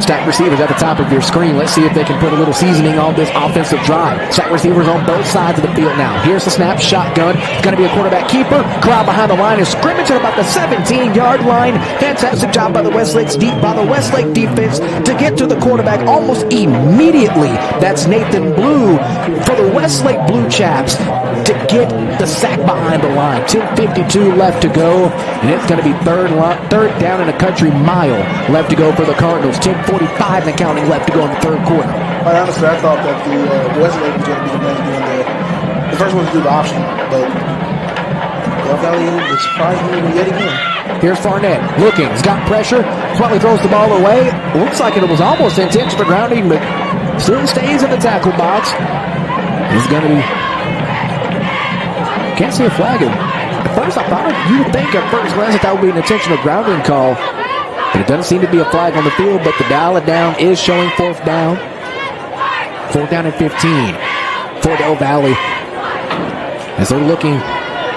Stack receivers at the top of your screen. Let's see if they can put a little seasoning on this offensive drive. Stack receivers on both sides of the field now. Here's the snap, shotgun. It's going to be a quarterback keeper. Crowd behind the line of scrimmage at about the 17-yard line. Fantastic job by the Westlake defense to get to the quarterback almost immediately. That's Nathan Blue for the Westlake Blue Chaps to get the sack behind the line. 10:52 left to go, and it's going to be third down and a country mile left to go for the Cardinals. 10:45 and counting left to go in the third quarter. Quite honestly, I thought that the Westlake was going to be the one doing the first one to do the option, but Del Valle surprised me yet again. Here's Farnett looking. He's got pressure. Probably throws the ball away. Looks like it was almost intentional grounding, but still stays in the tackle box. He's going to be... Can't see a flag. At first, I thought you would think at first glance that would be an intentional grounding call. But it doesn't seem to be a flag on the field, but the dial it down is showing fourth down. Fourth down and 15 for Del Valle. As they're looking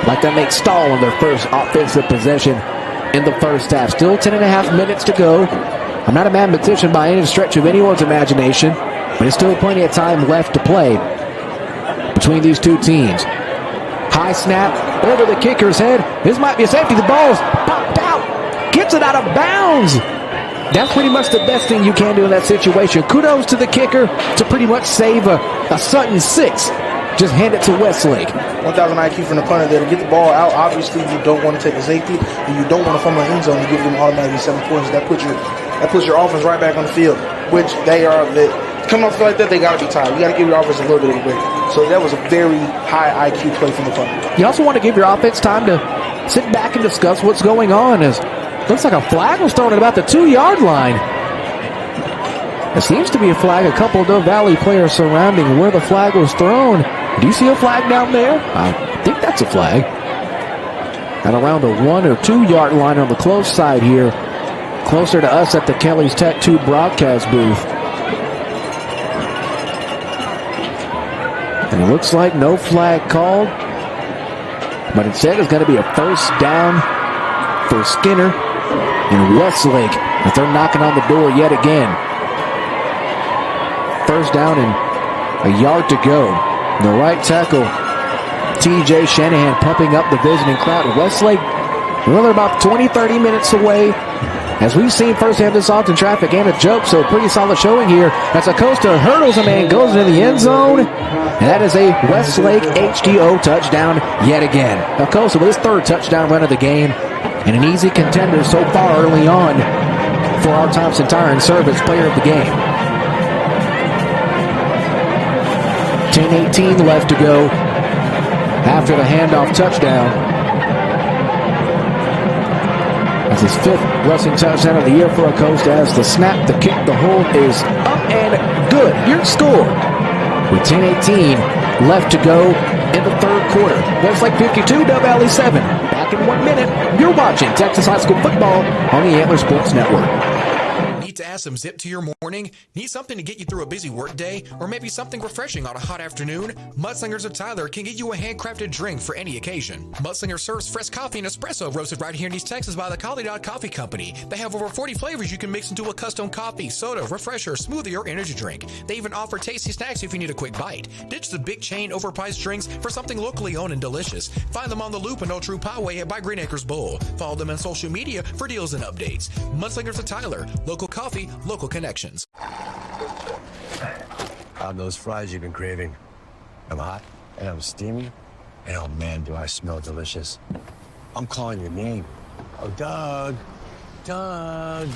like they make stall on their first offensive possession in the first half. Still 10.5 minutes to go. I'm not a mathematician by any stretch of anyone's imagination, but there's still plenty of time left to play between these two teams. High snap over the kicker's head. This might be a safety. The ball's popped out. Gets it out of bounds. That's pretty much the best thing you can do in that situation. Kudos to the kicker to pretty much save a Sutton 6 just hand it to Westlake. 1,000 IQ from the punter there to get the ball out. Obviously, you don't want to take a safety, and you don't want to fumble the end zone and give them automatically 7 points. That puts your offense right back on the field, which they are. Coming off like that, they got to be tired. You got to give your offense a little bit of a break. So that was a very high IQ play from the punter. You also want to give your offense time to sit back and discuss what's going on. As looks like a flag was thrown at about the 2-yard line. There seems to be a flag. A couple of Del Valle players surrounding where the flag was thrown. Do you see a flag down there? I think that's a flag. At around a 1 or 2 yard line on the close side here. Closer to us at the Kelly's Tattoo broadcast booth. And it looks like no flag called. But instead it's going to be a first down for Skinner and Westlake as they're knocking on the door yet again. First down and a yard to go. The right tackle, T.J. Shanahan, pumping up the visiting crowd. Westlake, well, they're about 20-30 minutes away. As we've seen firsthand this often, traffic and a joke, so pretty solid showing here. As Acosta hurdles a man, goes into the end zone. And that is a Westlake HTO touchdown yet again. Acosta with his 3rd touchdown run of the game. And an easy contender so far early on for our Thompson Tire and Service player of the game. 10:18 left to go after the handoff touchdown. That's his 5th rushing touchdown of the year for Acosta as the snap, the kick, the hold is up and good. Your score with 10:18 left to go in the 3rd quarter. Westlake 52, Del Valle 7. Back in 1 minute, you're watching Texas High School football on the Antler Sports Network. To add some zip to your morning? Need something to get you through a busy workday? Or maybe something refreshing on a hot afternoon? Mudslingers of Tyler can get you a handcrafted drink for any occasion. Mudslinger serves fresh coffee and espresso roasted right here in East Texas by the Collie Dog Coffee Company. They have over 40 flavors you can mix into a custom coffee, soda, refresher, smoothie, or energy drink. They even offer tasty snacks if you need a quick bite. Ditch the big chain overpriced drinks for something locally owned and delicious. Find them on the Loop and Old True Poway by Green Acres Bowl. Follow them on social media for deals and updates. Mudslingers of Tyler, local coffee, local connections. Those fries you've been craving. I'm hot and I'm steamy. And oh man, do I smell delicious. I'm calling your name. Oh, Doug. Doug.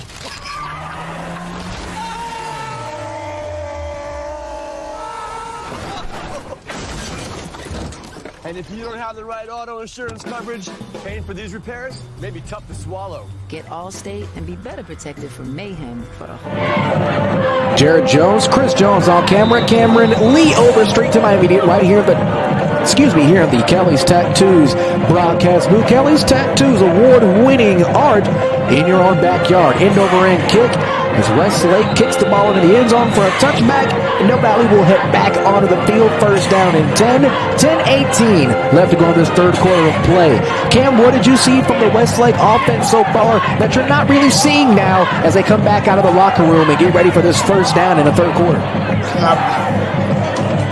And if you don't have the right auto insurance coverage, paying for these repairs may be tough to swallow. Get Allstate and be better protected from mayhem for the whole. Jared Jones, Chris Jones on camera, Cameron Lee Overstreet to my immediate right here, here at the Kelly's Tattoos broadcast booth. Kelly's Tattoos award-winning art in your own backyard. End over end kick as Westlake kicks the ball into the end zone for a touchback, and Del Valle will head back onto the field. First down and 10:18 left to go in this 3rd quarter of play. Cam, what did you see from the Westlake offense so far that you're not really seeing now as they come back out of the locker room and get ready for this first down in the 3rd quarter?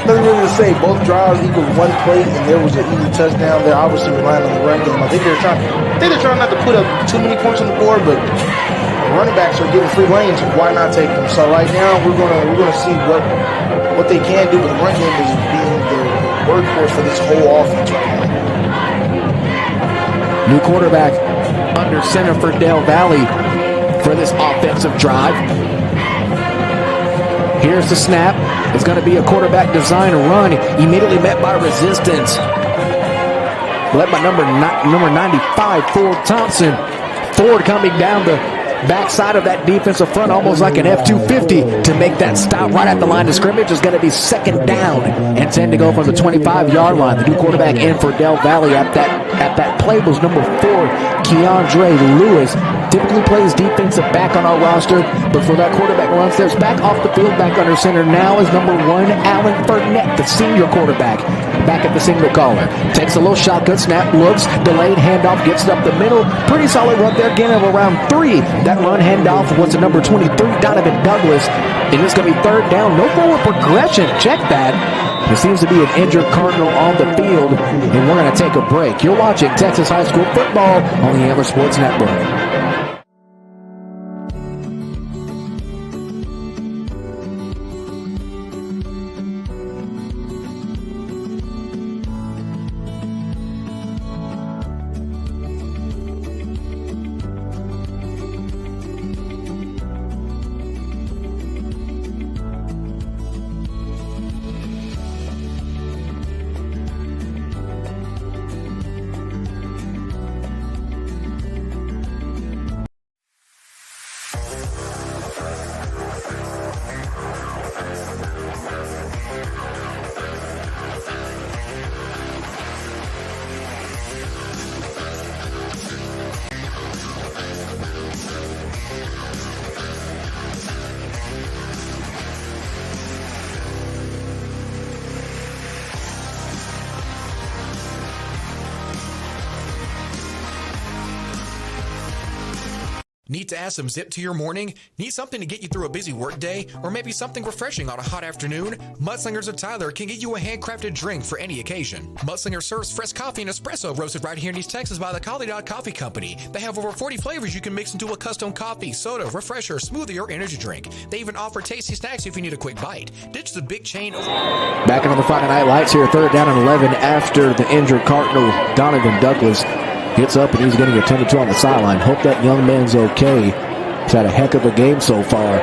Nothing really to say. Both drives equal 1 play, and there was an easy touchdown. They're obviously relying on the run game. I think they're trying not to put up too many points on the board, but running backs are getting free range. Why not take them? So right now we're gonna see what they can do. But the run game is being the workhorse for this whole offense right now. New quarterback under center for Del Valle for this offensive drive. Here's the snap. It's going to be a quarterback design run, immediately met by resistance. Led by number 95, Ford Thompson. Ford coming down the backside of that defensive front, almost like an F-250 to make that stop right at the line of scrimmage. Is going to be 2nd down and 10 to go from the 25-yard line. The new quarterback in for Del Valle at that play was number 4, Keandre Lewis. Typically plays defensive back on our roster, but for that quarterback run steps back off the field, back under center now is number 1, Alan Burnett, the senior quarterback, back at the single collar. Takes a little shotgun snap, looks, delayed handoff, gets it up the middle. Pretty solid run there, gain of around 3. That run handoff was to number 23, Donovan Douglas, and it's going to be 3rd down. No forward progression. Check that. There seems to be an injured Cardinal on the field, and we're going to take a break. You're watching Texas High School football on the Antler Sports Network. Need to add some zip to your morning? Need something to get you through a busy workday? Or maybe something refreshing on a hot afternoon? Mudslingers of Tyler can get you a handcrafted drink for any occasion. Mudslinger serves fresh coffee and espresso roasted right here in East Texas by the Collie Dog Coffee Company. They have over 40 flavors you can mix into a custom coffee, soda, refresher, smoothie, or energy drink. They even offer tasty snacks if you need a quick bite. Ditch the big chain. Back on the Friday Night Lights here, 3rd down and 11 after the injured Cardinal Donovan Douglas gets up and he's getting attended to on the sideline. Hope that young man's okay. He's had a heck of a game so far.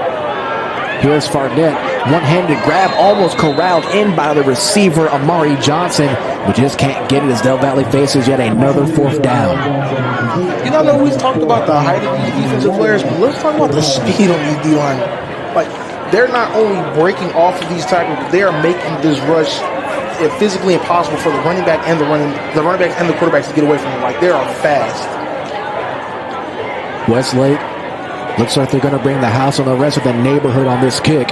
Here's Farnett. One-handed grab, almost corralled in by the receiver, Amari Johnson, but just can't get it as Del Valle faces yet another 4th down. You know, I know we've talked about the height of these defensive players, but let's talk about the speed on these D-line. Like, they're not only breaking off of these tackles, but they are making this rush physically impossible for the running back and the running backs and the quarterbacks to get away from them. Like, they are fast. Westlake looks like they're going to bring the house on the rest of the neighborhood on this kick.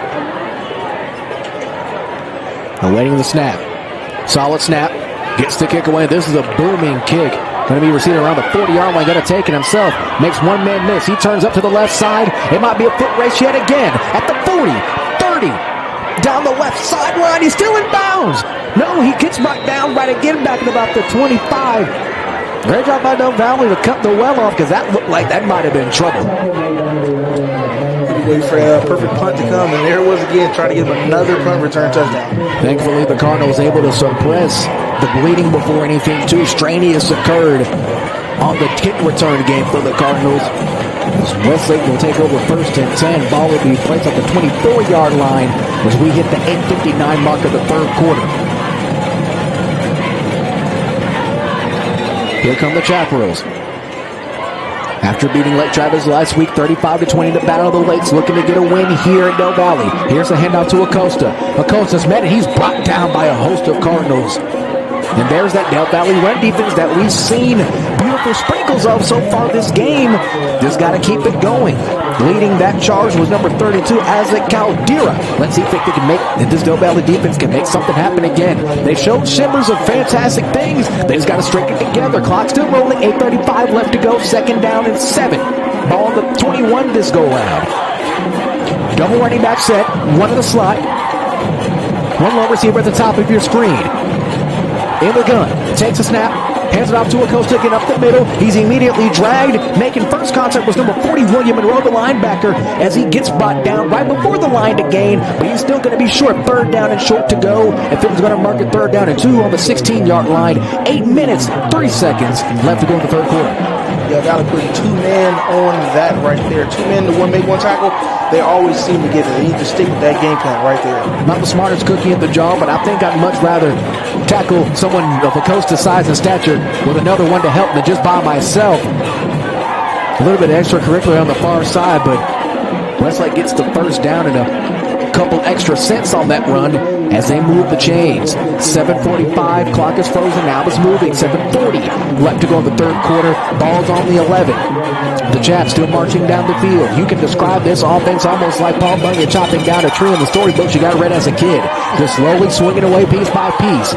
Awaiting the snap. Solid snap. Gets the kick away. This is a booming kick. Going to be receiving around the 40-yard line. Going to take it himself. Makes one man miss. He turns up to the left side. It might be a foot race yet again. At the 40, 30. Down the left sideline. He's still in bounds. No, he gets back down right again back at about the 25. Great job by Del Valle to cut the well off because that looked like that might have been trouble. Wait for a perfect punt to come, and there it was again, trying to get him another punt return touchdown. Thankfully, the Cardinals able to suppress the bleeding before anything too strenuous occurred on the kick return game for the Cardinals. Westlake will take over 1st and 10. Ball will be placed at the 24-yard line as we hit the 8:59 mark of the 3rd quarter. Here come the Chaparrals. After beating Lake Travis last week, 35-20 in the Battle of the Lakes, looking to get a win here in Del Valle. Here's a handout to Acosta. Acosta's met, and he's brought down by a host of Cardinals. And there's that Del Valle run defense that we've seen beautiful sprinkles of so far this game. Just got to keep it going. Leading that charge was number 32, Isaac Caldera. Let's see if this Del Valle defense can make something happen again. They showed shimmers of fantastic things. They just got to string it together. Clock still rolling. 8:35 left to go. 2nd down and 7. Ball on the 21 this go round. Double running back set. One in the slot. One long receiver at the top of your screen. In the gun, takes a snap, hands it off to Acosta, getting up the middle. He's immediately dragged. Making first contact was number 40, William Monroe, the linebacker, as he gets brought down right before the line to gain, but he's still going to be short. 3rd down and short to go. If it was going to mark it 3rd down and 2 on the 16-yard line. 8 minutes, 3 seconds left to go in the 3rd quarter. Yeah, got to put 2 men on that right there. 2 men to make one tackle. They always seem to get it. They need to stick with that game plan right there. Not the smartest cookie in the job, but I think I'd much rather tackle someone of Acosta's size and stature with another one to help than just by myself. A little bit of extracurricular on the far side, but Westlake gets the 1st down and a couple extra cents on that run as they move the chains. 7:45, clock is frozen, now it's moving. 7:40 left to go in the 3rd quarter. Ball's on the 11. The Chaps still marching down the field. You can describe this offense almost like Paul Bunyan chopping down a tree in the storybooks you got read as a kid. Just slowly swinging away piece by piece.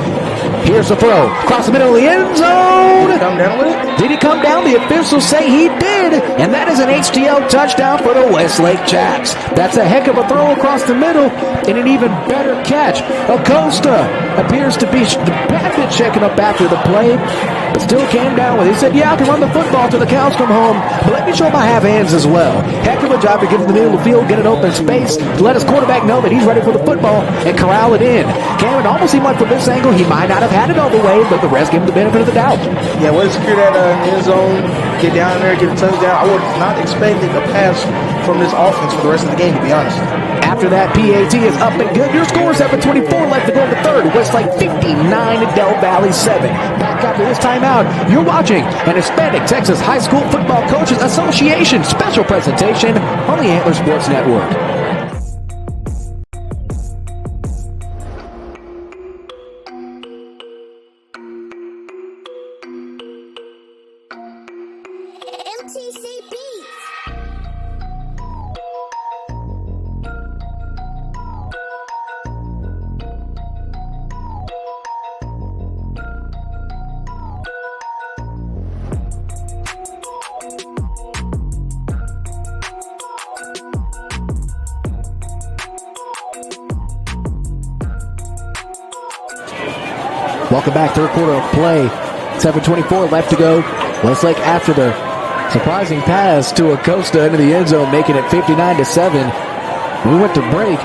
Here's the throw. Across the middle of the end zone. Did he come down with it? Did he come down? The officials say he did. And that is an HTL touchdown for the Westlake Chaps. That's a heck of a throw across the middle and an even better catch. Acosta appears to be a bit checking up after the play, but still came down with it. He said, yeah, I can run the football till the cows come home, but let me show my half hands as well. Heck of a job to get to the middle of the field, get an open space, to let his quarterback know that he's ready for the football and corral it in. Cam, it almost seemed like from this angle he might not have had it all the way, but the rest give him the benefit of the doubt. Yeah, way to secure that end zone, get down there, get a touchdown. I was not expecting a pass from this offense for the rest of the game, to be honest. After that, PAT is up and good. Your score is 7:24 left to go in the 3rd. Westlake 59 and Del Valle 7. Back after this timeout, you're watching an Hispanic Texas High School Football Coaches Association special presentation on the Antler Sports Network. Welcome back, third quarter of play. 7:24 left to go. Westlake after the surprising pass to Acosta into the end zone, making it 59-7. We went to break.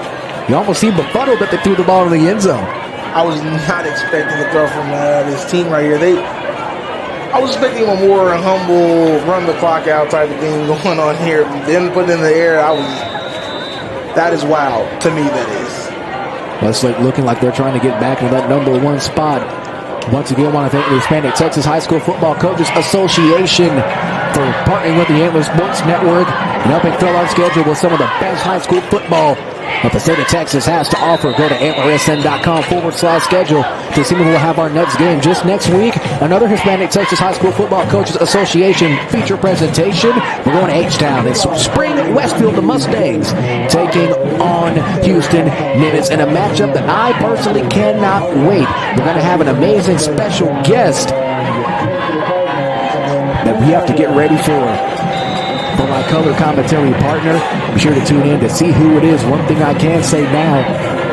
You almost seemed befuddled that they threw the ball in the end zone. I was not expecting a throw from this team right here. I was expecting a more humble, run the clock out type of thing going on here. Then put it in the air, that is wild to me, that is. Westlake looking like they're trying to get back into that number one spot. Once again, I want to thank the Hispanic Texas High School Football Coaches Association for partnering with the Antler Sports Network and helping fill our schedule with some of the best high school football that the state of Texas has to offer. Go to antlersn.com/schedule to see when we'll have our next game. Just next week, another Hispanic Texas High School Football Coaches Association feature presentation. We're going to H-Town. It's Spring Westfield, the Mustangs, taking on Houston Nimitz in a matchup that I personally cannot wait. We're going to have an amazing special guest that we have to get ready for my color commentary partner. Be sure to tune in to see who it is. One thing I can say now,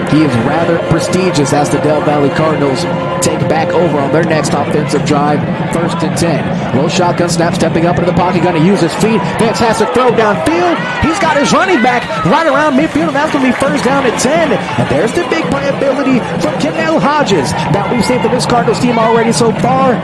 he is rather prestigious as the Del Valle Cardinals take back over on their next offensive drive. 1st and 10. Low shotgun snap, stepping up into the pocket, going to use his feet. Fantastic throw downfield. He's got his running back right around midfield, and that's going to be 1st down and 10. And there's the big play ability from Kennell Hodges that we've seen from this Cardinals team already so far.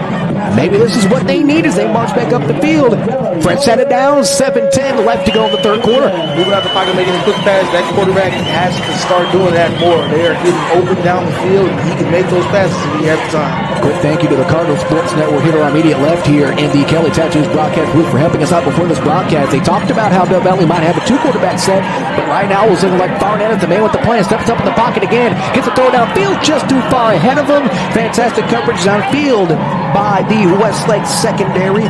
Maybe this is what they need as they march back up the field. Fred set it down, 7-10 left to go in the third quarter. Moving out the pocket, making a quick pass. That quarterback has to start doing that more. They are getting open down the field, and he can make those passes if he has the time. Quick thank you to the Cardinal Sports Network here to our immediate left here in the Kelly Tattoos broadcast booth for helping us out before this broadcast. They talked about how Del Valle might have a 2-quarterback set, but right now it's looking like Barnett, the man with the plan, steps up in the pocket again, gets a throw downfield just too far ahead of him. Fantastic coverage downfield by the Westlake secondary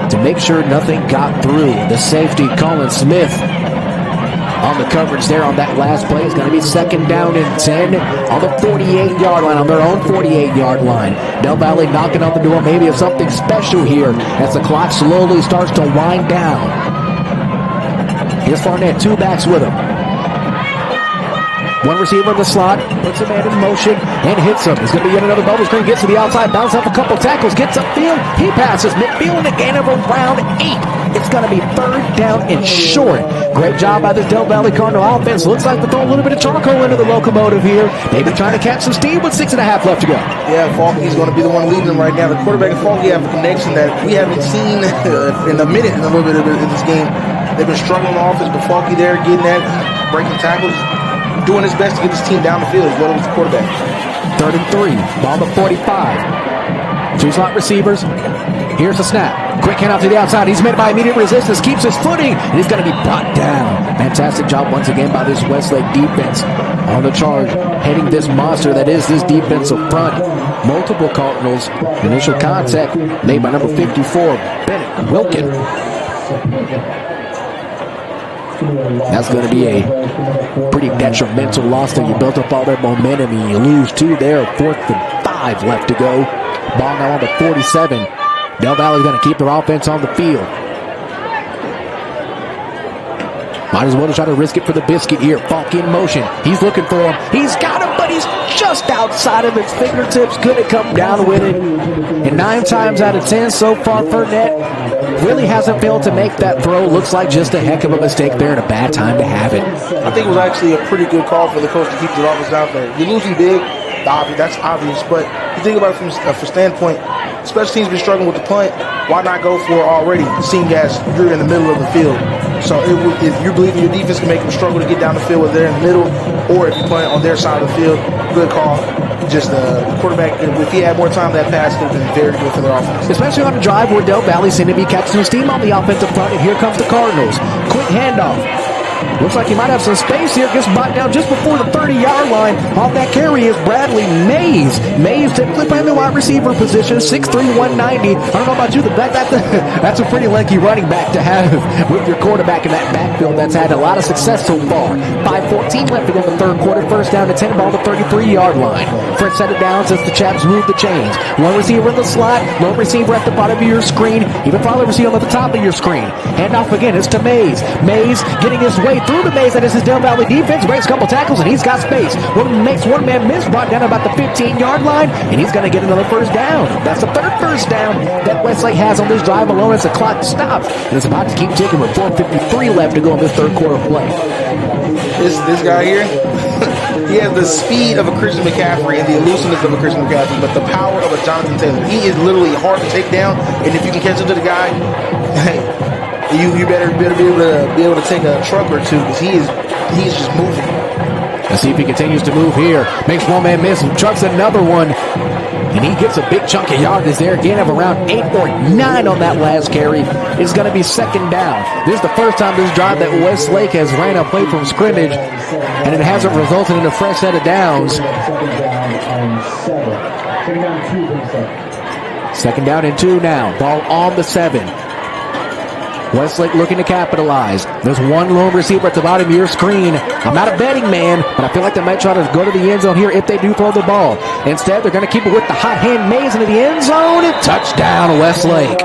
to make sure nothing got through. The safety, Colin Smith, on the coverage there on that last play. It's going to be 2nd down and 10 on the 48-yard line, on their own 48-yard line. Del Valle knocking on the door maybe of something special here as the clock slowly starts to wind down. Here's Barnett, 2 backs with him. One receiver in the slot, puts a man in motion, and hits him. He's going to be yet another bubble screen, gets to the outside, bounces up a couple tackles, gets upfield, he passes midfield, and a gain of around 8. It's going to be 3rd down and short. Great job by this Del Valle Cardinal offense. Looks like they're throwing a little bit of charcoal into the locomotive here. Maybe trying to catch some steam with 6.5 left to go. Yeah, Falky's going to be the one leading them right now. The quarterback and Falky have a connection that we haven't seen in a minute in a little bit of this game. They've been struggling on offense, but Falky there getting that, breaking tackles, doing his best to get this team down the field as well as the quarterback. 3rd and 3, ball to 45. 2 slot receivers. Here's the snap. Quick handoff to the outside. He's met by immediate resistance, keeps his footing, and he's going to be brought down. Fantastic job once again by this Westlake defense on the charge, heading this monster that is this defensive front. Multiple Cardinals. Initial contact made by number 54, Bennett Wilkin. That's going to be a pretty detrimental loss there. You built up all that momentum and you lose 2 there. 4th and 5 left to go. Ball now on the 47. Del Valle's going to keep their offense on the field. Might as well try to risk it for the biscuit here. Falk in motion. He's looking for him. He's got him, but he's just outside of his fingertips. Couldn't come down with it. And 9 times out of 10 so far, Burnett really hasn't failed to make that throw. Looks like just a heck of a mistake there and a bad time to have it. I think it was actually a pretty good call for the coach to keep the offense out there. You're losing big. That's obvious, but you think about it from a standpoint, special teams been struggling with the punt. Why not go for it already, seeing as you're in the middle of the field? So if you believe your defense can make them struggle to get down the field whether they're in the middle or if you punt on their side of the field, good call. Just the quarterback, if he had more time, that pass could have been very good for their offense. Especially on a drive where Del Valle seemed to be catching some steam on the offensive front, and here comes the Cardinals. Quick handoff. Looks like he might have some space here. Gets brought down just before the 30-yard line. On that carry is Bradley Mays. Mays typically playing the wide receiver position, 6'3", 190. I don't know about you, but that's a pretty lanky running back to have with your quarterback in that backfield that's had a lot of success so far. 5:14 left to go in the third quarter. 1st down to 10, ball to 33-yard line. Fred set it down since the Chaps moved the chains. One receiver in the slot, one receiver at the bottom of your screen, even farther receiver at the top of your screen. Handoff again, it's to Mays. Mays getting his way way through the maze. That is his Del Valle defense. Breaks a couple tackles, and he's got space. Makes one man miss, brought down about the 15-yard line, and he's going to get another first down. That's the third first down that Westlake has on this drive alone as the clock stops. And it's about to keep ticking with 4:53 left to go in this third quarter play. This guy here, he has the speed of a Christian McCaffrey and the elusiveness of a Christian McCaffrey, but the power of a Jonathan Taylor. He is literally hard to take down, and if you can catch up to the guy, hey, you better be able to take a truck or two, because he's just moving. Let's see if he continues to move here. Makes one man miss and trucks another one. And he gets a big chunk of yardage there. Gain of around 8 or 9 on that last carry. It's going to be second down. This is the first time this drive that Westlake has ran a play from scrimmage, and it hasn't resulted in a fresh set of downs. Second down and 2 now. Ball on the 7. Westlake looking to capitalize. There's one lone receiver at the bottom of your screen. I'm not a betting man, but I feel like they might try to go to the end zone here if they do throw the ball. Instead, they're going to keep it with the hot hand Mays into the end zone. Touchdown, Westlake.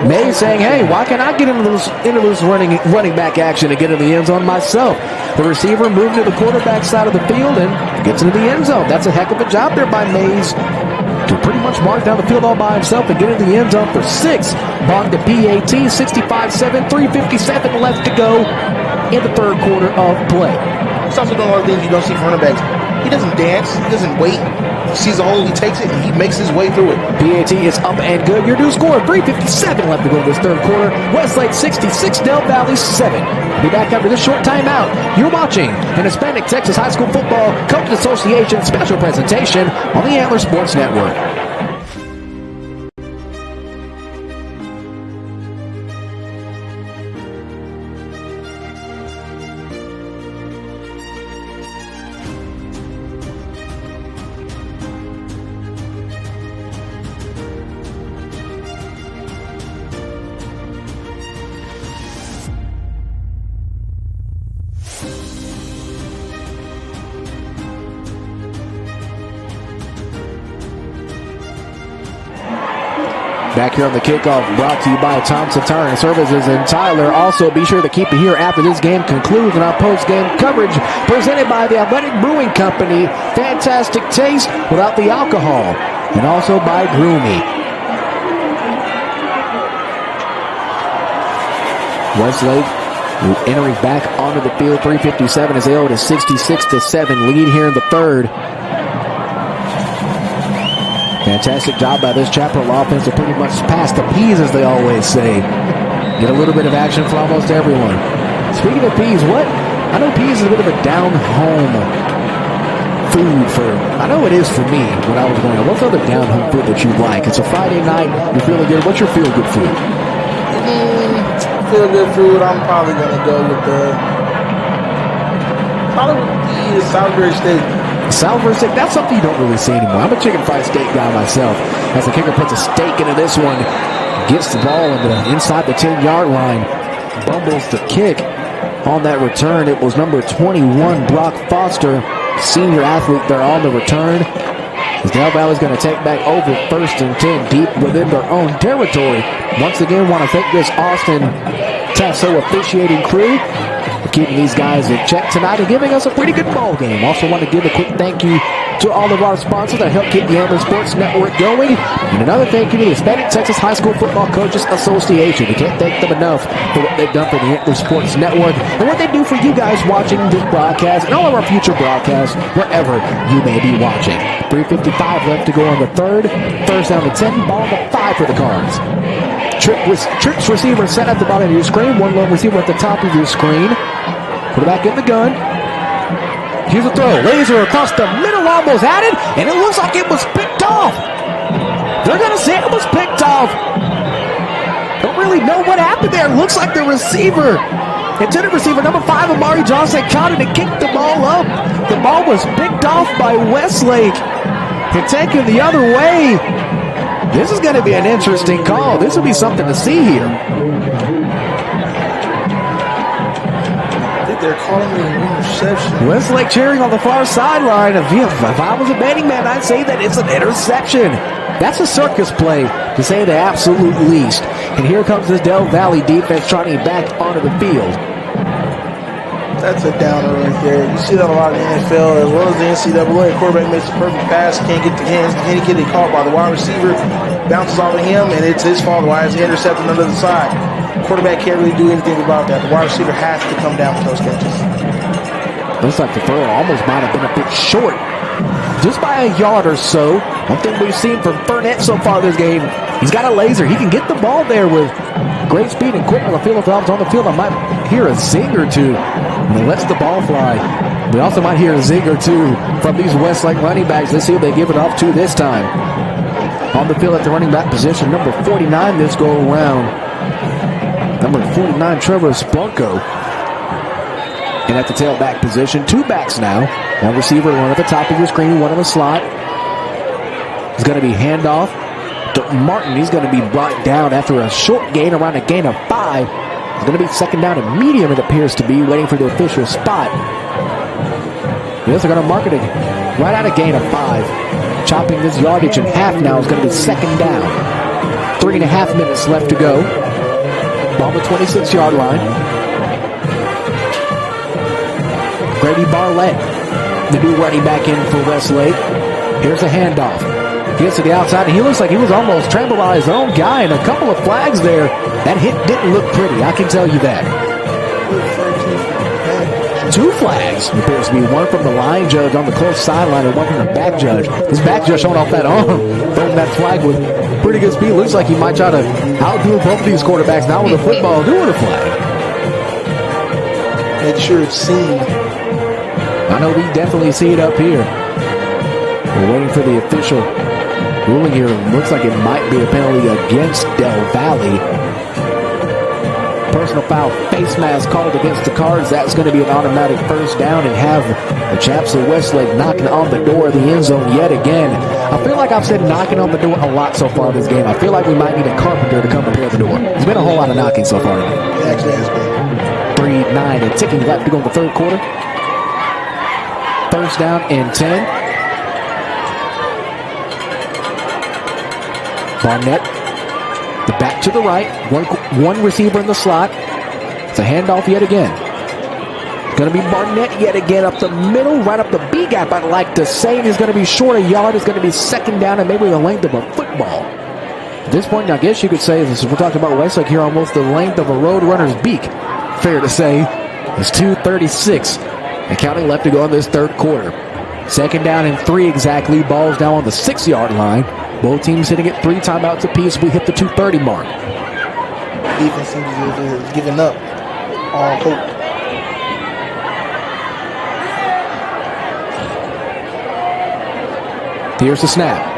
Mays saying, hey, why can't I get into this running back action and get in the end zone myself? The receiver moving to the quarterback side of the field and gets into the end zone. That's a heck of a job there by Mays to pretty much mark down the field all by himself and get into the end zone for 6. Bond to PAT, 65-7, 3:57 left to go in the third quarter of play. He's also doing a lot of things you don't see from running backs. He doesn't dance. He doesn't wait. He sees the hole, he takes it, and he makes his way through it. PAT is up and good. Your new score, 3:57 left to go in this third quarter. Westlake 66, Del Valle 7. Be back after this short timeout. You're watching an Hispanic Texas High School Football Coaches Association special presentation on the Antler Sports Network. Back here on the kickoff, brought to you by Thompson Tire and Services in Tyler. Also, be sure to keep it here after this game concludes in our post-game coverage presented by the Athletic Brewing Company. Fantastic taste without the alcohol. And also by Groomy. Westlake entering back onto the field. 3:57 as they hold a 66-7 lead here in the third. Fantastic job by this Chaparral offense to pretty much pass the peas, as they always say. Get a little bit of action for almost everyone. Speaking of peas, I know peas is a bit of a down-home food for, I know it is for me when I was growing up. What's other down-home food that you like? It's a Friday night, you're feeling good. What's your feel-good food? Feel-good food, I'm probably going to go with the Salisbury steak. Salisbury steak, that's something you don't really see anymore. I'm a chicken fried steak guy myself. As the kicker puts a steak into this one, gets the ball inside the 10-yard line, bumbles the kick on that return. It was number 21, Brock Foster, senior athlete there on the return. As Del Valle's going to take back over 1st and 10 deep within their own territory. Once again, want to thank this Austin Tasso officiating crew for keeping these guys in check tonight and giving us a pretty good ball game. Also want to give a quick thank you to all of our sponsors that help keep the Antler Sports Network going. And another thank you to the Hispanic Texas High School Football Coaches Association. We can't thank them enough for what they've done for the Antler Sports Network and what they do for you guys watching this broadcast and all of our future broadcasts wherever you may be watching. 3:55 left to go on the third. First down to 10, ball to 5 for the Cards. Trips receiver set at the bottom of your screen. One lone receiver at the top of your screen. Put it back in the gun. Here's a throw. Laser across the middle, almost had it, and it looks like it was picked off. They're going to say it was picked off. Don't really know what happened there. It looks like the receiver, intended receiver, number 5, Amari Johnson, caught it and kicked the ball up. The ball was picked off by Westlake and taken the other way. This is going to be an interesting call. This will be something to see here. I think they're calling it an interception. Westlake cheering on the far sideline. If I was a betting man, I'd say that it's an interception. That's a circus play, to say the absolute least. And here comes this Del Valle defense trotting back onto the field. That's a downer right there. You see that a lot in the NFL as well as the NCAA. Quarterback makes the perfect pass, can't get the hands, can't get it caught by the wide receiver, bounces off of him, and it's his fault. Why is he intercepting on the other side? Quarterback can't really do anything about that. The wide receiver has to come down with those catches. Looks like the throw almost might have been a bit short, just by a yard or so. One thing we've seen from Burnett so far this game, he's got a laser. He can get the ball there with great speed and quickness. The field of on the field, I might hear a zing or two when he lets the ball fly. We also might hear a zing or two from these Westlake running backs. Let's see who they give it off to this time. On the field at the running back position, number 49 this go around. Number 49, Trevor Splunko. And at the tailback position, two backs now. One receiver, one at the top of your screen, one in the slot. It's going to be handoff to Martin. He's going to be brought down after a short gain, around a gain of 5. It's going to be second down and medium, it appears to be, waiting for the official spot. Yes, they're going to mark it right at a gain of 5. Chopping this yardage in half now is going to be second down. 3.5 minutes left to go. Ball the 26-yard line. Grady Barlett, the new running back in for Westlake. Here's a handoff. Gets to the outside, and he looks like he was almost trampled by his own guy, and a couple of flags there. That hit didn't look pretty, I can tell you that. 2 flags. It appears to be one from the line judge on the close sideline and one from the back judge. This back judge showing off that arm, throwing that flag with pretty good speed. Looks like he might try to outdo both of these quarterbacks now with a football, doing a flag. Make sure it's seen. I know we definitely see it up here. We're waiting for the official ruling here. Looks like it might be a penalty against Del Valle. Personal foul, face mask called against the Cards. That's going to be an automatic first down and have the Chaps of Westlake knocking on the door of the end zone yet again. I feel like I've said knocking on the door a lot so far in this game. I feel like we might need a carpenter to come repair the door. There's been a whole lot of knocking so far. It actually has been. 3-9 and ticking left to go in the third quarter. First down and 10. Barnett, the back to the right. One receiver in the slot. It's a handoff yet again. It's going to be Barnett yet again up the middle, right up the B gap, I'd like to say. He's going to be short a yard. It's going to be second down and maybe the length of a football. At this point, I guess you could say, this is, we're talking about Westlake here, almost the length of a road runner's beak. Fair to say. It's 2:36 and counting left to go in this third quarter. Second down and 3 exactly. Ball's down on the 6-yard line. Both teams hitting it 3 timeouts apiece. We hit the 2:30 mark. Defense seems to have given up all hope. Here's the snap.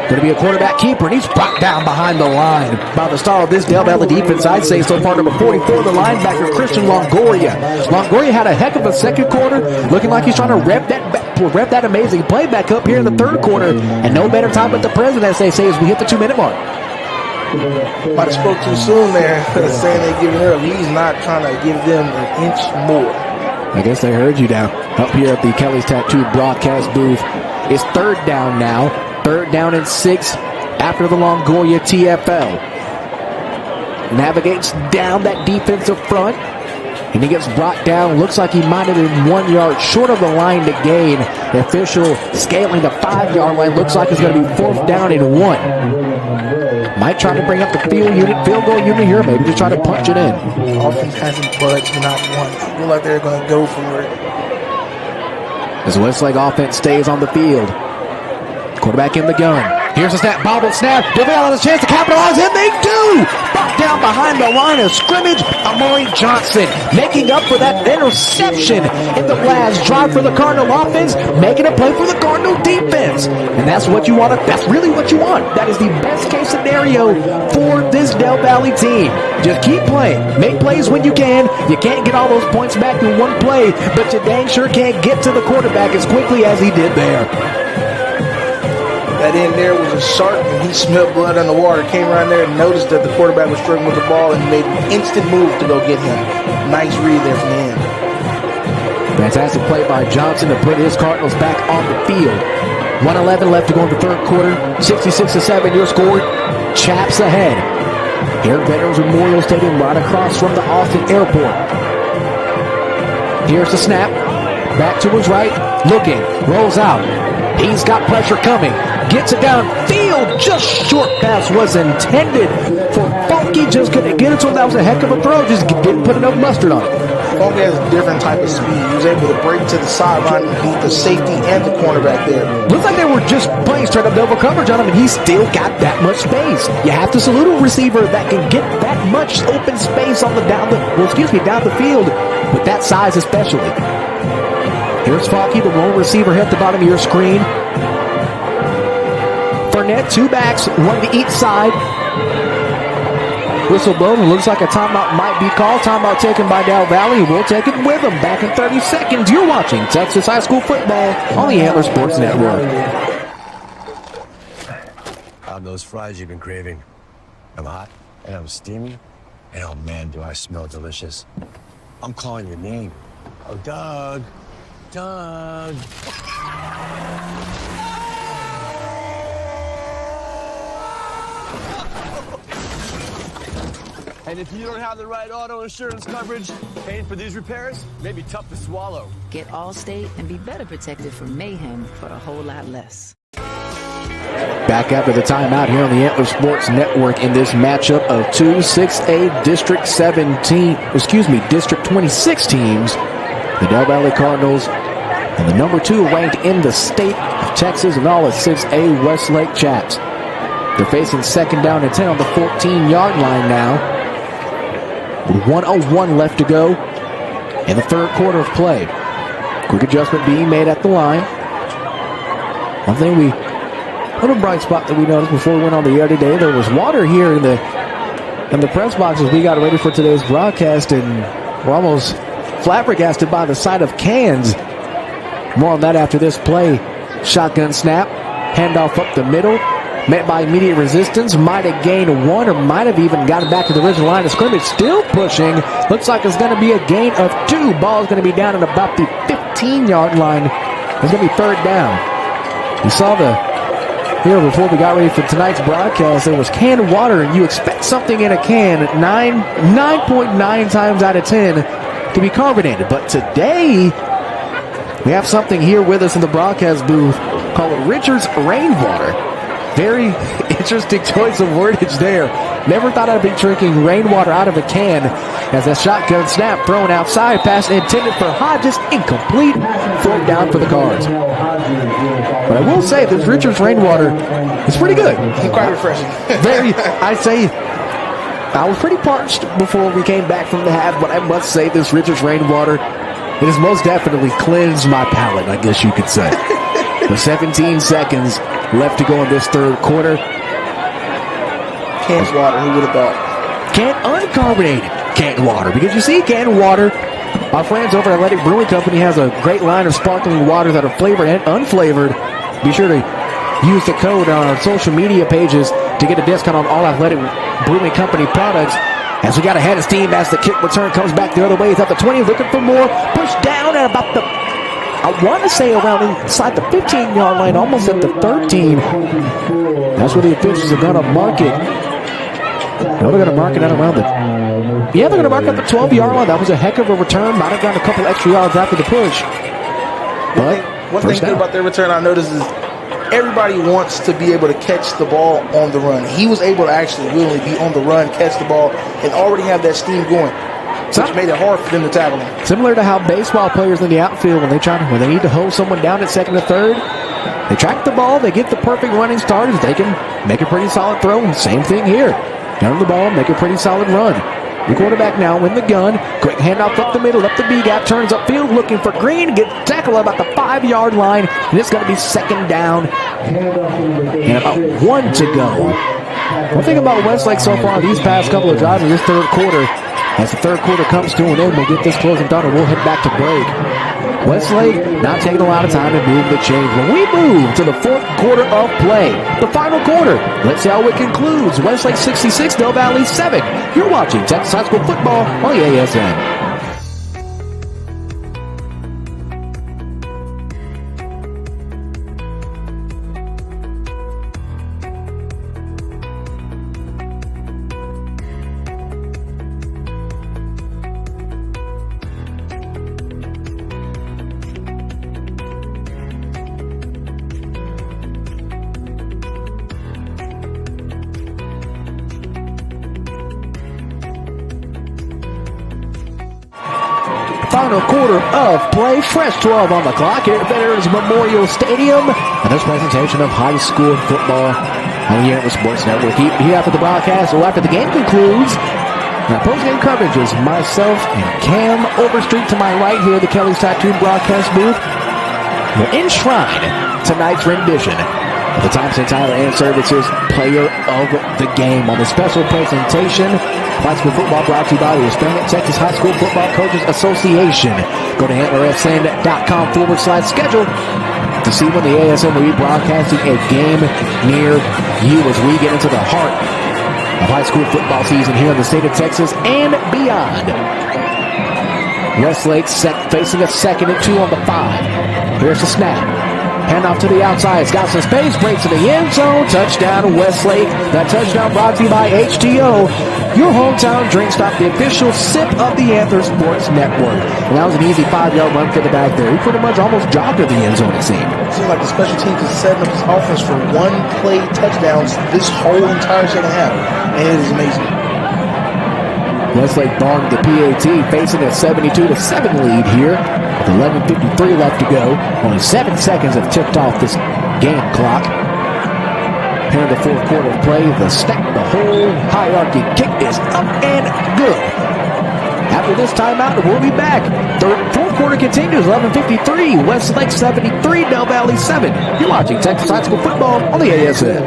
Going to be a quarterback keeper, and he's brought down behind the line by the star of this Del Valle defense, I'd say so far. Number 44, the linebacker, Christian Longoria. Longoria had a heck of a second quarter, looking like he's trying to rep that amazing play back up here in the third quarter. And no better time but the present, as they say, as we hit the 2-minute mark. Might have spoke too soon there, saying they're giving up. He's not trying to give them an inch more. I guess they heard you down up here at the Kelly's Tattoo broadcast booth. It's third down now. Third down and 6 after the Longoria TFL. Navigates down that defensive front, and he gets brought down. Looks like he might have been 1 yard short of the line to gain. The official scaling the 5-yard line. Looks like it's going to be 4th down and 1. Might try to bring up the field goal unit here. Maybe just try to punch it in. Offense hasn't budged, not one. I feel like they're going to go for it. As Westlake offense stays on the field. Quarterback in the gun. Here's a snap, bobble snap. Del Valle has a chance to capitalize, and they do! Brought down behind the line of scrimmage, Amari Johnson making up for that interception in the last drive for the Cardinal offense, making a play for the Cardinal defense. And that's what you want. That's really what you want. That is the best case scenario for this Del Valle team. Just keep playing. Make plays when you can. You can't get all those points back in one play, but you dang sure can't get to the quarterback as quickly as he did there. That end there was a shark, and he smelled blood on the water. Came around there and noticed that the quarterback was struggling with the ball and made an instant move to go get him. Nice read there from the end. Fantastic play by Johnson to put his Cardinals back on the field. 1:11 left to go in the third quarter. 66-7 your score. Chaps ahead. Here at Veterans Memorial Stadium right across from the Austin Airport. Here's the snap. Back to his right. Looking. Rolls out. He's got pressure coming. Gets it downfield. Just short pass was intended for Funky. Just couldn't get it to him. That was a heck of a throw. Just didn't put enough mustard on it. Funky has a different type of speed. He was able to break to the sideline and beat the safety and the cornerback there. Looks like they were just playing straight up double coverage on him, and he still got that much space. You have to salute a receiver that can get that much open space on down the field with that size especially. Here's Funky, the lone receiver at the bottom of your screen. Fournette, two backs, one to each side. Whistle blown. It looks like a timeout might be called. Timeout taken by Del Valle. We'll take it with them. Back in 30 seconds. You're watching Texas High School football on the Antler Sports Network. I'm those fries you've been craving. I'm hot and I'm steamy. And oh man, do I smell delicious. I'm calling your name. Oh, Doug. Doug. And if you don't have the right auto insurance coverage, paying for these repairs may be tough to swallow. Get Allstate and be better protected from mayhem for a whole lot less. Back after the timeout here on the Antler Sports Network in this matchup of two 6A District 26 teams. The Del Valle Cardinals and the number 2 ranked in the state of Texas and all at 6A Westlake Chaps. They're facing second down and 10 on the 14-yard line now. With 1:01 left to go in the third quarter of play. Quick adjustment being made at the line. One thing little bright spot that we noticed before we went on the air today, there was water here in the press box as we got ready for today's broadcast, and we're almost flabbergasted by the sight of cans. More on that after this play. Shotgun snap, handoff up the middle. Met by immediate resistance, might have gained 1 or might have even gotten back to the original line of scrimmage. Still pushing. Looks like it's going to be a gain of 2. Ball's going to be down at about the 15-yard line. It's going to be third down. You saw here before we got ready for tonight's broadcast, there was canned water, and you expect something in a can 9.9 times out of 10 to be carbonated. But today, we have something here with us in the broadcast booth called Richard's Rainwater. Very interesting choice of wordage there. Never thought I'd be drinking rainwater out of a can as a shotgun snap thrown outside. Pass intended for Hodges, incomplete. Fourth down for the Cards. But I will say this Richard's Rainwater is pretty good. Quite refreshing. I'd say I was pretty parched before we came back from the half, but I must say this Richard's Rainwater, it has most definitely cleansed my palate, I guess you could say. With 17 seconds left to go in this third quarter. Canned water, who would have thought? Uncarbonated canned water. Because you see canned water, our friends over at Athletic Brewing Company has a great line of sparkling waters that are flavored and unflavored. Be sure to use the code on our social media pages to get a discount on all Athletic Brewing Company products. As we got ahead of steam as the kick return comes back the other way. He's at the 20, looking for more. Pushed down at about the, I want to say around inside the 15-yard line, almost at the 13. That's where the officials are going to mark it. No, they're going to mark it out around they're going to mark out the 12-yard line. That was a heck of a return. Might have gotten a couple extra yards after the push. But one thing good about their return I noticed is everybody wants to be able to catch the ball on the run. He was able to actually willingly be on the run, catch the ball, and already have that steam going, which made it hard for them to tackle him. Similar to how baseball players in the outfield, when they need to hold someone down at second or third, they track the ball, they get the perfect running start, they can make a pretty solid throw. And same thing here. Down the ball, make a pretty solid run. The quarterback now in the gun. Quick handoff up the middle, up the B-gap, turns upfield, looking for Green, gets tackled about the 5-yard line, and it's going to be second down and about 1 to go. One thing about Westlake so far these past couple of drives in this third quarter, as the third quarter comes to an end, we'll get this closing done and we'll head back to break. Westlake not taking a lot of time to move the chains. When we move to the fourth quarter of play, the final quarter, let's see how it concludes. Westlake 66, Del Valle 7. You're watching Texas High School football on the ASN. final quarter of play. Fresh 12 on the clock here at Veterans Memorial Stadium. And this presentation of high school football on the Antler Sports Network. Here after the broadcast, or after the game concludes. Now, post-game coverage is myself and Cam Overstreet to my right here at the Kelly's Tattoo broadcast booth. We'll enshrine tonight's rendition of the Thompson Tyler and Services Player of the Game on the special presentation. High school football brought to you by the Hispanic Texas High School Football Coaches Association. Go to antlerfn.com/schedule to see when the ASM will be broadcasting a game near you as we get into the heart of high school football season here in the state of Texas and beyond. Westlake facing a 2nd and 2 on the 5. Here's the snap. Handoff to the outside. It's got some space. Breaks in the end zone. Touchdown Westlake. That touchdown brought to you by HTO. Your hometown drink stop. The official sip of the Antler Sports Network. And that was an easy 5-yard run for the back there. He pretty much almost jogged to the end zone, it seemed. It seems like the special teams is setting up his offense for one-play touchdowns this whole entire second half. And it is amazing. Westlake barring the PAT, facing a 72-7 lead here with 11:53 left to go. Only 7 seconds have ticked off this game clock. Here in the fourth quarter of play, the whole hierarchy kick is up and good. After this timeout, we'll be back. Fourth quarter continues, 11:53. Westlake 73, Del Valle 7. You're watching Texas High School Football on the ASN.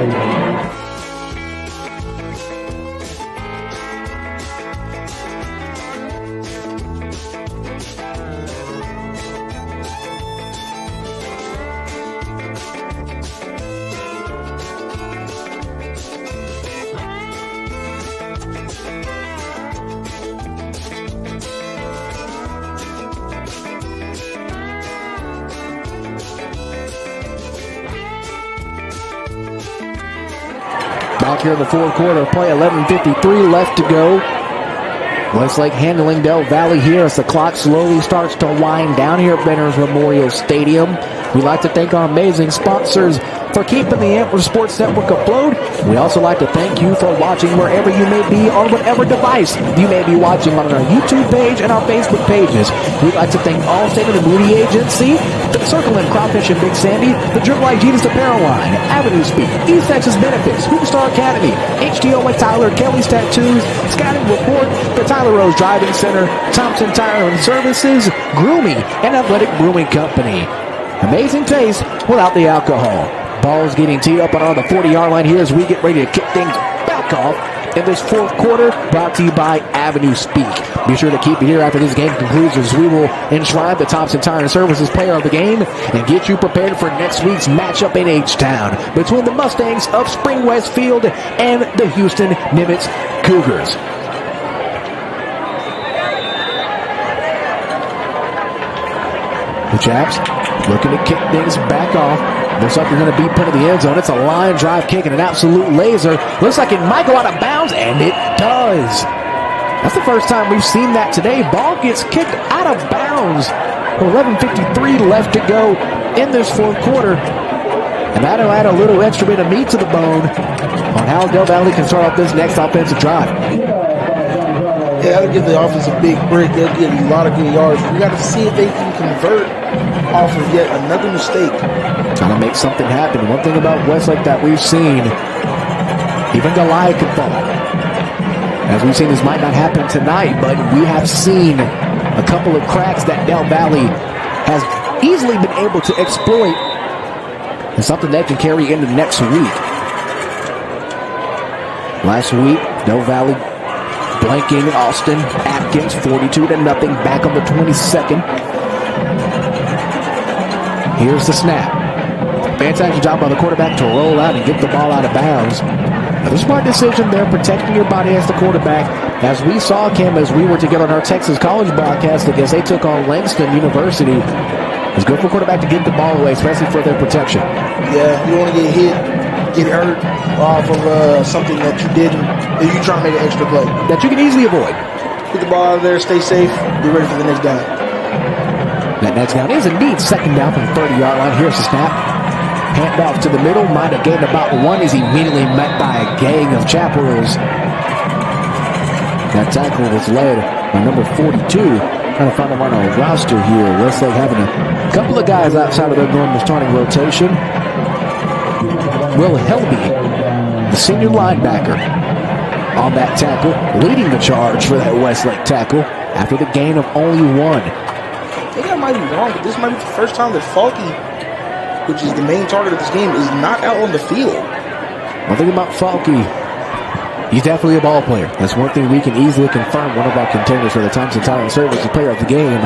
Back here in the fourth quarter of play, 11:53 left to go. Westlake handling Del Valle here as the clock slowly starts to wind down here at Veterans Memorial Stadium. We'd like to thank our amazing sponsors for keeping the Antler Sports Network afloat. We also like to thank you for watching wherever you may be on whatever device you may be watching on our YouTube page and our Facebook pages. We'd like to thank Allstate and the Moody Agency, the Circle and Crawfish and Big Sandy, the Triple IG's Apparel Line, Avenue Speed, East Texas Benefits, Superstar Academy, HTO and Tyler, Kelly's Tattoos, Scouting Report, the Tyler Rose Driving Center, Thompson Tire and Services, Grooming, and Athletic Brewing Company. Amazing taste without the alcohol. Ball's getting teed up on the 40-yard line here as we get ready to kick things back off in this fourth quarter, brought to you by Avenue Speak. Be sure to keep it here after this game concludes as we will enshrine the Thompson Tire and Services Player of the Game and get you prepared for next week's matchup in H-Town between the Mustangs of Spring Westfield and the Houston Nimitz Cougars. The Chaps looking to kick things back off. Looks like they're going to be put in the end zone. It's a line drive kick and an absolute laser. Looks like it might go out of bounds, and it does. That's the first time we've seen that today. Ball gets kicked out of bounds. 11:53 left to go in this fourth quarter. And that'll add a little extra bit of meat to the bone on how Del Valle can start off this next offensive drive. Yeah, that'll give the offense a big break. They'll get a lot of good yards. We got to see if they can convert off of yet another mistake. Trying to make something happen. One thing about Westlake that we've seen, even Goliath can fall. As we've seen, this might not happen tonight, but we have seen a couple of cracks that Del Valle has easily been able to exploit, and something that can carry into next week. Last week, Del Valle blanking Austin Atkins 42-0 back on the 22nd. Here's the snap. Fantastic job by the quarterback to roll out and get the ball out of bounds. A smart decision there, protecting your body as the quarterback. As we saw, Cam, as we were together on our Texas College broadcast against they took on Langston University. It's good for quarterback to get the ball away, especially for their protection. Yeah, you don't want to get hit, get hurt off of something that you didn't, that you trying to make an extra play. That you can easily avoid. Get the ball out of there, stay safe, be ready for the next down. That next down is indeed second down from the 30-yard line. Here's the snap. Hand off to the middle. Might have gained about one. Is immediately met by a gang of Chaparrals. That tackle was led by number 42, Trying to find them on our roster here. Westlake having a couple of guys outside of their normal starting rotation. Will Helby, the senior linebacker, on that tackle, leading the charge for that Westlake tackle after the gain of only one. I think I might be wrong, but this might be the first time that Falky, which is the main target of this game, is not out on the field. One thing about Falky, he's definitely a ball player. That's one thing we can easily confirm. One of our contenders for the Thompson Tire and Services player of the game.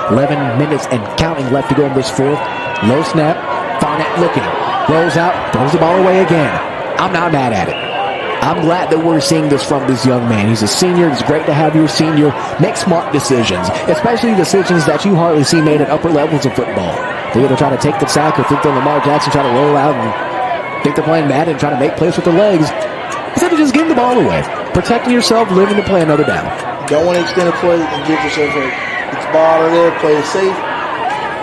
11 minutes and counting left to go in this fourth. Low snap, Farnett looking, rolls out, throws the ball away again. I'm not mad at it. I'm glad that we're seeing this from this young man. He's a senior. It's great to have your senior make smart decisions, especially decisions that you hardly see made at upper levels of football. They either try to take the sack or think they're Lamar Jackson, try to roll out and think they're playing Madden and try to make plays with their legs. Instead of just giving the ball away, protecting yourself, living to play another down. Don't want to extend a play and get yourself hurt. Get the ball out of there, play it safe.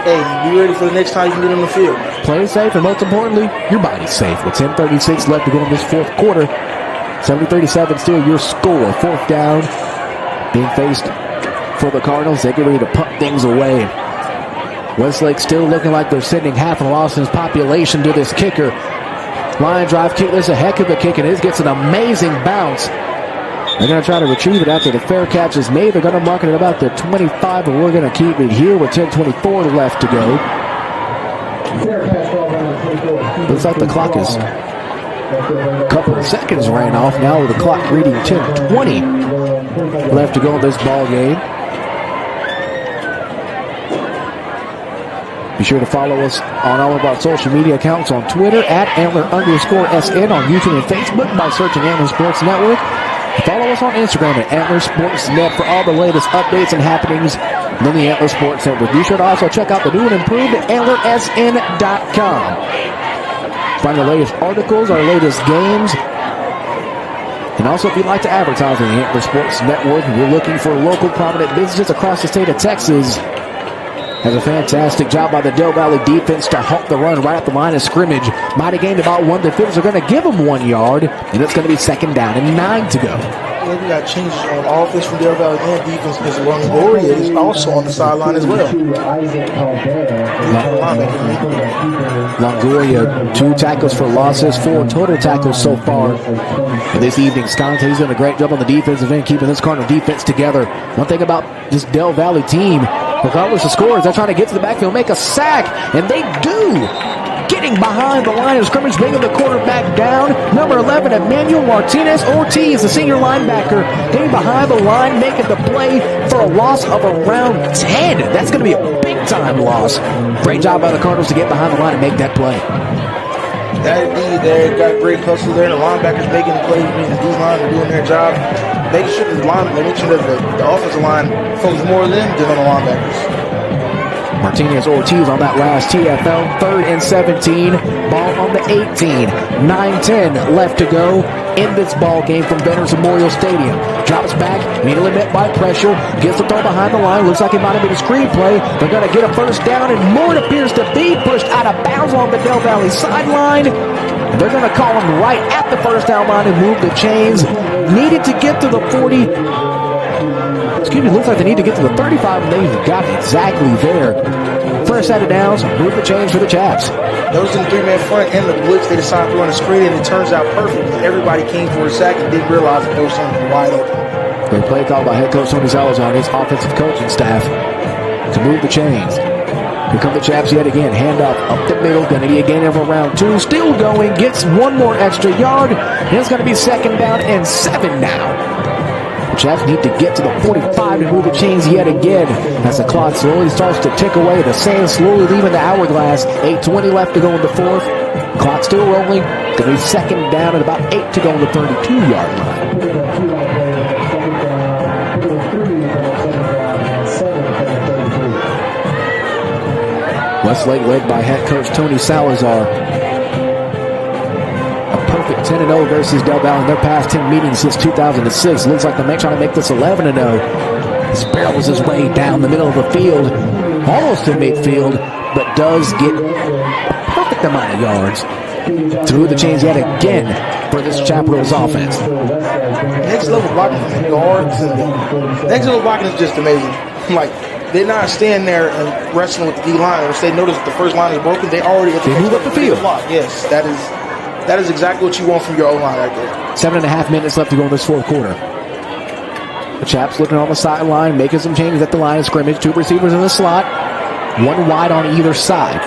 Hey, be ready for the next time you can get on the field. Play it safe, and most importantly, your body's safe. With 10:36 left to go in this fourth quarter. 70-37 still your score. Fourth down being faced for the Cardinals. They get ready to punt things away. Westlake still looking like they're sending half of Lawson's population to this kicker. Line drive kick. This is a heck of a kick, and it gets an amazing bounce. They're going to try to retrieve it after the fair catch is made. They're going to mark it at about the 25, but we're going to keep it here with 10:24 left to go. Looks like the clock is a couple of seconds ran off now with the clock reading 10:20 left to go in this ball game. Be sure to follow us on all of our social media accounts on Twitter at @Antler_SN, on YouTube and Facebook by searching Antler Sports Network. Follow us on Instagram at Antler Sports Net for all the latest updates and happenings in the Antler Sports Network. Be sure to also check out the new and improved AntlerSN.com. Find the latest articles, our latest games. And also, if you'd like to advertise on the Antler Sports Network, we're looking for local prominent businesses across the state of Texas. Has a fantastic job by the Del Valle defense to halt the run right at the line of scrimmage. Might have gained about one. The defenders are going to give them 1 yard, and it's going to be 2nd down and 9 to go. Yeah, we got changes on offense from Del Valle and defense because Longoria is also on the sideline as well. Longoria, 2 tackles for losses, 4 total tackles so far in this evening's contest. He's done a great job on the defensive end, keeping this Cardinal defense together. One thing about this Del Valle team, regardless of scores, they're trying to get to the backfield, make a sack, and they do. Getting behind the line of scrimmage, bringing the quarterback down. Number 11, Emmanuel Martinez-Ortiz, the senior linebacker, getting behind the line, making the play for a loss of around 10. That's going to be a big-time loss. Great job by the Cardinals to get behind the line and make that play. That indeed, they got great hustle there. The linebackers making the plays, the D line are doing their job, making sure that the offensive line focuses more on them than on the linebackers. Martinez-Ortiz on that last TFL, 3rd and 17, ball on the 18, 9-10 left to go in this ball game from Veterans Memorial Stadium. Drops back, immediately met by pressure, gets the throw behind the line, looks like it might have been a screenplay. They're going to get a first down, and more it appears to be pushed out of bounds on the Del Valle sideline. They're going to call him right at the first down line and move the chains. Needed to get to the 40. Looks like they need to get to the 35, and they got exactly there. First set of downs, move the chains for the Chaps. Those in the 3-man front and the blitz, they decided to run a screen, and it turns out perfect because everybody came for a sack and didn't realize that there was something wide open. Great play called by head coach Tony Salazar and his offensive coaching staff to move the chains. Here come the Chaps yet again. Handoff up the middle. Going to be a gain of around 2. Still going. Gets 1 more extra yard. And it's going to be 2nd down and 7 now. Chaps need to get to the 45 to move the chains yet again as the clock slowly starts to tick away. The sand slowly leaving the hourglass. 8:20 left to go in the 4th. Clock still rolling. Going to be 2nd down and about 8 to go on the 32-yard line. Westlake led by head coach Tony Salazar. 10-0 versus Del Valle in their past 10 meetings since 2006. Looks like they're trying to make this 11-0. This barrels his way down the middle of the field, almost to midfield, but does get a perfect amount of yards through the chains yet again for this Chaparral's offense. Next level blocking from the guards. Next level blocking is just amazing. Like, they're not standing there and wrestling with the D line. If they notice that the first line is broken, they already at the move up the field. Yes, that is exactly what you want from your O-line right there. 7.5 minutes left to go in this fourth quarter. The Chaps looking on the sideline, making some changes at the line of scrimmage. 2 receivers in the slot, 1 wide on either side.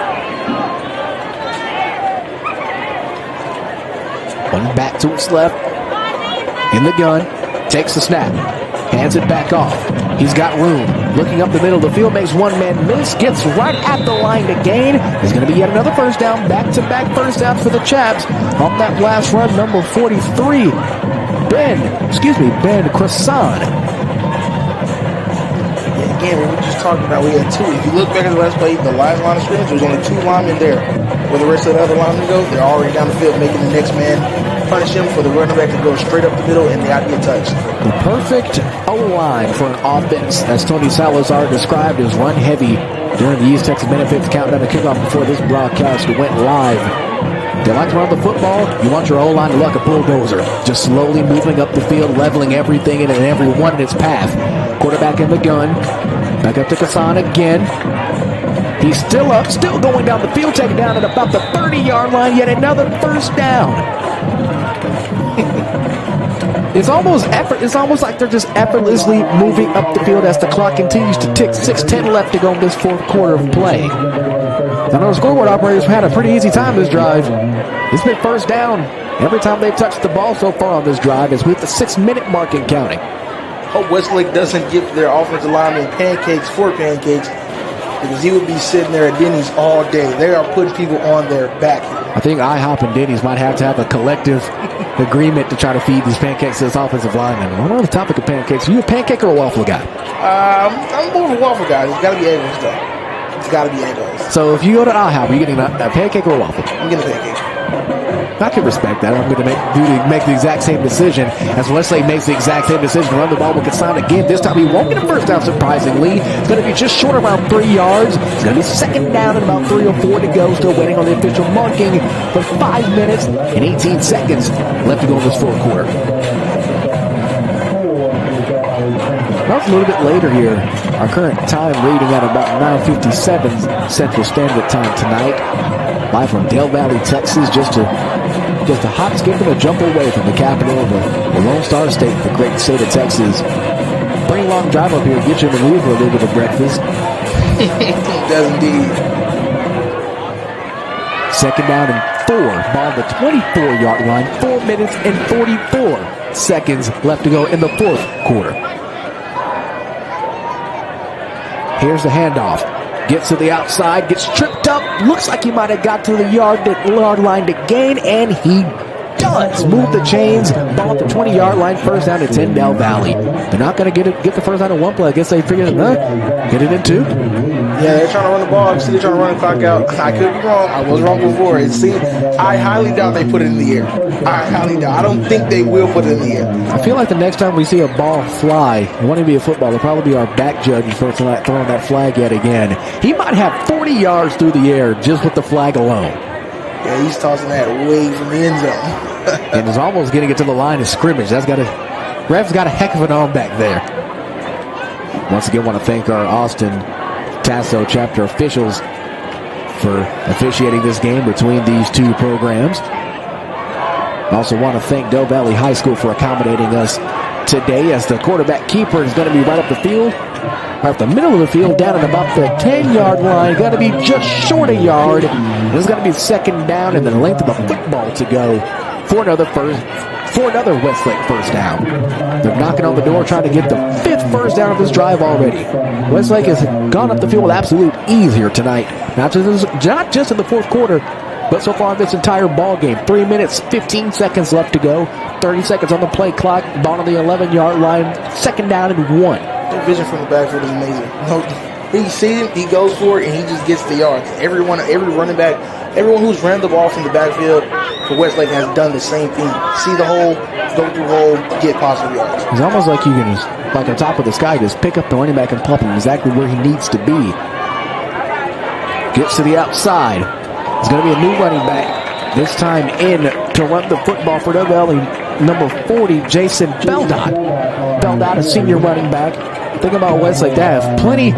1 back to its left. In the gun, takes the snap, hands it back off. He's got room. Looking up the middle of the field, makes 1 man miss, gets right at the line to gain. There's going to be yet another first down, back-to-back first downs for the Chaps. On that last run, number 43, Ben Cresson. Again, we were just talking about, we had 2. If you look back at the last play, the last line of scrimmage, there was only 2 linemen there. Where the rest of the other linemen go, they're already down the field, making the next man punish him for the running back to go straight up the middle and not get touched. The perfect O-line for an offense, as Tony Salazar described, as run heavy during the East Texas Benefits countdown to kickoff before this broadcast went live. They like to run the football. You want your O-line to look like a bulldozer, just slowly moving up the field, leveling everything in and everyone in its path. Quarterback in the gun. Back up to Kassan again. He's still up, still going down the field, taken down at about the 30-yard line. Yet another first down. It's almost like they're just effortlessly moving up the field as the clock continues to tick. 6:10 left to go in this fourth quarter of play. I know the scoreboard operators have had a pretty easy time this drive. It's been first down every time they've touched the ball so far on this drive, as we're at the 6-minute mark and counting. Hope Westlake doesn't give their offensive linemen pancakes, because he would be sitting there at Denny's all day. They are putting people on their back. I think IHOP and Denny's might have to have a collective agreement to try to feed these pancakes to this offensive lineman. Well, on the topic of pancakes, are you a pancake or a waffle guy? I'm more of a waffle guy. It's got to be eggless, though. It's got to be eggless. So if you go to IHOP, are you getting a pancake or a waffle? I'm getting a pancake. I can respect that. I'm going to make the exact same decision as Westlake makes the exact same decision to run the ball with Kassan again. This time he won't get a first down, surprisingly. It's going to be just short of around 3 yards. It's going to be second down and about 3 or 4 to go. Still waiting on the official marking for 5 minutes and 18 seconds left to go in this fourth quarter. That's a little bit later here. Our current time reading at about 9:57 Central Standard Time tonight. Live from Del Valle, Texas, just a hop, skip, and a jump away from the capital of the Lone Star State, the great state of Texas. Pretty long drive up here, get you in the mood for a little bit of breakfast. It does indeed. Second down and 4, ball the 24-yard line, 4 minutes and 44 seconds left to go in the fourth quarter. Here's the handoff. Gets to the outside, gets tripped up. Looks like he might have got to the yard line to gain, and he does. Move the chains. Ball at the 20-yard line. First down. It's in Del Valle. They're not going to get the first down in 1 play. I guess they figured, get it in 2. Yeah, they're trying to run the ball. Obviously, they're trying to run the clock out. I could be wrong. I was wrong before. I highly doubt they put it in the air. I highly doubt. I don't think they will put it in the air. I feel like the next time we see a ball fly, it won't even be a football, it'll probably be our back judge for tonight throwing that flag yet again. He might have 40 yards through the air just with the flag alone. Yeah, he's tossing that way from the end zone. And is almost getting it to the line of scrimmage. Ref's got a heck of an arm back there. Once again, want to thank our Austin Tasso chapter officials for officiating this game between these two programs. Also want to thank Del Valle High School for accommodating us today, as the quarterback keeper is going to be right up the field, right up the middle of the field, down at about the 10-yard line. Going to be just short a yard. This is going to be second down and the length of the football to go for another Westlake first down. They're knocking on the door, trying to get the 5th first down of this drive already. Westlake has gone up the field with absolute ease here tonight. Not just in the fourth quarter, but so far in this entire ball game. 3 minutes, 15 seconds left to go. 30 seconds on the play clock. Ball on the 11-yard line. Second down and 1. Their vision from the backfield is amazing. He sees him, he goes for it, and he just gets the yards. Every running back, everyone who's ran the ball from the backfield for Westlake has done the same thing. See the hole, go through the hole, get positive yards. It's almost like you can just, like on top of the sky, just pick up the running back and plump him exactly where he needs to be. Gets to the outside. It's going to be a new running back. This time in to run the football for Del Valle, number 40, Jason Beldot. Beldot, a senior running back. thing about Westlake, they have plenty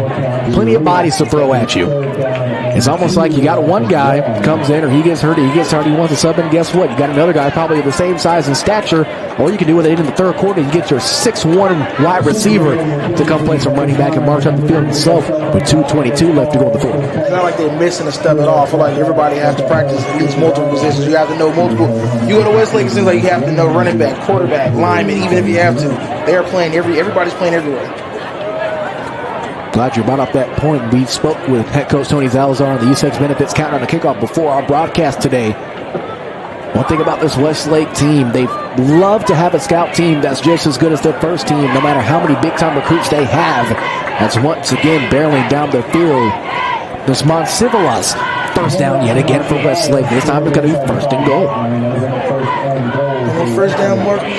of bodies to throw at you. It's almost like you got one guy comes in, or he gets hurt, he wants to sub in. Guess what? You got another guy probably the same size and stature, or you can do it in the third quarter. You get your 6'1" wide receiver to come play some running back and march up the field himself with 2:22 left to go in the fourth. It's not like they're missing a step at all. I feel like everybody has to practice at least multiple positions. You have to know multiple. You go to Westlake, it seems like you have to know running back, quarterback, lineman, even if you have to. They are playing everybody's playing everywhere. Glad you brought up that point. We spoke with head coach Tony Zalazar on the USX Benefits Countdown to Kickoff before our broadcast today. One thing about this Westlake team, they love to have a scout team that's just as good as their first team, no matter how many big-time recruits they have. That's once again barreling down the field. This Monsivalas first down yet again for Westlake. This time it's going to be first and goal. First down, Marcus.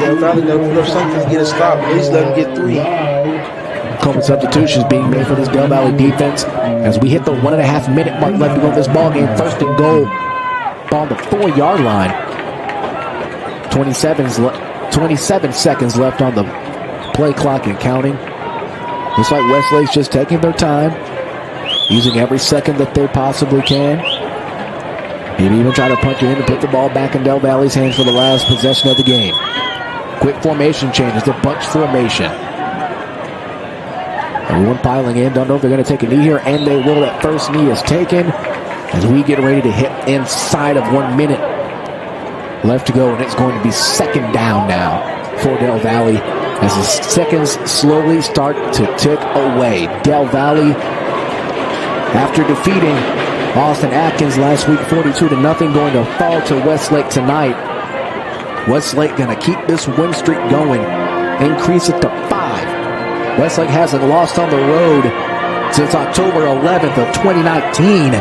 They'll probably do something to get a stop. At least let them get 3. Couple substitutions being made for this Del Valle defense as we hit the 1.5 minute mark left to go in this ball game. First and goal, ball on the 4-yard line. 27 seconds left on the play clock and counting. Looks like Westlake's just taking their time, using every second that they possibly can. Maybe even try to punch it in and put the ball back in Del Valle's hands for the last possession of the game. Quick formation change. It's a bunch formation. Everyone piling in. Don't know if they're going to take a knee here, and they will. That first knee is taken as we get ready to hit inside of 1 minute left to go, and it's going to be second down now for Del Valle as the seconds slowly start to tick away. Del Valle, after defeating Austin Atkins last week 42-0, going to fall to Westlake tonight. Westlake going to keep this win streak going, increase it to 5. Westlake hasn't lost on the road since October 11th of 2019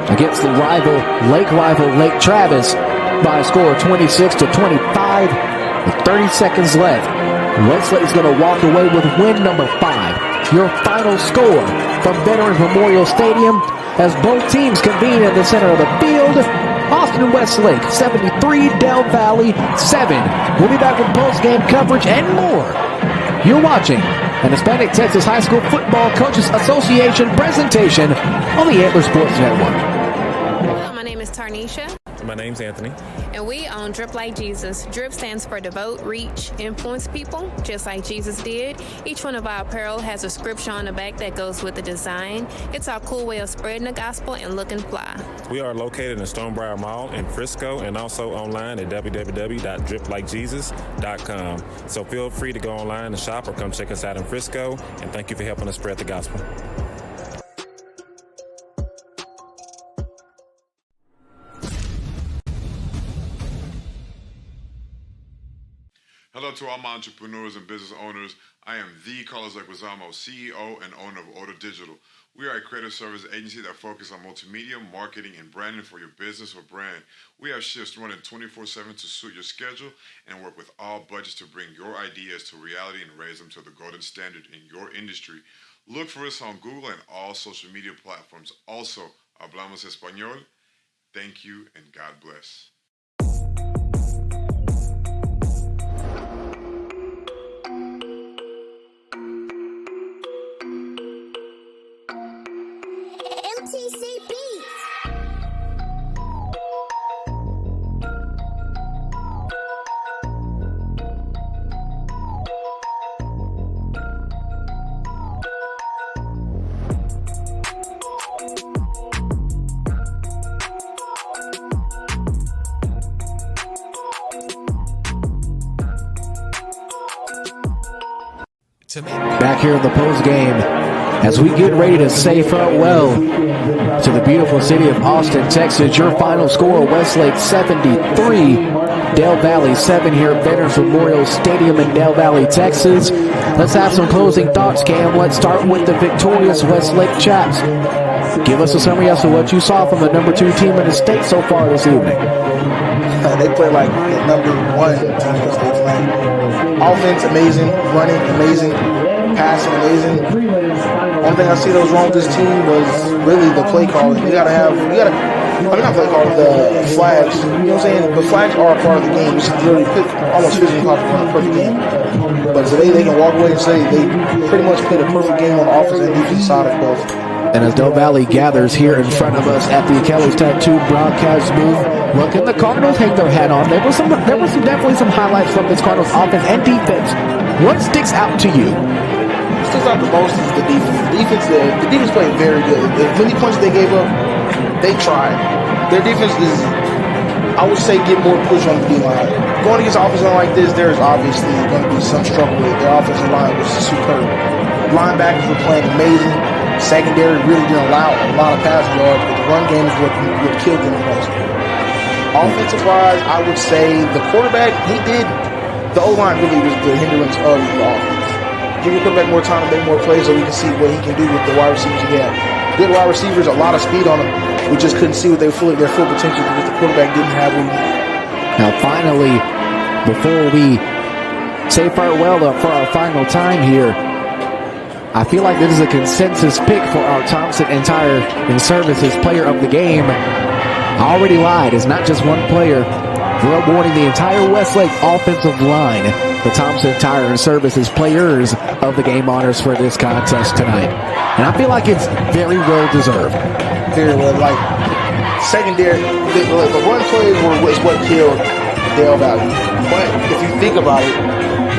against the rival Lake Travis by a score of 26-25 with 30 seconds left. Westlake is going to walk away with win number 5. Your final score from Veterans Memorial Stadium as both teams convene in the center of the field. Austin Westlake 73, Del Valle 7. We'll be back with post-game coverage and more. You're watching an Hispanic Texas High School Football Coaches Association presentation on the Antler Sports Network. Hello, my name is Tarnisha. My name's Anthony. And we own Drip Like Jesus. Drip stands for devote, reach, influence people, just like Jesus did. Each one of our apparel has a scripture on the back that goes with the design. It's our cool way of spreading the gospel and looking fly. We are located in Stonebriar Mall in Frisco and also online at www.driplikejesus.com. So feel free to go online and shop or come check us out in Frisco. And thank you for helping us spread the gospel. Hello to all my entrepreneurs and business owners. I am the Carlos Leguizamo, CEO and owner of Order Digital. We are a creative service agency that focuses on multimedia, marketing, and branding for your business or brand. We have shifts running 24/7 to suit your schedule and work with all budgets to bring your ideas to reality and raise them to the golden standard in your industry. Look for us on Google and all social media platforms. Also, hablamos español. Thank you and God bless. Back here in the post game as we get ready to say farewell to the beautiful city of Austin, Texas. Your final score, Westlake 73, Del Valle 7 here at Veterans Memorial Stadium in Del Valle, Texas. Let's have some closing thoughts, Cam. Let's start with the victorious Westlake Chaps. Give us a summary as to what you saw from the number 2 team in the state so far this evening. They play like the number 1 team in the state tonight. Offense amazing, running amazing, passing amazing. One thing I see that was wrong with this team was really the play calling. You gotta not play card, the flags. You know what I'm saying? The flags are a part of the game. It's literally almost physically hard to run a perfect game. But today they can walk away and say they pretty much played a perfect game on the offense and defense side of both. And as Del Valle gathers here in front of us at the Kelly's Tattoo broadcast booth, what can the Cardinals hang their hat on? There was definitely some highlights from this Cardinals offense and defense. What sticks out to you? What sticks out the most is the defense. The defense played very good. The many points they gave up, they tried. Their defense is, I would say, get more push on the D-line. Going against an offensive line like this, there is obviously going to be some struggle with it. Their offensive line was superb. Linebackers were playing amazing. Secondary really didn't allow a lot of passing yards, but the run game is what killed them the most. Offensive-wise, I would say the quarterback, the O-line really was the hindrance of the offense. Give your quarterback more time to make more plays so we can see what he can do with the wide receivers he had. Good wide receivers, a lot of speed on them. We just couldn't see what their full potential because the quarterback didn't have what he needed. Now, finally, before we say farewell for our final time here, I feel like this is a consensus pick for our Thompson and Tire and Services player of the game. I already lied. It's not just one player. We're awarding the entire Westlake offensive line the Thompson Tire and Services players of the game honors for this contest tonight. And I feel like it's very well deserved. Very well. Like, secondary, the run plays was what killed Del Valle. But if you think about it,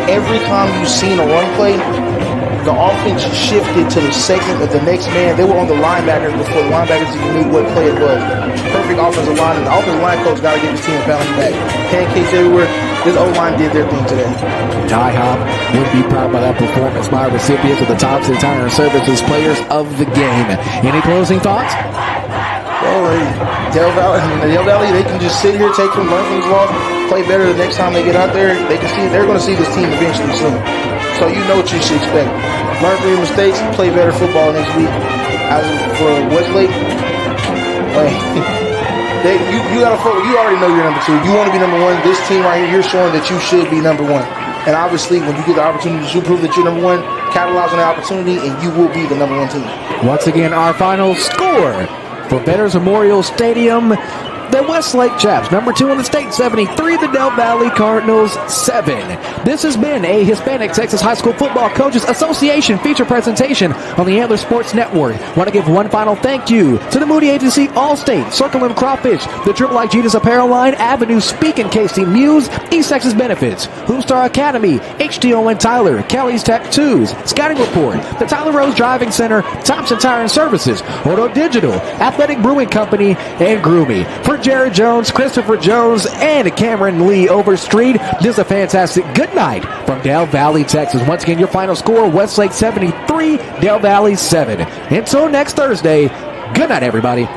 every time you've seen a run play, the offense shifted to the second of the next man. They were on the linebackers before the linebackers even knew what play it was. Perfect offensive line, and the offensive line coach got to get his team a balance back. Pancakes everywhere. This O-line did their thing today. Ty Hop would be proud by that performance by recipients of the Thompson Tire and Services players of the game. Any closing thoughts? Well, Del Valle, they can just sit here, take from learn from this loss, play better the next time they get out there. They're going to see this team eventually soon. So you know what you should expect. Learn from your mistakes, play better football next week. As for Westlake, you got to focus. You already know you're number two. You want to be number one. This team right here, you're showing that you should be number one. And obviously, when you get the opportunity to prove that you're number one, capitalize on that opportunity, and you will be the number one team. Once again, our final score for Veterans Memorial Stadium. The Westlake Chaps, number 2 in the state, 73. The Del Valle Cardinals, 7. This has been a Hispanic Texas High School Football Coaches Association feature presentation on the Antler Sports Network. Want to give one final thank you to the Moody Agency, Allstate, Circle M Crawfish, the Triple I Jesus Apparel Line, Avenue Speak and KC Muse, East Texas Benefits, Hoomstar Academy, HTO and Tyler, Kelly's Tattoos, Scouting Report, the Tyler Rose Driving Center, Thompson Tire and Services, Auto Digital, Athletic Brewing Company, and Groomy. For Jared Jones, Christopher Jones, and Cameron Lee Overstreet, this is a fantastic good night from Del Valle, Texas. Once again, your final score, Westlake 73, Del Valle 7. Until next Thursday, good night, everybody.